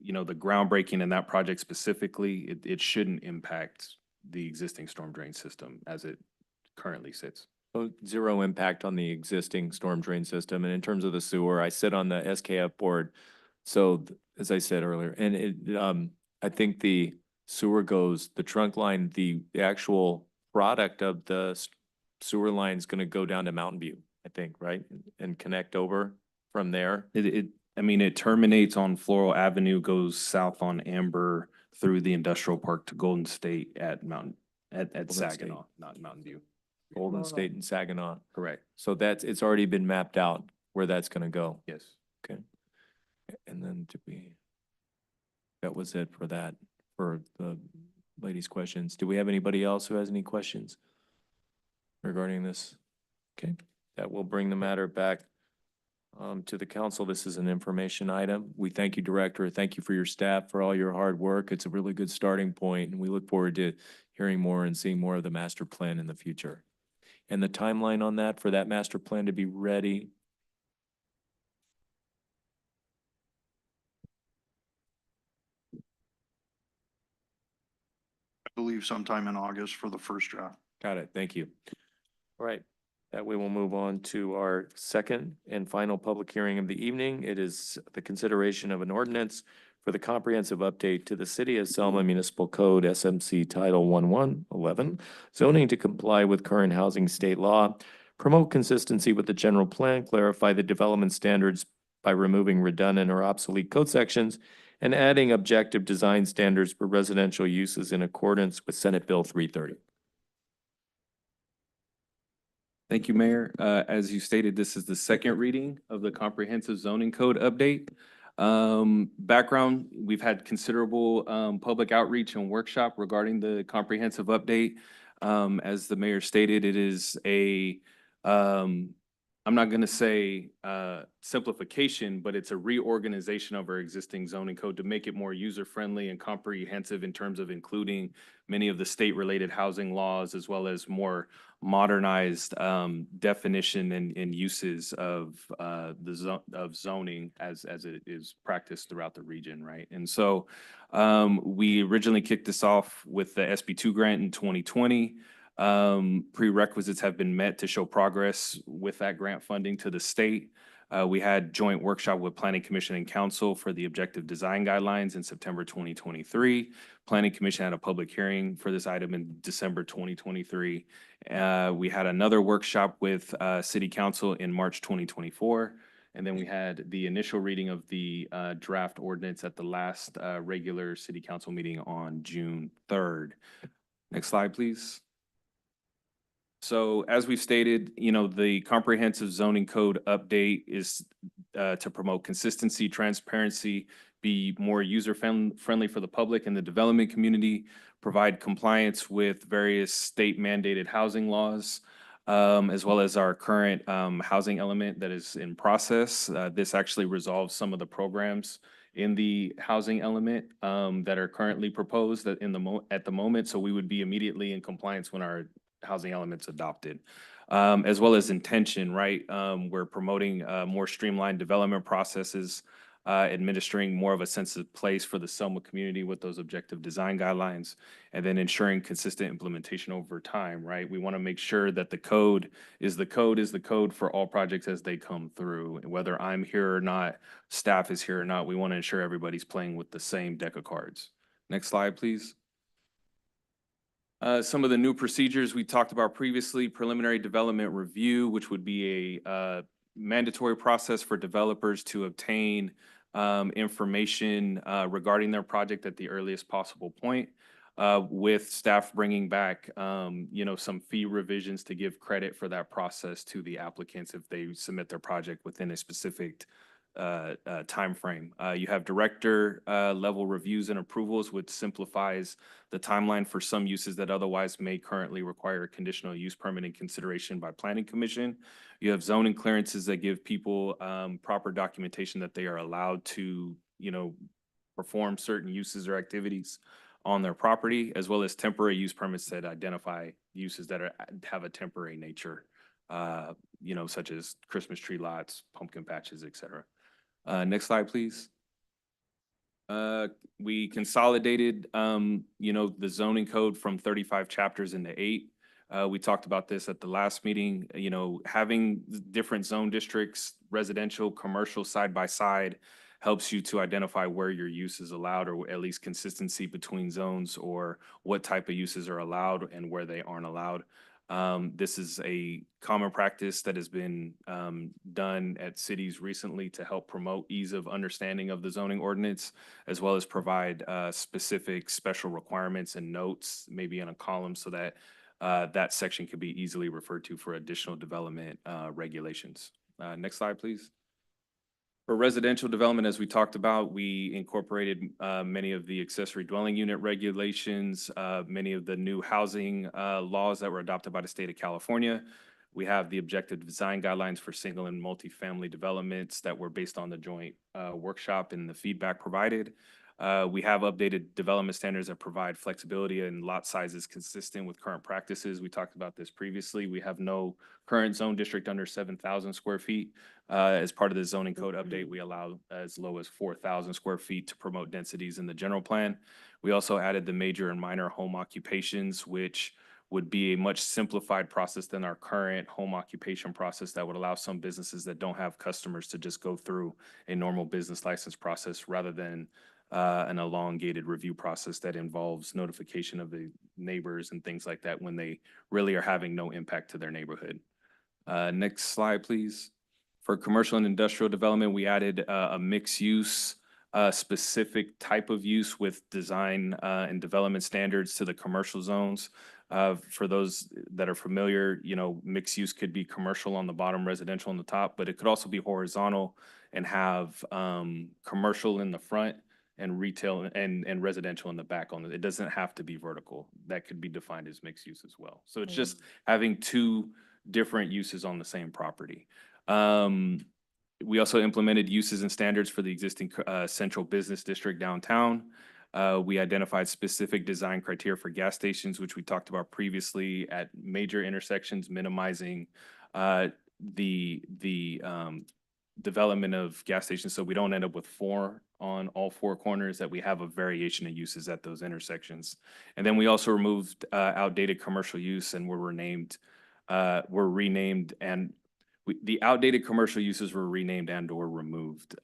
you know, the groundbreaking in that project specifically, it shouldn't impact the existing storm drain system as it currently sits. So zero impact on the existing storm drain system. And in terms of the sewer, I sit on the SKF board. So as I said earlier, and I think the sewer goes, the trunk line, the actual product of the sewer line is going to go down to Mountain View, I think, right? And connect over from there. I mean, it terminates on Floral Avenue, goes south on Amber through the industrial park to Golden State at Saginaw, not Mountain View. Golden State and Saginaw. Correct. So it's already been mapped out where that's going to go. Yes. Okay. And then that was it for that, for the ladies' questions. Do we have anybody else who has any questions regarding this? Okay, that will bring the matter back to the council. This is an information item. We thank you, Director. Thank you for your staff for all your hard work. It's a really good starting point, and we look forward to hearing more and seeing more of the master plan in the future. And the timeline on that, for that master plan to be ready. believe sometime in August for the first draft. Got it. Thank you. All right. That we will move on to our second and final public hearing of the evening. It is the consideration of an ordinance for the comprehensive update to the City of Selma Municipal Code SMC Title 1111, zoning to comply with current housing state law, promote consistency with the general plan, clarify the development standards by removing redundant or obsolete code sections, and adding objective design standards for residential uses in accordance with Senate Bill 330. Thank you, Mayor. As you stated, this is the second reading of the comprehensive zoning code update. Background, we've had considerable public outreach and workshop regarding the comprehensive update. As the mayor stated, it is a I'm not gonna say simplification, but it's a reorganization of our existing zoning code to make it more user-friendly and comprehensive in terms of including many of the state-related housing laws, as well as more modernized definition and uses of of zoning as it is practiced throughout the region, right? And so we originally kicked this off with the SB2 grant in 2020. Prerequisites have been met to show progress with that grant funding to the state. We had joint workshop with Planning Commission and Council for the objective design guidelines in September 2023. Planning Commission had a public hearing for this item in December 2023. We had another workshop with City Council in March 2024. And then we had the initial reading of the draft ordinance at the last regular City Council meeting on June 3rd. Next slide, please. So as we've stated, the comprehensive zoning code update is to promote consistency, transparency, be more user-friendly for the public and the development community, provide compliance with various state mandated housing laws, as well as our current housing element that is in process. This actually resolves some of the programs in the housing element that are currently proposed at the moment. So we would be immediately in compliance when our housing elements adopted, as well as intention, right? We're promoting more streamlined development processes, administering more of a sense of place for the Selma community with those objective design guidelines, and then ensuring consistent implementation over time, right? We want to make sure that the code is the code for all projects as they come through. And whether I'm here or not, staff is here or not, we want to ensure everybody's playing with the same deck of cards. Next slide, please. Some of the new procedures we talked about previously: preliminary development review, which would be a mandatory process for developers to obtain information regarding their project at the earliest possible point, with staff bringing back some fee revisions to give credit for that process to the applicants if they submit their project within a specific timeframe. You have director level reviews and approvals, which simplifies the timeline for some uses that otherwise may currently require a conditional use permit in consideration by Planning Commission. You have zoning clearances that give people proper documentation that they are allowed to, perform certain uses or activities on their property, as well as temporary use permits that identify uses that have a temporary nature, such as Christmas tree lots, pumpkin patches, et cetera. Next slide, please. We consolidated, the zoning code from 35 chapters into 8. We talked about this at the last meeting. Having different zone districts, residential, commercial, side by side, helps you to identify where your use is allowed, or at least consistency between zones, or what type of uses are allowed and where they aren't allowed. This is a common practice that has been done at cities recently to help promote ease of understanding of the zoning ordinance, as well as provide specific special requirements and notes, maybe in a column, so that that section could be easily referred to for additional development regulations. Next slide, please. For residential development, as we talked about, we incorporated many of the accessory dwelling unit regulations, many of the new housing laws that were adopted by the state of California. We have the objective design guidelines for single and multifamily developments that were based on the joint workshop and the feedback provided. We have updated development standards that provide flexibility and lot sizes consistent with current practices. We talked about this previously. We have no current zone district under 7,000 square feet. As part of the zoning code update, we allow as low as 4,000 square feet to promote densities in the general plan. We also added the major and minor home occupations, which would be a much simplified process than our current home occupation process that would allow some businesses that don't have customers to just go through a normal business license process rather than an elongated review process that involves notification of the neighbors and things like that when they really are having no impact to their neighborhood. Next slide, please. For commercial and industrial development, we added a mixed use, specific type of use with design and development standards to the commercial zones. For those that are familiar, you know, mixed use could be commercial on the bottom, residential on the top, but it could also be horizontal and have commercial in the front and retail and residential in the back on it. It doesn't have to be vertical. That could be defined as mixed use as well. So it's just having two different uses on the same property. We also implemented uses and standards for the existing central business district downtown. We identified specific design criteria for gas stations, which we talked about previously at major intersections, minimizing the development of gas stations so we don't end up with 4 on all 4 corners, that we have a variation of uses at those intersections. And then we also removed outdated commercial use and were renamed and the outdated commercial uses were renamed and or removed.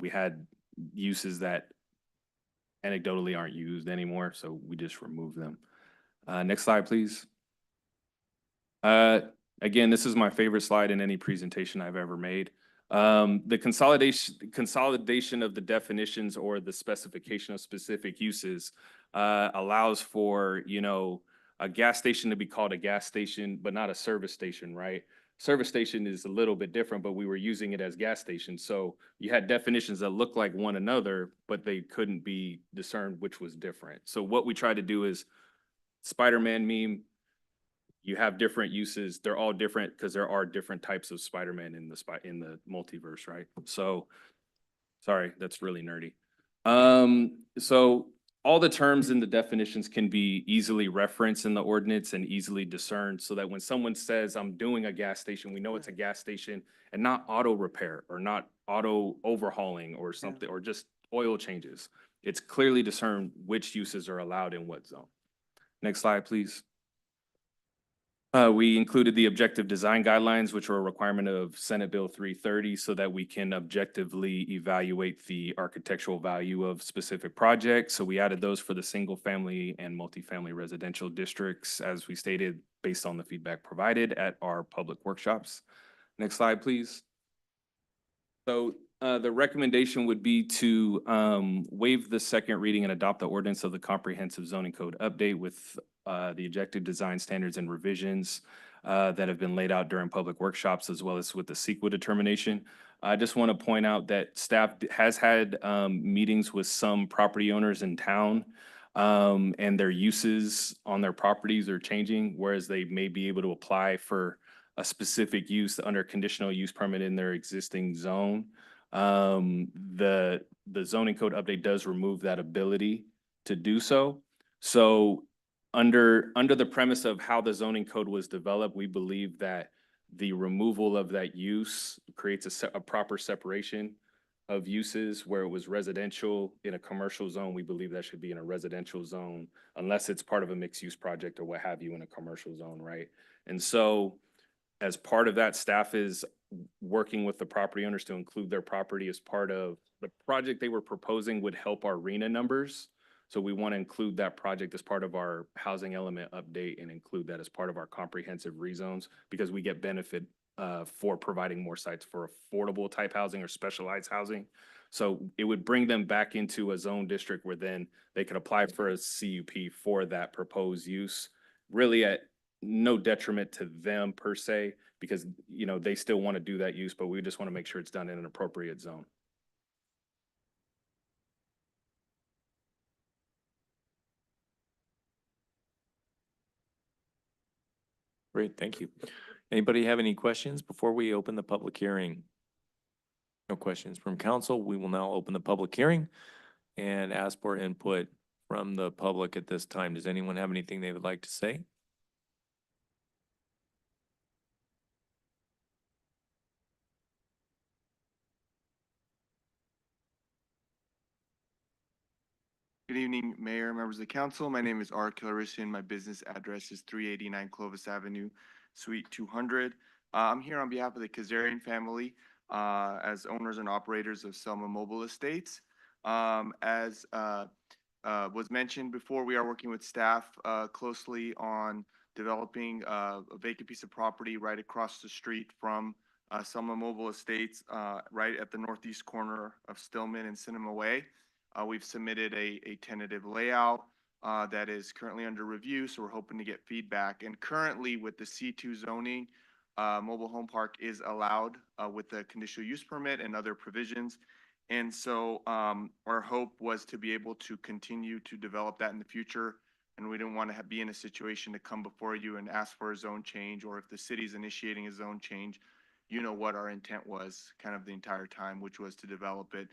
We had uses that anecdotally aren't used anymore, so we just removed them. Next slide, please. Again, this is my favorite slide in any presentation I've ever made. The consolidation of the definitions or the specification of specific uses allows for, you know, a gas station to be called a gas station, but not a service station, right? Service station is a little bit different, but we were using it as gas stations. So you had definitions that looked like one another, but they couldn't be discerned which was different. So what we try to do is Spider-Man meme, you have different uses. They're all different because there are different types of Spider-Man in the multiverse, right? So, sorry, that's really nerdy. So all the terms in the definitions can be easily referenced in the ordinance and easily discerned so that when someone says, I'm doing a gas station, we know it's a gas station and not auto repair or not auto overhauling or something, or just oil changes. It's clearly discerned which uses are allowed in what zone. Next slide, please. We included the objective design guidelines, which are a requirement of Senate Bill 330, so that we can objectively evaluate the architectural value of specific projects. So we added those for the single family and multifamily residential districts, as we stated, based on the feedback provided at our public workshops. Next slide, please. So the recommendation would be to waive the second reading and adopt the ordinance of the comprehensive zoning code update with the objective design standards and revisions that have been laid out during public workshops, as well as with the CEQA determination. I just want to point out that staff has had meetings with some property owners in town, and their uses on their properties are changing, whereas they may be able to apply for a specific use under conditional use permit in their existing zone. The zoning code update does remove that ability to do so. So under the premise of how the zoning code was developed, we believe that the removal of that use creates a proper separation of uses. Where it was residential in a commercial zone, we believe that should be in a residential zone unless it's part of a mixed use project or what have you in a commercial zone, right? And so as part of that, staff is working with the property owners to include their property as part of the project they were proposing would help our RENA numbers. So we want to include that project as part of our housing element update and include that as part of our comprehensive rezones, because we get benefit for providing more sites for affordable type housing or specialized housing. So it would bring them back into a zone district where then they could apply for a CUP for that proposed use, really at no detriment to them per se, because, you know, they still want to do that use, but we just want to make sure it's done in an appropriate zone. Great, thank you. Anybody have any questions before we open the public hearing? No questions from council. We will now open the public hearing and ask for input from the public at this time. Does anyone have anything they would like to say? Good evening, Mayor, members of the council. My name is R. Killerician. My business address is 389 Clovis Avenue, Suite 200. I'm here on behalf of the Kazarian family as owners and operators of Selma Mobile Estates. As was mentioned before, we are working with staff closely on developing a vacant piece of property right across the street from Selma Mobile Estates, right at the northeast corner of Stillman and Cinema Way. We've submitted a tentative layout that is currently under review, so we're hoping to get feedback. And currently with the C2 zoning, mobile home park is allowed with the conditional use permit and other provisions. And so our hope was to be able to continue to develop that in the future. And we didn't want to be in a situation to come before you and ask for a zone change, or if the city's initiating a zone change, you know what our intent was kind of the entire time, which was to develop it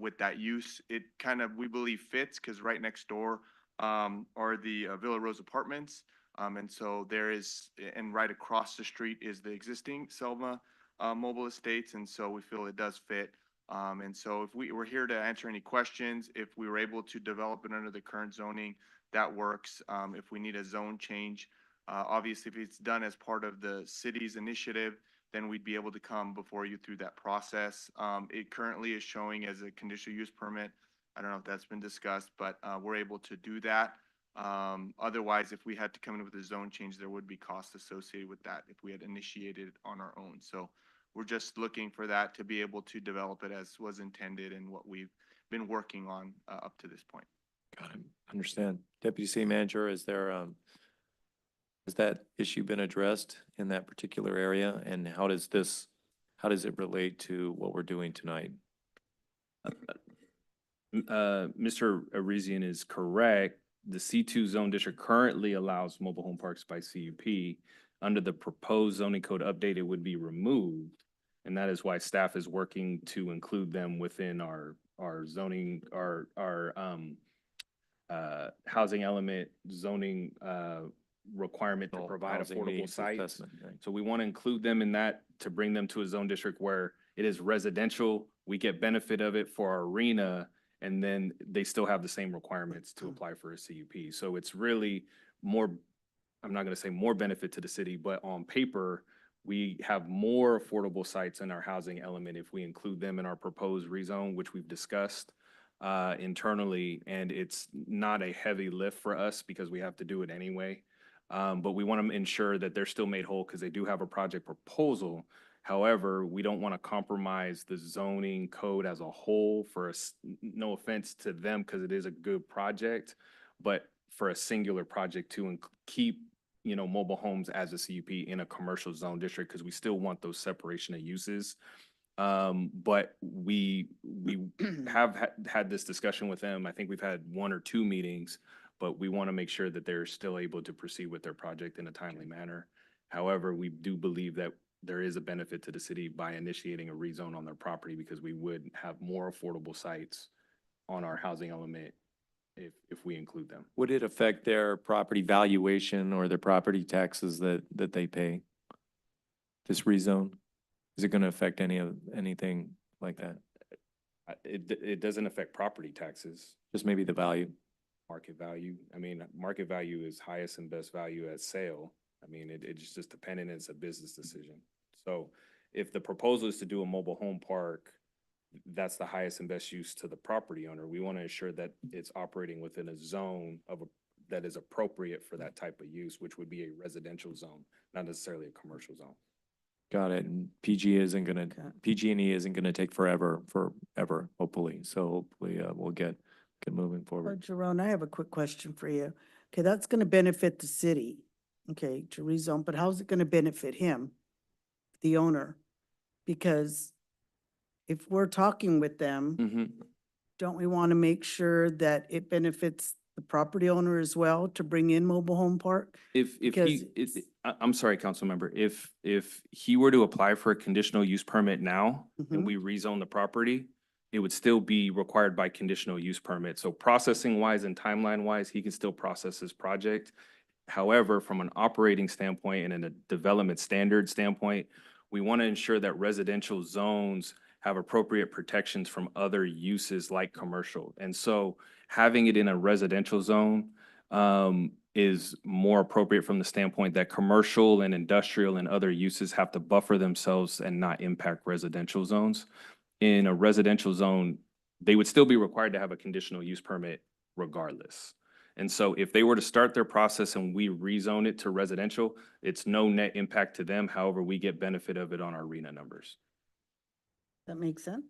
with that use. It kind of, we believe, fits because right next door are the Villa Rose apartments. And so there is, and right across the street is the existing Selma Mobile Estates. And so we feel it does fit. And so if we're here to answer any questions, if we were able to develop it under the current zoning, that works. If we need a zone change, obviously if it's done as part of the city's initiative, then we'd be able to come before you through that process. It currently is showing as a conditional use permit. I don't know if that's been discussed, but we're able to do that. Otherwise, if we had to come in with a zone change, there would be costs associated with that if we had initiated it on our own. So we're just looking for that to be able to develop it as was intended and what we've been working on up to this point. Got it. Understand. Deputy City Manager, is there, has that issue been addressed in that particular area? And how does it relate to what we're doing tonight? Mr. Arizian is correct. The C2 zone district currently allows mobile home parks by CUP. Under the proposed zoning code update, it would be removed. And that is why staff is working to include them within our zoning, our housing element zoning requirement to provide Housing affordable needs sites. assessment, right. So we want to include them in that to bring them to a zone district where it is residential. We get benefit of it for our arena, and then they still have the same requirements to apply for a CUP. So it's really more, I'm not going to say more benefit to the city, but on paper, we have more affordable sites in our housing element if we include them in our proposed rezone, which we've discussed internally, and it's not a heavy lift for us because we have to do it anyway. But we want to ensure that they're still made whole because they do have a project proposal. However, we don't want to compromise the zoning code as a whole for no offense to them because it is a good project, but for a singular project to keep, mobile homes as a CUP in a commercial zone district because we still want those separation of uses. But we have had this discussion with them. I think we've had 1 or 2 meetings, but we want to make sure that they're still able to proceed with their project in a timely manner. However, we do believe that there is a benefit to the city by initiating a rezone on their property because we would have more affordable sites on our housing element if we include them. Would it affect their property valuation or their property taxes that they pay? This rezone? Is it going to affect anything like that? It doesn't affect property taxes. Just maybe the value? Market value. I mean, market value is highest and best value at sale. I mean, it's just dependent. It's a business decision. So if the proposal is to do a mobile home park, that's the highest and best use to the property owner. We want to ensure that it's operating within a zone that is appropriate for that type of use, which would be a residential zone, not necessarily a commercial zone. Got it. And PG&E isn't gonna take forever, hopefully. So hopefully we'll get moving forward. Jerome, I have a quick question for you. Okay, that's gonna benefit the city, okay, to rezone, but how's it gonna benefit him, the owner? Because if we're talking with them, Mm-hmm. don't we want to make sure that it benefits the property owner as well to bring in mobile home park? I'm sorry, council member, if he were to apply for a conditional use permit now and Mhm. we rezone the property, it would still be required by conditional use permit. So processing wise and timeline wise, he can still process his project. However, from an operating standpoint and in a development standard standpoint, we want to ensure that residential zones have appropriate protections from other uses like commercial. And so having it in a residential zone is more appropriate from the standpoint that commercial and industrial and other uses have to buffer themselves and not impact residential zones. In a residential zone, they would still be required to have a conditional use permit regardless. And so if they were to start their process and we rezone it to residential, it's no net impact to them. However, we get benefit of it on our RENA numbers. That makes sense.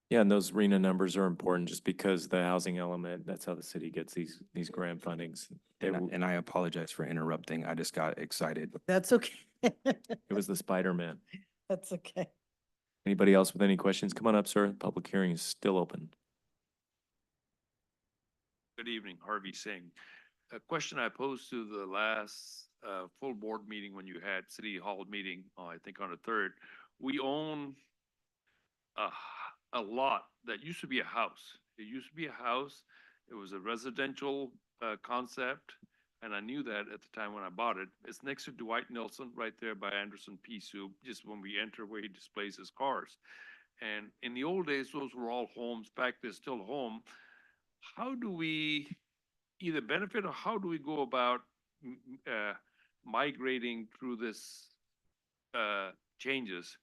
Yeah, and those RENA numbers are important just because the housing element, that's how the city gets these grant fundings. And I apologize for interrupting. I just got excited. That's okay. It was the Spider-Man. That's okay. Anybody else with any questions? Come on up, sir. Public hearing is still open. Good evening, Harvey Singh. A question I posed to the last full board meeting when you had city hall meeting, I think on the 3rd. We own a lot that used to be a house. It used to be a house. It was a residential concept. And I knew that at the time when I bought it. It's next to Dwight Nelson, right there by Anderson Pea Soup, just when we enter where he displays his cars. And in the old days, those were all homes. Back there's still home. How do we either benefit or how do we go about migrating through this changes?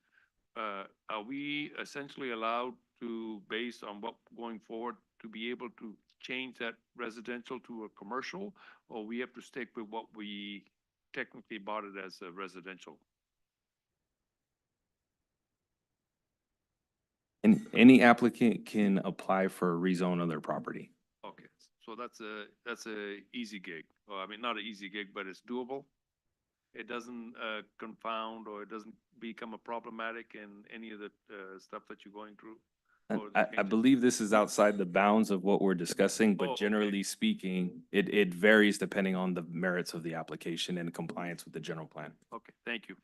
Are we essentially allowed to, based on what going forward, to be able to change that residential to a commercial, or we have to stick with what we technically bought it as a residential? And any applicant can apply for a rezone of their property. Okay, so that's a easy gig. Well, I mean, not an easy gig, but it's doable. It doesn't confound or it doesn't become a problematic in any of the stuff that you're going through. Or the I changes? believe this is outside the bounds of what we're discussing, Oh, but okay. generally speaking, it varies depending on the merits of the application and compliance with the general plan. Okay, thank you.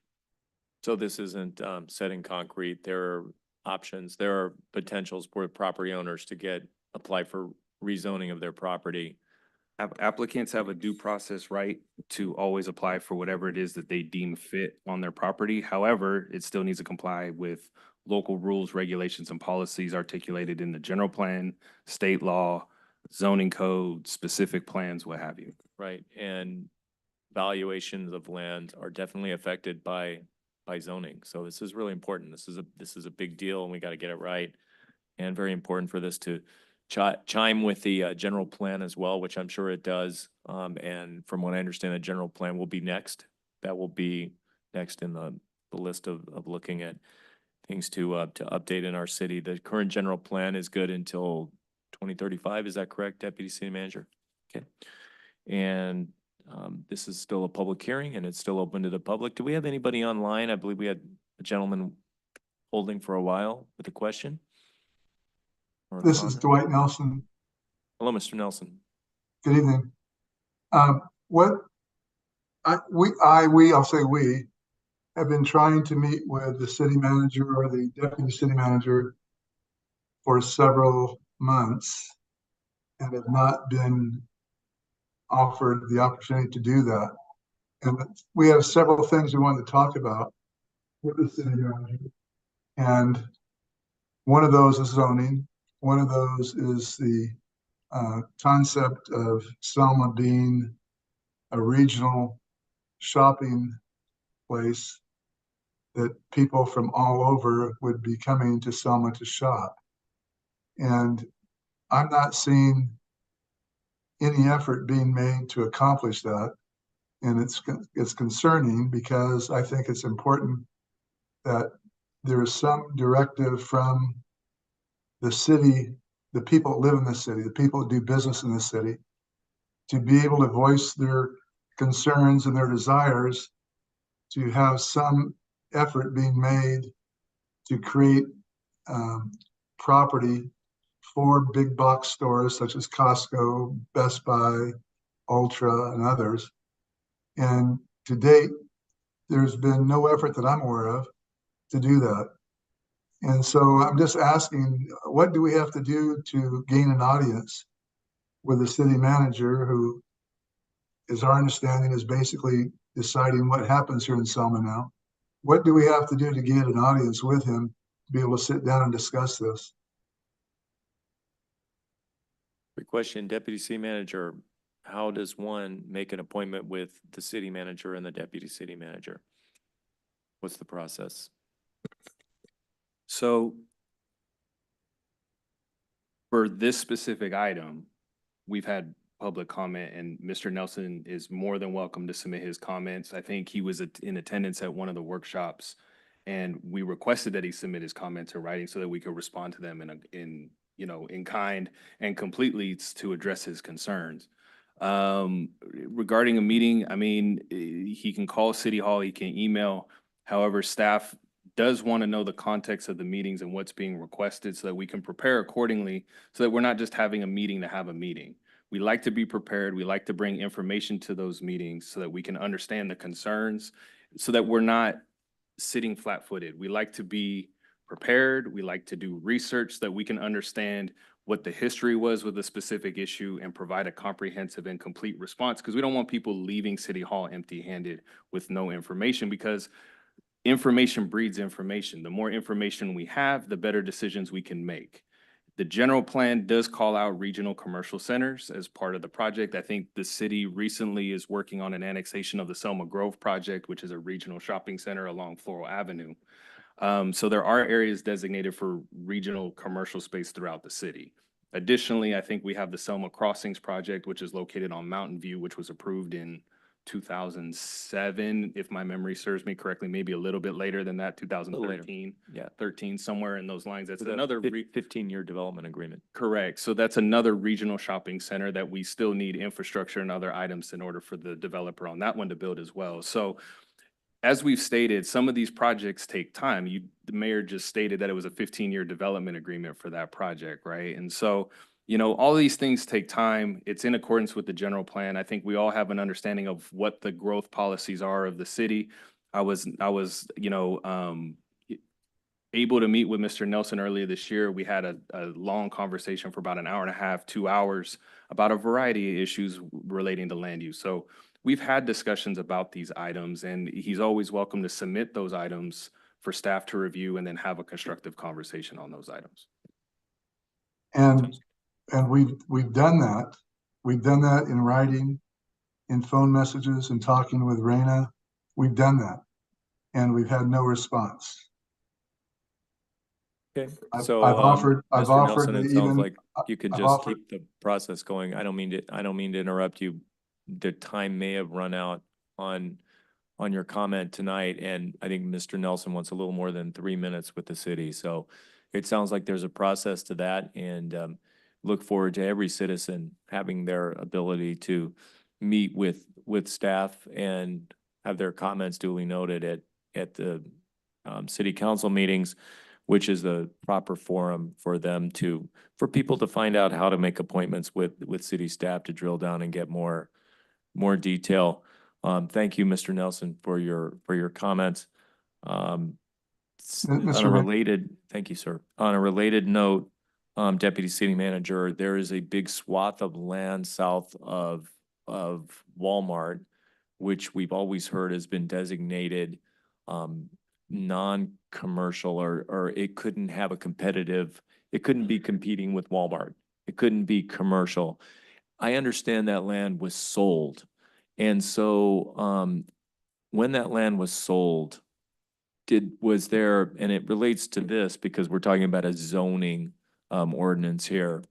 So this isn't set in concrete. There are options. There are potentials for property owners to apply for rezoning of their property. Applicants have a due process right to always apply for whatever it is that they deem fit on their property. However, it still needs to comply with local rules, regulations, and policies articulated in the general plan, state law, zoning code, specific plans, what have you. Right, and valuations of land are definitely affected by zoning. So this is really important. This is a big deal and we got to get it right. And very important for this to chime with the general plan as well, which I'm sure it does. And from what I understand, the general plan will be next. That will be next in the list of looking at things to update in our city. The current general plan is good until 2035. Is that correct, Deputy City Manager? Okay. And this is still a public hearing and it's still open to the public. Do we have anybody online? I believe we had a gentleman holding for a while with a question. Or a This is comment. Dwight Nelson. Hello, Mr. Nelson. Good evening. I'll say we have been trying to meet with the city manager or the deputy city manager for several months and have not been offered the opportunity to do that. And we have several things we wanted to talk about with the city manager. And one of those is zoning. One of those is the concept of Selma being a regional shopping place that people from all over would be coming to Selma to shop. And I'm not seeing any effort being made to accomplish that. And it's concerning because I think it's important that there is some directive from the city, the people that live in the city, the people that do business in the city, to be able to voice their concerns and their desires, to have some effort being made to create property for big box stores such as Costco, Best Buy, Ultra, and others. And to date, there's been no effort that I'm aware of to do that. And so I'm just asking, what do we have to do to gain an audience with the city manager, who, is our understanding, is basically deciding what happens here in Selma now? What do we have to do to get an audience with him to be able to sit down and discuss this? Quick question, Deputy City Manager, how does one make an appointment with the city manager and the deputy city manager? What's the process? So for this specific item, we've had public comment and Mr. Nelson is more than welcome to submit his comments. I think he was in attendance at one of the workshops and we requested that he submit his comments in writing so that we could respond to them in kind and completely to address his concerns. Regarding a meeting, I mean, he can call City Hall, he can email. However, staff does want to know the context of the meetings and what's being requested so that we can prepare accordingly, so that we're not just having a meeting to have a meeting. We like to be prepared. We like to bring information to those meetings so that we can understand the concerns, so that we're not sitting flat-footed. We like to be prepared. We like to do research so that we can understand what the history was with a specific issue and provide a comprehensive and complete response, because we don't want people leaving City Hall empty-handed with no information, because information breeds information. The more information we have, the better decisions we can make. The general plan does call out regional commercial centers as part of the project. I think the city recently is working on an annexation of the Selma Grove project, which is a regional shopping center along Floral Avenue. So there are areas designated for regional commercial space throughout the city. Additionally, I think we have the Selma Crossings project, which is located on Mountain View, which was approved in 2007, if my memory serves me correctly, maybe a little bit later than that, 2013. Yeah. 13, somewhere in those lines. That's With a another 15-year development agreement. correct. So that's another regional shopping center that we still need infrastructure and other items in order for the developer on that one to build as well. So as we've stated, some of these projects take time. The mayor just stated that it was a 15-year development agreement for that project, right? And so, all these things take time. It's in accordance with the general plan. I think we all have an understanding of what the growth policies are of the city. I was, able to meet with Mr. Nelson earlier this year. We had a long conversation for about an hour and a half, 2 hours about a variety of issues relating to land use. So we've had discussions about these items and he's always welcome to submit those items for staff to review and then have a constructive conversation on those items. And we've done that. We've done that in writing, in phone messages, and talking with Raina. We've done that. And we've had no response. Okay, I've so offered Mr. Nelson, to it sounds even- like you could I've just offered- keep the process going. I don't mean to interrupt you. The time may have run out on your comment tonight, and I think Mr. Nelson wants a little more than 3 minutes with the city. So it sounds like there's a process to that, and look forward to every citizen having their ability to meet with staff and have their comments duly noted at the city council meetings, which is the proper forum for people to find out how to make appointments with city staff to drill down and get more detail. Thank you, Mr. Nelson, for your comments. On Mr. a Mayor. related, thank you, sir. On a related note, Deputy City Manager, there is a big swath of land south of Walmart, which we've always heard has been designated non-commercial, or it couldn't be competing with Walmart. It couldn't be commercial. I understand that land was sold. And so when that land was sold, was there, and it relates to this because we're talking about a zoning ordinance here.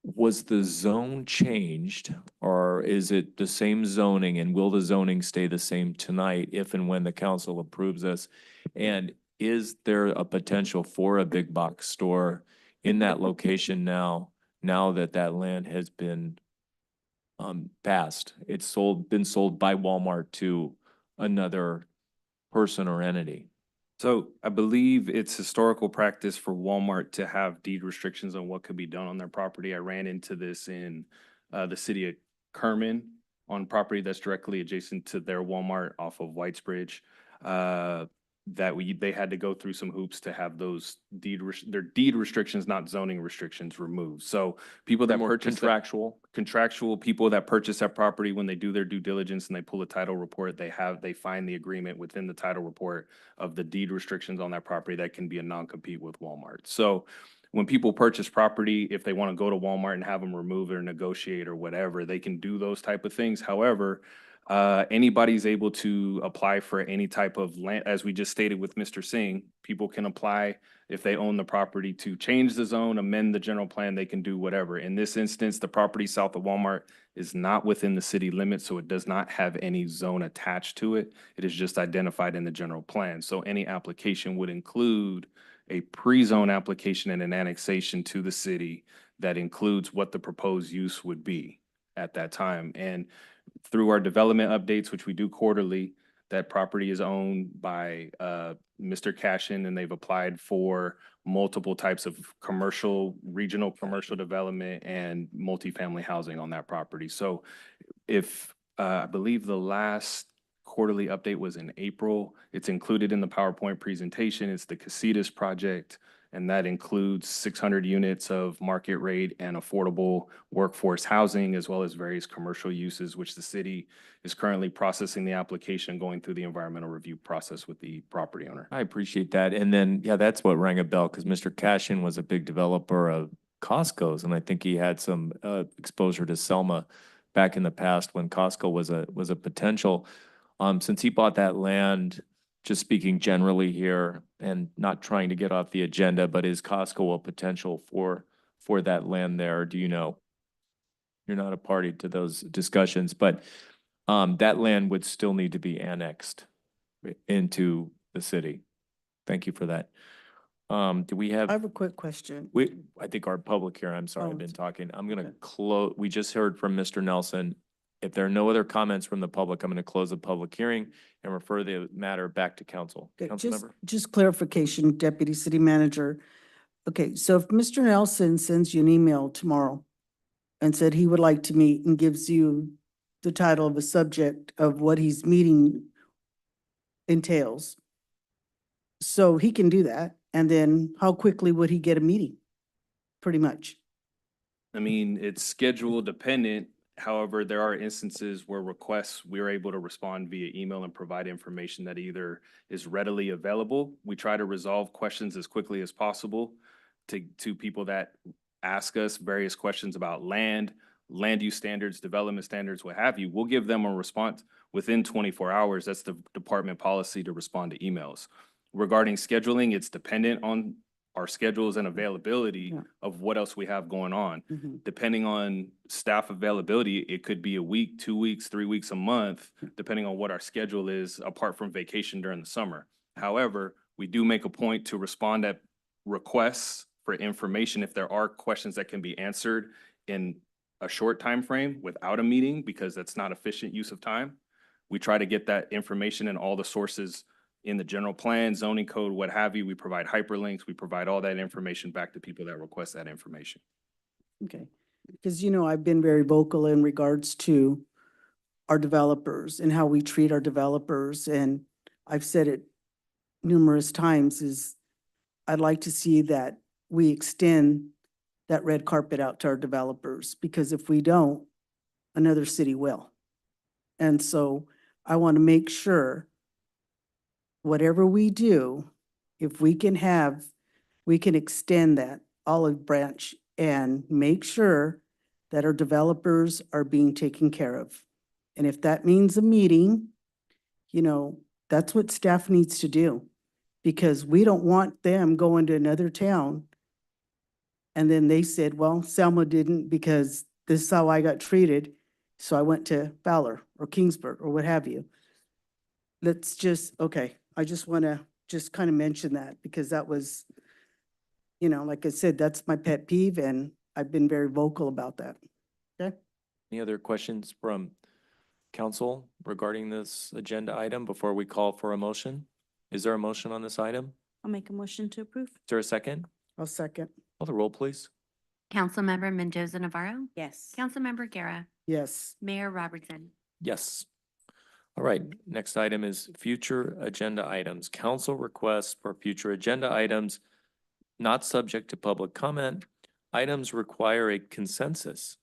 Was the zone changed, or is it the same zoning, and will the zoning stay the same tonight if and when the council approves this? And is there a potential for a big box store in that location now that land has been passed? It's been sold by Walmart to another person or entity. So I believe it's historical practice for Walmart to have deed restrictions on what could be done on their property. I ran into this in the city of Kerman on property that's directly adjacent to their Walmart off of Whitesbridge. They had to go through some hoops to have those deed restrictions, not zoning restrictions, removed. So people that More purchase contractual. people that purchase that property, when they do their due diligence and they pull a title report, they find the agreement within the title report of the deed restrictions on that property that can be a non-compete with Walmart. So when people purchase property, if they want to go to Walmart and have them remove it or negotiate or whatever, they can do those type of things. However, anybody's able to apply for any type of land, as we just stated with Mr. Singh, people can apply if they own the property to change the zone, amend the general plan, they can do whatever. In this instance, the property south of Walmart is not within the city limits, so it does not have any zone attached to it. It is just identified in the general plan. So any application would include a pre-zone application and an annexation to the city that includes what the proposed use would be at that time. And through our development updates, which we do quarterly, that property is owned by Mr. Cashin, and they've applied for multiple types of commercial, regional commercial development and multifamily housing on that property. So if, I believe the last quarterly update was in April, it's included in the PowerPoint presentation. It's the Casitas project, and that includes 600 units of market rate and affordable workforce housing, as well as various commercial uses, which the city is currently processing the application, going through the environmental review process with the property owner. I appreciate that. And then, yeah, that's what rang a bell, because Mr. Cashin was a big developer of Costco's, and I think he had some exposure to Selma back in the past when Costco was a potential. Since he bought that land, just speaking generally here and not trying to get off the agenda, but is Costco a potential for that land there? Do you know? You're not a party to those discussions, but that land would still need to be annexed into the city. Thank you for that. Do we I have, have a quick question. I think our public here, I'm sorry, I've Oh, been talking. I'm gonna okay. close, we just heard from Mr. Nelson. If there are no other comments from the public, I'm gonna close the public hearing and refer the matter back to council. Okay, Councilmember? just clarification, Deputy City Manager. Okay, so if Mr. Nelson sends you an email tomorrow and said he would like to meet and gives you the title of a subject of what he's meeting entails, so he can do that, and then how quickly would he get a meeting? Pretty much. I mean, it's schedule dependent. However, there are instances where requests, we're able to respond via email and provide information that either is readily available. We try to resolve questions as quickly as possible to people that ask us various questions about land use standards, development standards, what have you. We'll give them a response within 24 hours. That's the department policy to respond to emails. Regarding scheduling, it's dependent on our schedules and availability Yeah. of what else we have going on. Mhm. Depending on staff availability, it could be a week, 2 weeks, 3 weeks, a month, depending on what our schedule is, apart from vacation during the summer. However, we do make a point to respond at requests for information if there are questions that can be answered in a short time frame without a meeting, because that's not efficient use of time. We try to get that information and all the sources in the general plan, zoning code, what have you. We provide hyperlinks. We provide all that information back to people that request that information. Okay, because I've been very vocal in regards to our developers and how we treat our developers, and I've said it numerous times, is I'd like to see that we extend that red carpet out to our developers, because if we don't, another city will. And so I want to make sure whatever we do, if we can extend that olive branch and make sure that our developers are being taken care of. And if that means a meeting, that's what staff needs to do, because we don't want them going to another town. And then they said, well, Selma didn't, because this is how I got treated. So I went to Fowler or Kingsburg or what have you. I just want to just kind of mention that, because that was, like I said, that's my pet peeve, and I've been very vocal about that. Okay? Any other questions from council regarding this agenda item before we call for a motion? Is there a motion on this item? I'll make a motion to approve. Is there a second? I'll second. Call the roll, please. Councilmember Mendoza Navarro, Yes. Councilmember Guerra, Yes. Mayor Robertson. Yes. All right, next item is future agenda items. Council requests for future agenda items not subject to public comment. Items require a consensus.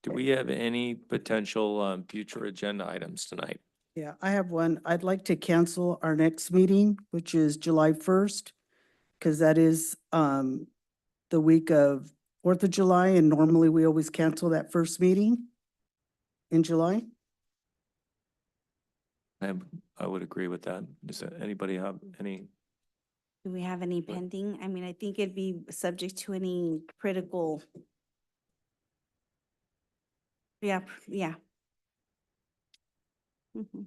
Do we have any potential future agenda items tonight? Yeah, I have one. I'd like to cancel our next meeting, which is July 1st, because that is the week of 4th of July, and normally we always cancel that first meeting in July. I would agree with that. Does anybody have any? Do we have any pending? I mean, I think it'd be subject to any critical. Yeah, yeah. Mhm.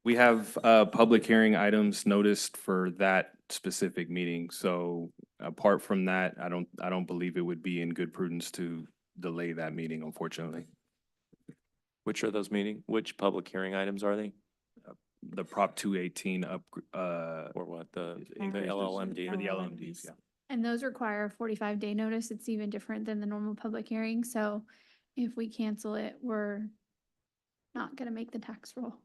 We have public hearing items noticed for that specific meeting. So apart from that, I don't believe it would be in good prudence to delay that meeting, unfortunately. Which are those which public hearing items are they? The Prop 218 Or what, the Increases. LLMD? for the LMDs, yeah. And those require a 45-day notice. It's even different than the normal public hearing. So if we cancel it, we're not going to make the tax roll.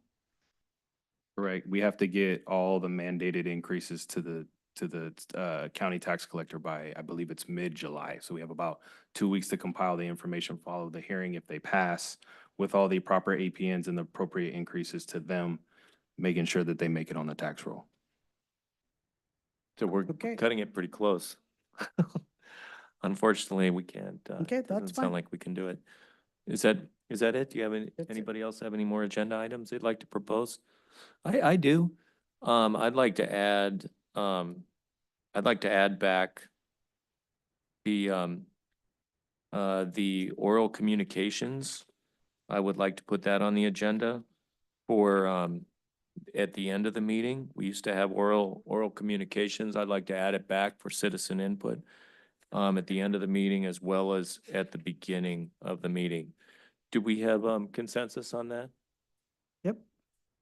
Correct. We have to get all the mandated increases to the county tax collector by, I believe it's mid-July. So we have about 2 weeks to compile the information, follow the hearing. If they pass with all the proper APNs and the appropriate increases to them, making sure that they make it on the tax roll. So we're Okay. cutting it pretty close. Unfortunately, we can't. Okay, that's doesn't fine. sound like we can do it. Is that it? Do you have That's it. anybody else have any more agenda items they'd like to propose? I do. I'd like to add back the oral communications. I would like to put that on the agenda for, at the end of the meeting. We used to have oral communications. I'd like to add it back for citizen input, at the end of the meeting as well as at the beginning of the meeting. Do we have, consensus on that? Yep.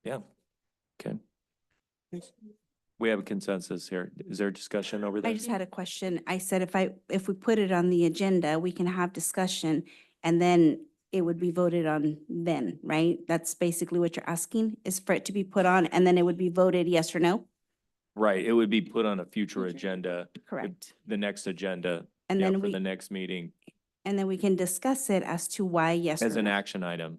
Yeah. Okay. We have a consensus here. Is there discussion over there? I just had a question. I said if we put it on the agenda, we can have discussion and then it would be voted on then, right? That's basically what you're asking, is for it to be put on and then it would be voted yes or no? Right, it would be put on a future agenda. Correct. The next agenda, And yeah, then for we, the next meeting and then we can discuss it as to why yes or as an no. action item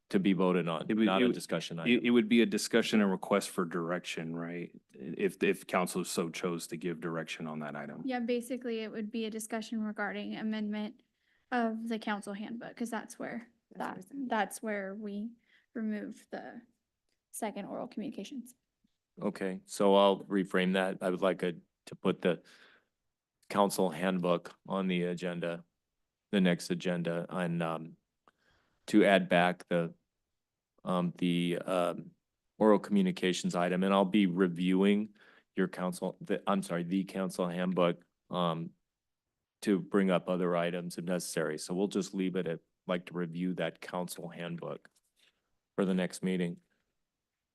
to be voted on, It would- not it a would- discussion It item. would be a discussion and request for direction, right? If council so chose to give direction on that item. Yeah, basically it would be a discussion regarding amendment of the council handbook, because that's where we remove the second oral communications. Okay, so I'll reframe that. I would like to put the council handbook on the agenda, the next agenda, and to add back the oral communications item, and I'll be reviewing the council handbook, to bring up other items if necessary. So we'll just leave it at, like, to review that council handbook for the next meeting.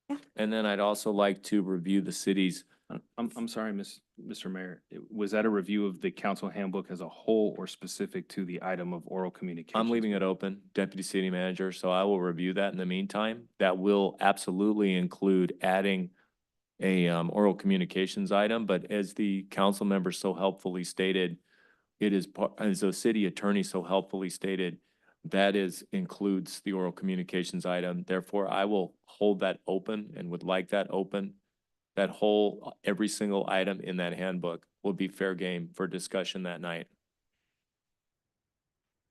Yeah. And then I'd also like to review the city's, I'm sorry, Mr. Mayor. Was that a review of the council handbook as a whole or specific to the item of oral communication? I'm leaving it open, Deputy City Manager, so I will review that in the meantime. That will absolutely include adding a oral communications item, but as the council member so helpfully stated, it is, as the city attorney so helpfully stated, that includes the oral communications item. Therefore, I will hold that open and would like that open. That whole, every single item in that handbook will be fair game for discussion that night.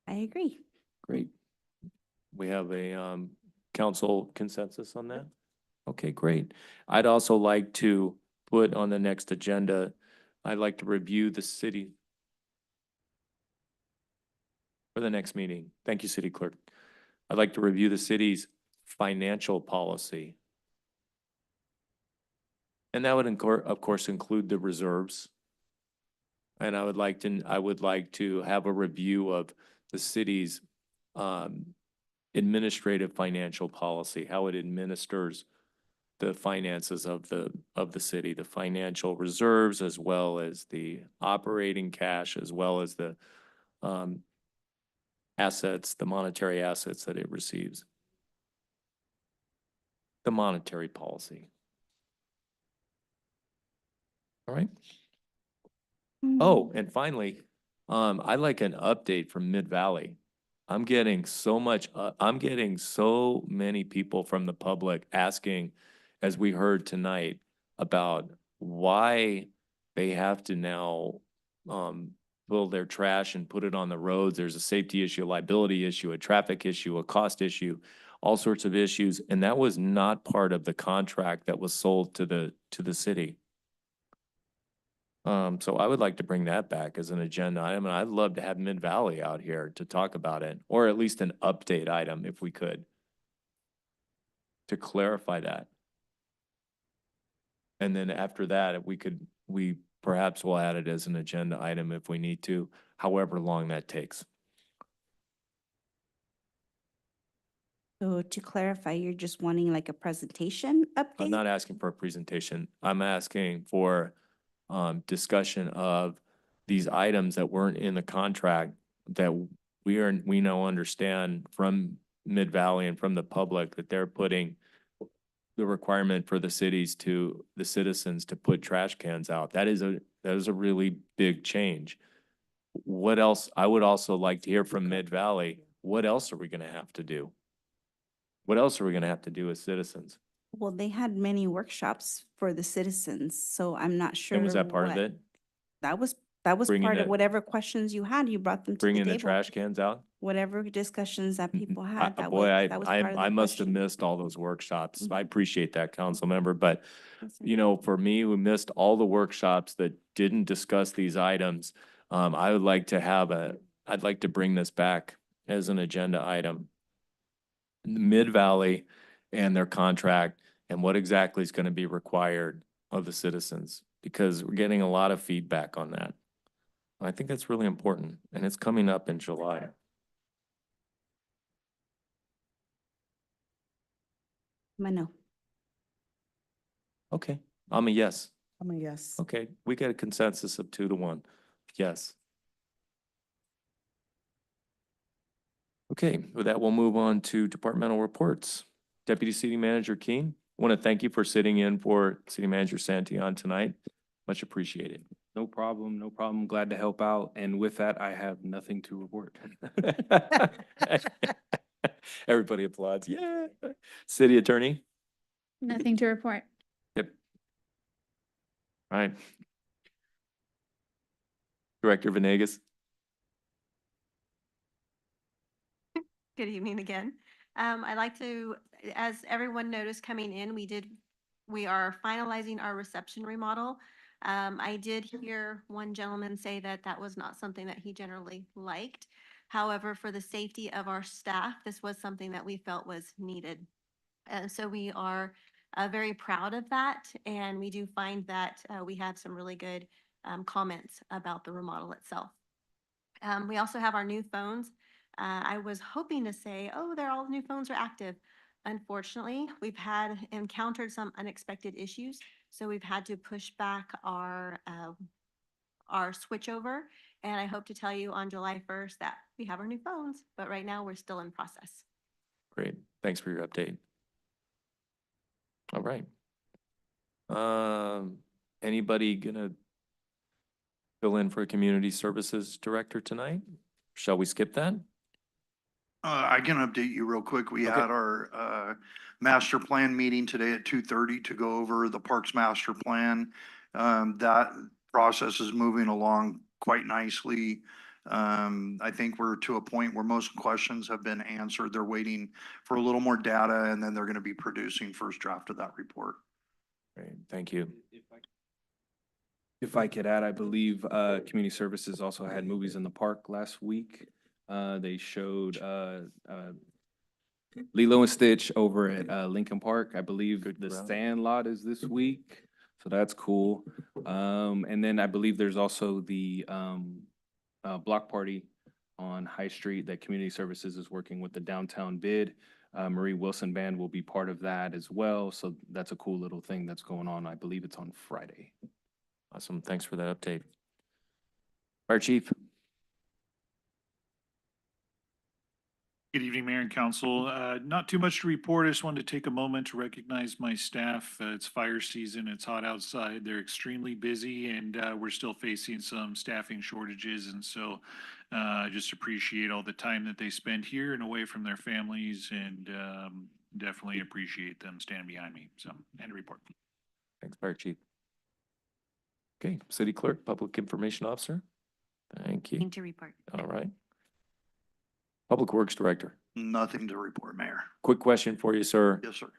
I agree. Great. We have a council consensus on that? Okay, great. I'd also like to put on the next agenda, I'd like to review the city for the next meeting. Thank you, City Clerk. I'd like to review the city's financial policy. And that would, of course, include the reserves. And I would like to have a review of the city's administrative financial policy, how it administers the finances of the city, the financial reserves, as well as the operating cash, as well as the assets, the monetary assets that it receives. The monetary policy. All right. Oh, and finally, I'd like an update from Mid-Valley. I'm getting so many people from the public asking, as we heard tonight, about why they have to now, pull their trash and put it on the roads. There's a safety issue, a liability issue, a traffic issue, a cost issue, all sorts of issues. And that was not part of the contract that was sold to the city. So I would like to bring that back as an agenda item, and I'd love to have Mid-Valley out here to talk about it, or at least an update item if we could, to clarify that. And then after that, we perhaps will add it as an agenda item if we need to, however long that takes. So to clarify, you're just wanting like a presentation I'm update? not asking for a presentation. I'm asking for discussion of these items that weren't in the contract that we now understand from Mid-Valley and from the public that they're putting the requirement for the citizens to put trash cans out. That is a really big change. What else? I would also like to hear from Mid-Valley. What else are we gonna have to do? What else are we gonna have to do as citizens? Well, they had many workshops for the citizens, so I'm not sure. And was that part of what- it? That was Bringing part of the- whatever questions you had, you brought them to the Bringing table. the trash cans out? Whatever discussions that people had, that Boy, was part of the I must have question. missed all those workshops. Mhm. I appreciate that, council member, but Yes, sir. you know, for me, we missed all the workshops that didn't discuss these items. I would like to I'd like to bring this back as an agenda item. Mid-Valley and their contract and what exactly is going to be required of the citizens, because we're getting a lot of feedback on that. I think that's really important, and it's coming up in July. I know. Okay, I'm a yes. I'm a yes. Okay, we got a consensus of 2-1. Yes. Okay, with that, we'll move on to departmental reports. Deputy City Manager Keen, I want to thank you for sitting in for City Manager Santillan tonight. Much appreciated. No problem, no problem. Glad to help out. And with that, I have nothing to report. Everybody applauds. Yeah. City Attorney? Nothing to report. Yep. All right. Director Venegas? Good evening again. I'd like to, as everyone noticed coming in, we are finalizing our reception remodel. I did hear one gentleman say that that was not something that he generally liked. However, for the safety of our staff, this was something that we felt was needed. So we are very proud of that, and we do find that we have some really good comments about the remodel itself. We also have our new phones. I was hoping to say, oh, all the new phones are active. Unfortunately, we've encountered some unexpected issues, so we've had to push back our switchover. And I hope to tell you on July 1st that we have our new phones, but right now we're still in process. Great. Thanks for your update. All right. Anybody gonna fill in for a community services director tonight? Shall we skip that? I can update you real quick. We Okay. had our master plan meeting today at 2:30 to go over the Parks Master Plan. That process is moving along quite nicely. I think we're to a point where most questions have been answered. They're waiting for a little more data, and then they're going to be producing first draft of that report. Great, thank you. If I could add, I believe Community Services also had movies in the park last week. They showed Lilo and Stitch over at Lincoln Park. I believe The crowd. Sandlot is this week, so that's cool. And then I believe there's also the block party on High Street that Community Services is working with the downtown bid. Marie Wilson Band will be part of that as well, so that's a cool little thing that's going on. I believe it's on Friday. Awesome, thanks for that update. Fire Chief? Good evening, Mayor and Council. Not too much to report. I just wanted to take a moment to recognize my staff. It's fire season. It's hot outside. They're extremely busy, and we're still facing some staffing shortages. And so I just appreciate all the time that they spend here and away from their families, and definitely appreciate them standing behind me. So, end of report. Thanks, Fire Chief. Okay, City Clerk, Public Information Officer. Thank you. Nothing to report. All right. Public Works Director. Nothing to report, Mayor. Quick question for you, sir. Yes, sir.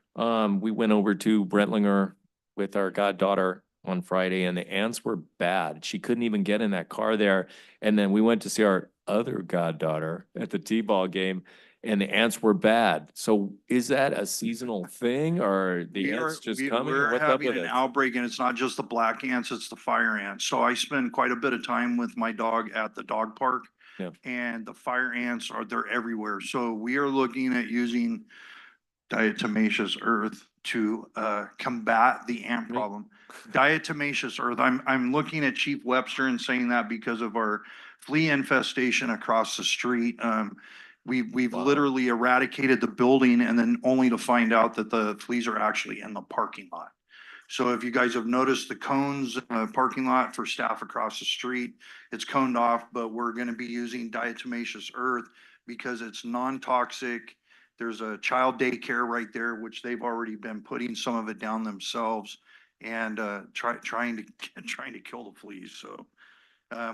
We went over to Brentlinger with our goddaughter on Friday and the ants were bad. She couldn't even get in that car there. And then we went to see our other goddaughter at the T-ball game and the ants were bad. So is that a seasonal thing or the ants just coming? Or We're what's up having with an it? outbreak and it's not just the black ants, it's the fire ants. So I spend quite a bit of time with my dog at the dog park. Yeah. And the fire ants they're everywhere. So we are looking at using diatomaceous earth to combat the ant problem. Diatomaceous earth, I'm looking at Chief Webster and saying that because of our flea infestation across the street. We've Wow. literally eradicated the building and then only to find out that the fleas are actually in the parking lot. So if you guys have noticed the cones, parking lot for staff across the street, it's coned off, but we're gonna be using diatomaceous earth because it's non-toxic. There's a child daycare right there, which they've already been putting some of it down themselves and trying to kill the fleas. So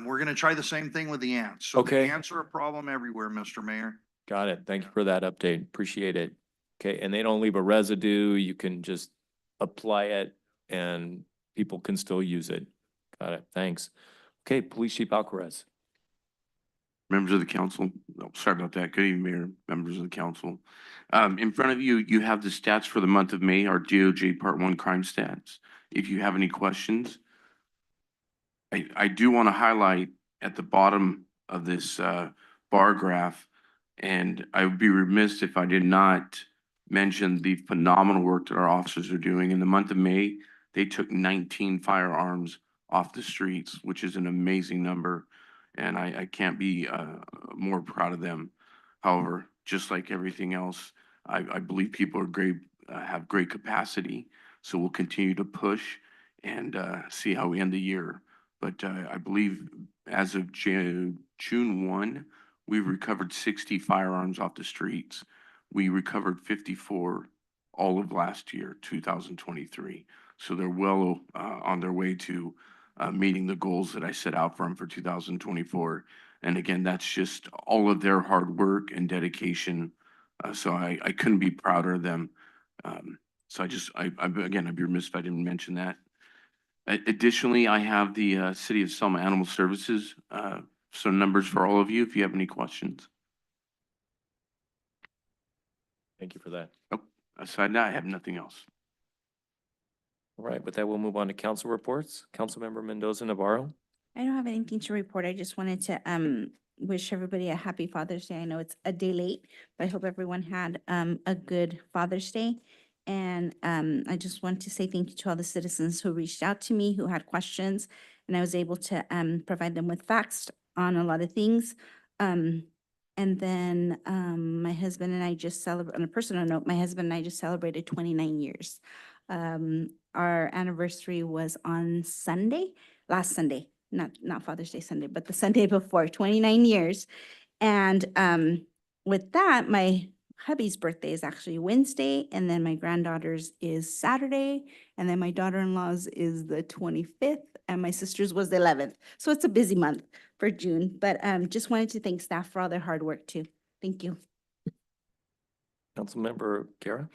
we're gonna try the same thing with the ants. So the Okay. ants are a problem everywhere, Mr. Mayor. Got it. Thank you for that update. Appreciate it. Okay, and they don't leave a residue. You can just apply it and people can still use it. Got it. Thanks. Okay, Police Chief Alcaraz. Members of the council, sorry about that. Good evening, Mayor, members of the council. In front of you, you have the stats for the month of May, our DOJ Part 1 crime stats. If you have any questions, I do want to highlight at the bottom of this bar graph, and I would be remiss if I did not mention the phenomenal work that our officers are doing. In the month of May, they took 19 firearms off the streets, which is an amazing number. And I can't be more proud of them. However, just like everything else, I believe people are great, have great capacity. So we'll continue to push and see how we end the year. But I believe as of June 1, we've recovered 60 firearms off the streets. We recovered 54 all of last year, 2023. So they're well on their way to meeting the goals that I set out for them for 2024. And again, that's just all of their hard work and dedication. So I couldn't be prouder of them. So again, I'd be remiss if I didn't mention that. Additionally, I have the City of Selma Animal Services, some numbers for all of you if you have any questions. Thank you for that. Aside that, I have nothing else. All right, with that, we'll move on to council reports. Councilmember Mendoza Navarro. I don't have anything to report. I just wanted to wish everybody a happy Father's Day. I know it's a day late, but I hope everyone had a good Father's Day. And I just want to say thank you to all the citizens who reached out to me, who had questions, and I was able to provide them with facts on a lot of things. And then my husband and I just celebrate, on a personal note, my husband and I just celebrated 29 years. Our anniversary was on Sunday, last Sunday, not Father's Day Sunday, but the Sunday before, 29 years. And with that, my hubby's birthday is actually Wednesday, and then my granddaughter's is Saturday, and then my daughter-in-law's is the 25th, and my sister's was the 11th. So it's a busy month for June, but just wanted to thank staff for all their hard work too. Thank you. Councilmember Guerra.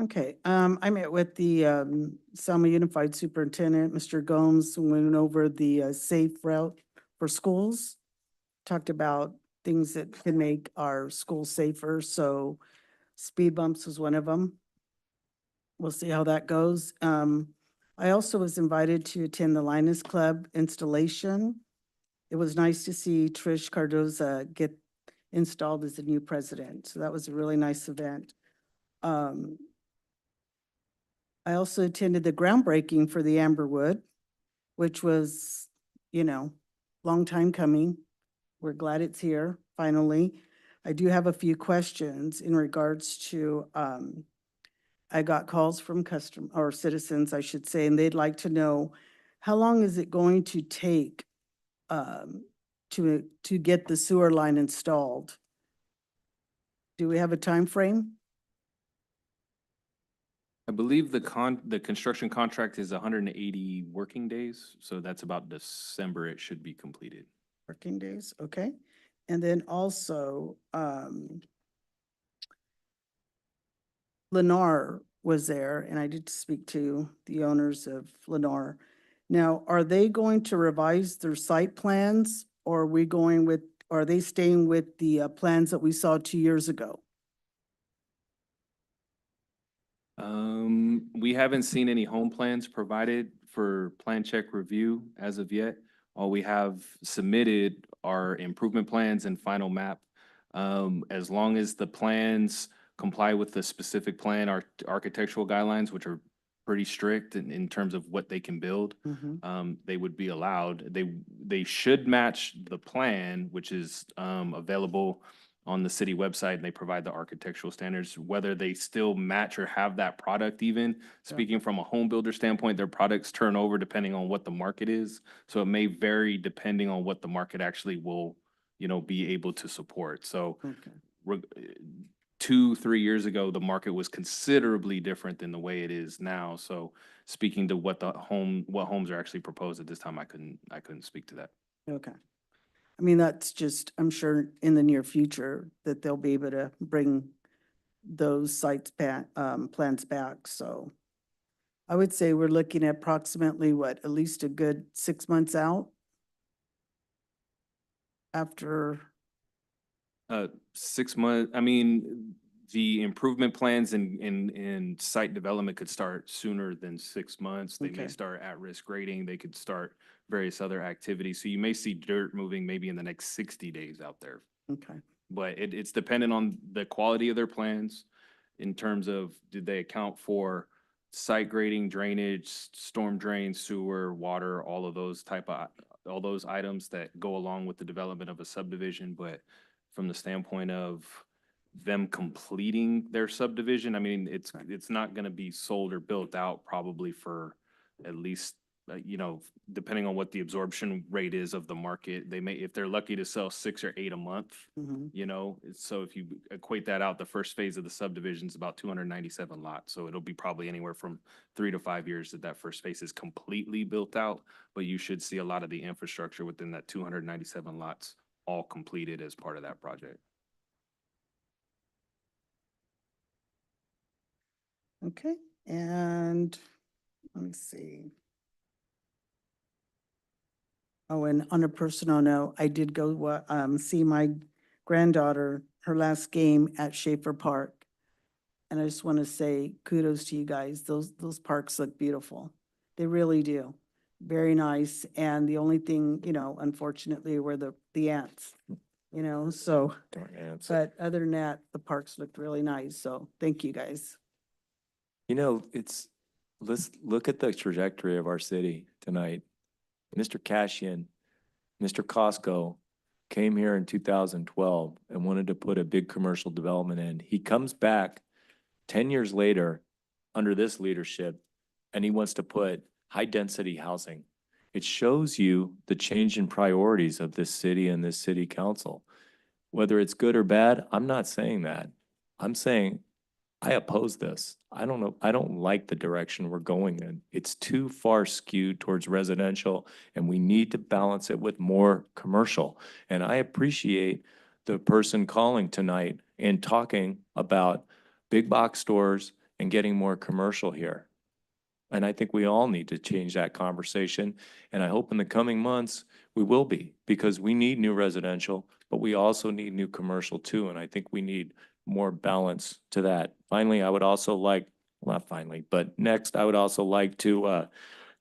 Okay, I met with the Selma Unified Superintendent, Mr. Gomes, went over the safe route for schools. Talked about things that can make our schools safer, so speed bumps was one of them. We'll see how that goes. I also was invited to attend the Linus Club installation. It was nice to see Trish Cardoza get installed as the new president, so that was a really nice event. I also attended the groundbreaking for the Amberwood, which was, long time coming. We're glad it's here, finally. I do have a few questions in regards to, I got calls from citizens, I should say, and they'd like to know, how long is it going to take to get the sewer line installed? Do we have a time frame? I believe the construction contract is 180 working days, so that's about December it should be completed. Working days, okay. And then also, Lennar was there, and I did speak to the owners of Lennar. Now, are they going to revise their site plans, or are they staying with the plans that we saw 2 years ago? We haven't seen any home plans provided for plan check review as of yet. All we have submitted are improvement plans and final map. As long as the plans comply with the specific plan, architectural guidelines, which are pretty strict in terms of what they can build, they would be allowed. They should match the plan, which is available on the city website, and they provide the architectural standards. Whether they still match or have that product even, speaking from a home builder standpoint, their products turn over depending on what the market is. So it may vary depending on what the market actually will, be able to support. So Okay. 2-3 years ago, the market was considerably different than the way it is now. So speaking to what homes are actually proposed at this time, I couldn't speak to that. Okay. I mean, that's just, I'm sure in the near future that they'll be able to bring those plans back, so. I would say we're looking at approximately at least a good 6 months out? After, 6 months, I mean, the improvement plans and site development could start sooner than 6 months. They may Okay. start at-risk grading, they could start various other activities. So you may see dirt moving maybe in the next 60 days out there. okay, But it's dependent on the quality of their plans in terms of, did they account for site grading, drainage, storm drain, sewer, water, all those items that go along with the development of a subdivision. But from the standpoint of them completing their subdivision, I mean, it's not gonna be sold or built out probably for at least, depending on what the absorption rate is of the market, they may, if they're lucky to sell 6 or 8 a month, so if you equate that out, the first phase of the subdivision is about 297 lots. So it'll be probably anywhere from 3 to 5 years that first phase is completely built out. But you should see a lot of the infrastructure within that 297 lots all completed as part of that project. okay, and let me see. Oh, and on a personal note, I did go, see my granddaughter, her last game at Schaefer Park. And I just want to say kudos to you guys. Those parks look beautiful. They really do. Very nice. And the only thing, unfortunately, were the ants, so. Darn ants. But other than that, the parks looked really nice. So thank you, guys. Let's look at the trajectory of our city tonight. Mr. Cashian, Mr. Costco came here in 2012 and wanted to put a big commercial development in. He comes back 10 years later under this leadership, and he wants to put high-density housing. It shows you the change in priorities of this city and this city council. Whether it's good or bad, I'm not saying that. I'm saying I oppose this. I don't know. I don't like the direction we're going in. It's too far skewed towards residential, and we need to balance it with more commercial. And I appreciate the person calling tonight and talking about big box stores and getting more commercial here. And I think we all need to change that conversation. And I hope in the coming months, we will be, because we need new residential, but we also need new commercial too. And I think we need more balance to that. Finally, I would also like, well, not finally, but next, I would also like to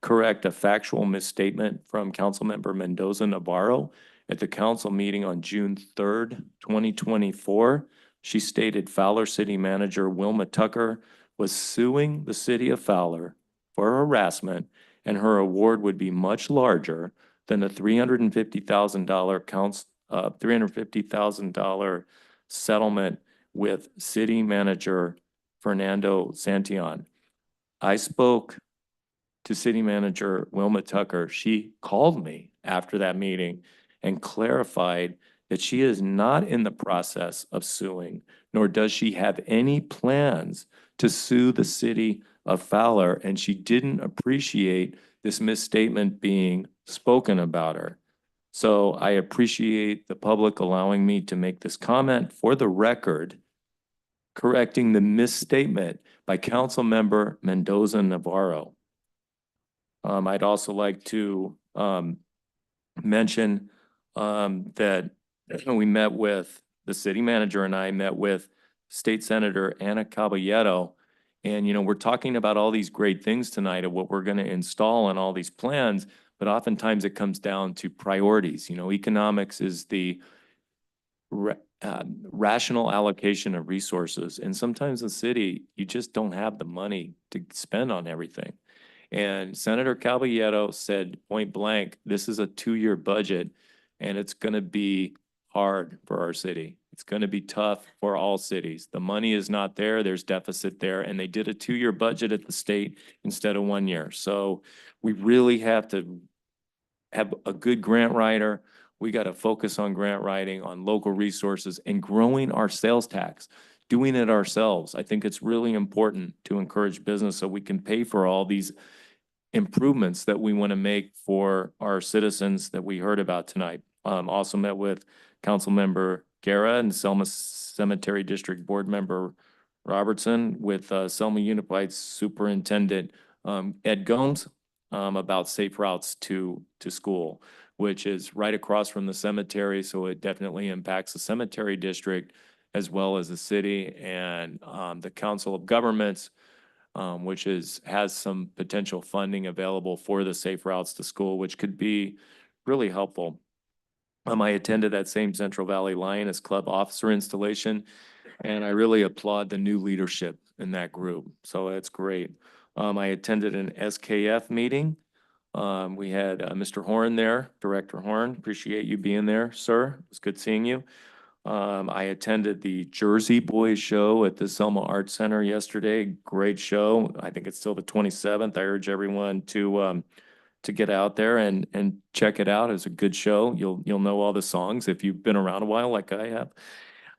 correct a factual misstatement from Councilmember Mendoza Navarro at the council meeting on June 3rd, 2024. She stated Fowler City Manager Wilma Tucker was suing the city of Fowler for harassment, and her award would be much larger than the $350,000 settlement with city manager Fernando Santillan. I spoke to city manager Wilma Tucker. She called me after that meeting and clarified that she is not in the process of suing, nor does she have any plans to sue the city of Fowler, and she didn't appreciate this misstatement being spoken about her. So I appreciate the public allowing me to make this comment for the record, correcting the misstatement by Councilmember Mendoza Navarro. I'd also like to mention that we met with, the city manager and I met with State Senator Ana Caballero. And, we're talking about all these great things tonight of what we're going to install and all these plans, but oftentimes it comes down to priorities. Economics is the rational allocation of resources. And sometimes in the city, you just don't have the money to spend on everything. And Senator Caballero said point blank, this is a 2-year budget and it's going to be hard for our city. It's going to be tough for all cities. The money is not there. There's deficit there. And they did a 2-year budget at the state instead of 1 year. So we really have to have a good grant writer. We got to focus on grant writing, on local resources, and growing our sales tax, doing it ourselves. I think it's really important to encourage business so we can pay for all these improvements that we want to make for our citizens that we heard about tonight. Also met with Councilmember Guerra and Selma Cemetery District Board Member Robertson, with Selma Unified Superintendent Ed Gomes, about safe routes to school, which is right across from the cemetery. So it definitely impacts the cemetery district as well as the city, and the Council of Governments, which has some potential funding available for the safe routes to school, which could be really helpful. I attended that same Central Valley Lioness Club officer installation, and I really applaud the new leadership in that group. So that's great. I attended an SKF meeting. We had Mr. Horn there, Director Horn. Appreciate you being there, sir. It was good seeing you. I attended the Jersey Boys show at the Selma Arts Center yesterday. Great show. I think it's still the 27th. I urge everyone to get out there and check it out. It's a good show. You'll know all the songs if you've been around a while like I have.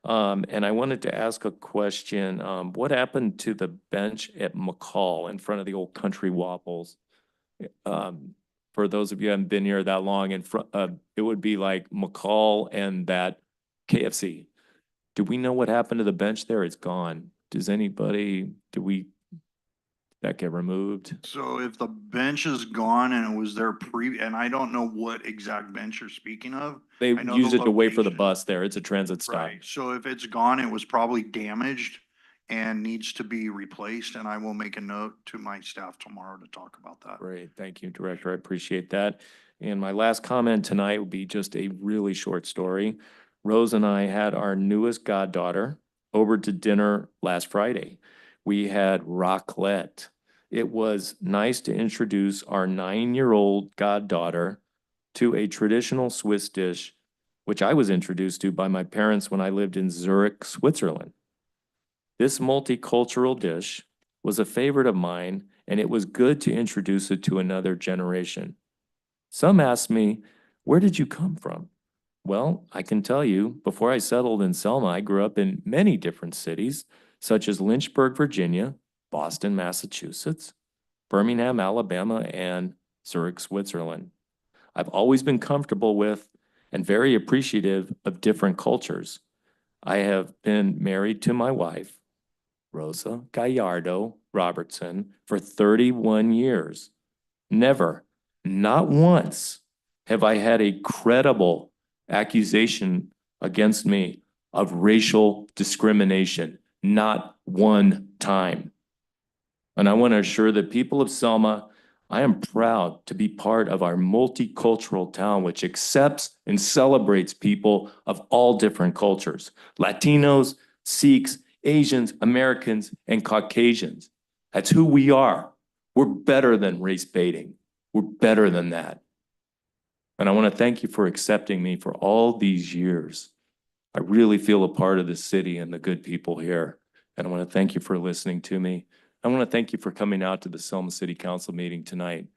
And I wanted to ask a question. What happened to the bench at McCall in front of the old Country Waffles? For those of you who haven't been here that long, it would be like McCall and that KFC. Do we know what happened to the bench there? It's gone. That get removed? So if the bench is gone and it was there and I don't know what exact bench you're speaking of. They I know use the it to wait for the location. bus there. It's a transit stop. Right, so if it's gone, it was probably damaged and needs to be replaced, and I will make a note to my staff tomorrow to talk about that. Great, thank you, Director. I appreciate that. And my last comment tonight will be just a really short story. Rose and I had our newest goddaughter over to dinner last Friday. We had raclette. It was nice to introduce our 9-year-old goddaughter to a traditional Swiss dish, which I was introduced to by my parents when I lived in Zurich, Switzerland. This multicultural dish was a favorite of mine, and it was good to introduce it to another generation. Some asked me, where did you come from? Well, I can tell you, before I settled in Selma, I grew up in many different cities, such as Lynchburg, Virginia, Boston, Massachusetts, Birmingham, Alabama, and Zurich, Switzerland. I've always been comfortable with and very appreciative of different cultures. I have been married to my wife, Rosa Gallardo Robertson, for 31 years. Never, not once, have I had a credible accusation against me of racial discrimination. Not one time. And I want to assure the people of Selma, I am proud to be part of our multicultural town, which accepts and celebrates people of all different cultures: Latinos, Sikhs, Asians, Americans, and Caucasians. That's who we are. We're better than race baiting. We're better than that. And I want to thank you for accepting me for all these years. I really feel a part of this city and the good people here. And I want to thank you for listening to me. I want to thank you for coming out to the Selma City Council meeting tonight.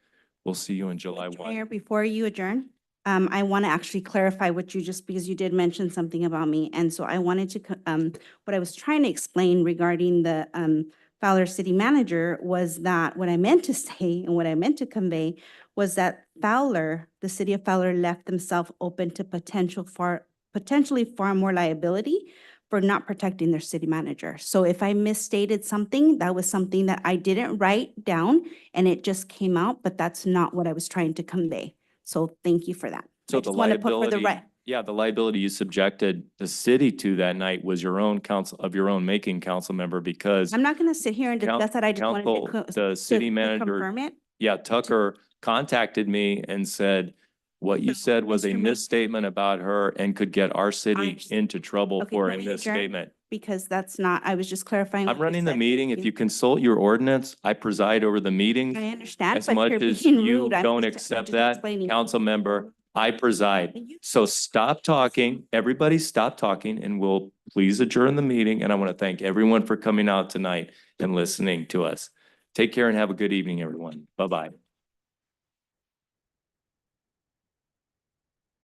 We'll see you in July 1. Mayor, before you adjourn, I want to actually clarify what you just, because you did mention something about me. And so I wanted to, what I was trying to explain regarding the Fowler city manager was that what I meant to say and what I meant to convey was that Fowler, the city of Fowler left themselves open to potentially far more liability for not protecting their city manager. So if I misstated something, that was something that I didn't write down and it just came out, but that's not what I was trying to convey. So thank you for that. So I the just want to put for the liability, yeah, the liability you subjected the city to that night was your own your own making, council member, because I'm not going to sit here and Coun- discuss that. I just wanted council, to the city to manager, confirm it. yeah, Tucker contacted me and said, what you said was a Mr. Mayor. misstatement about her and could get our city understand. into trouble Okay, for a can we adjourn? misstatement. Because that's not, I was just clarifying. I'm what you running the said. meeting. Thank If you consult your ordinance, I preside over the meetings. I understand, As but much you're as being you rude. I'm don't just accept that, explaining. council member, I preside. And you- So stop talking, everybody stop talking, and we'll please adjourn the meeting. And I want to thank everyone for coming out tonight and listening to us. Take care and have a good evening, everyone. Bye-bye.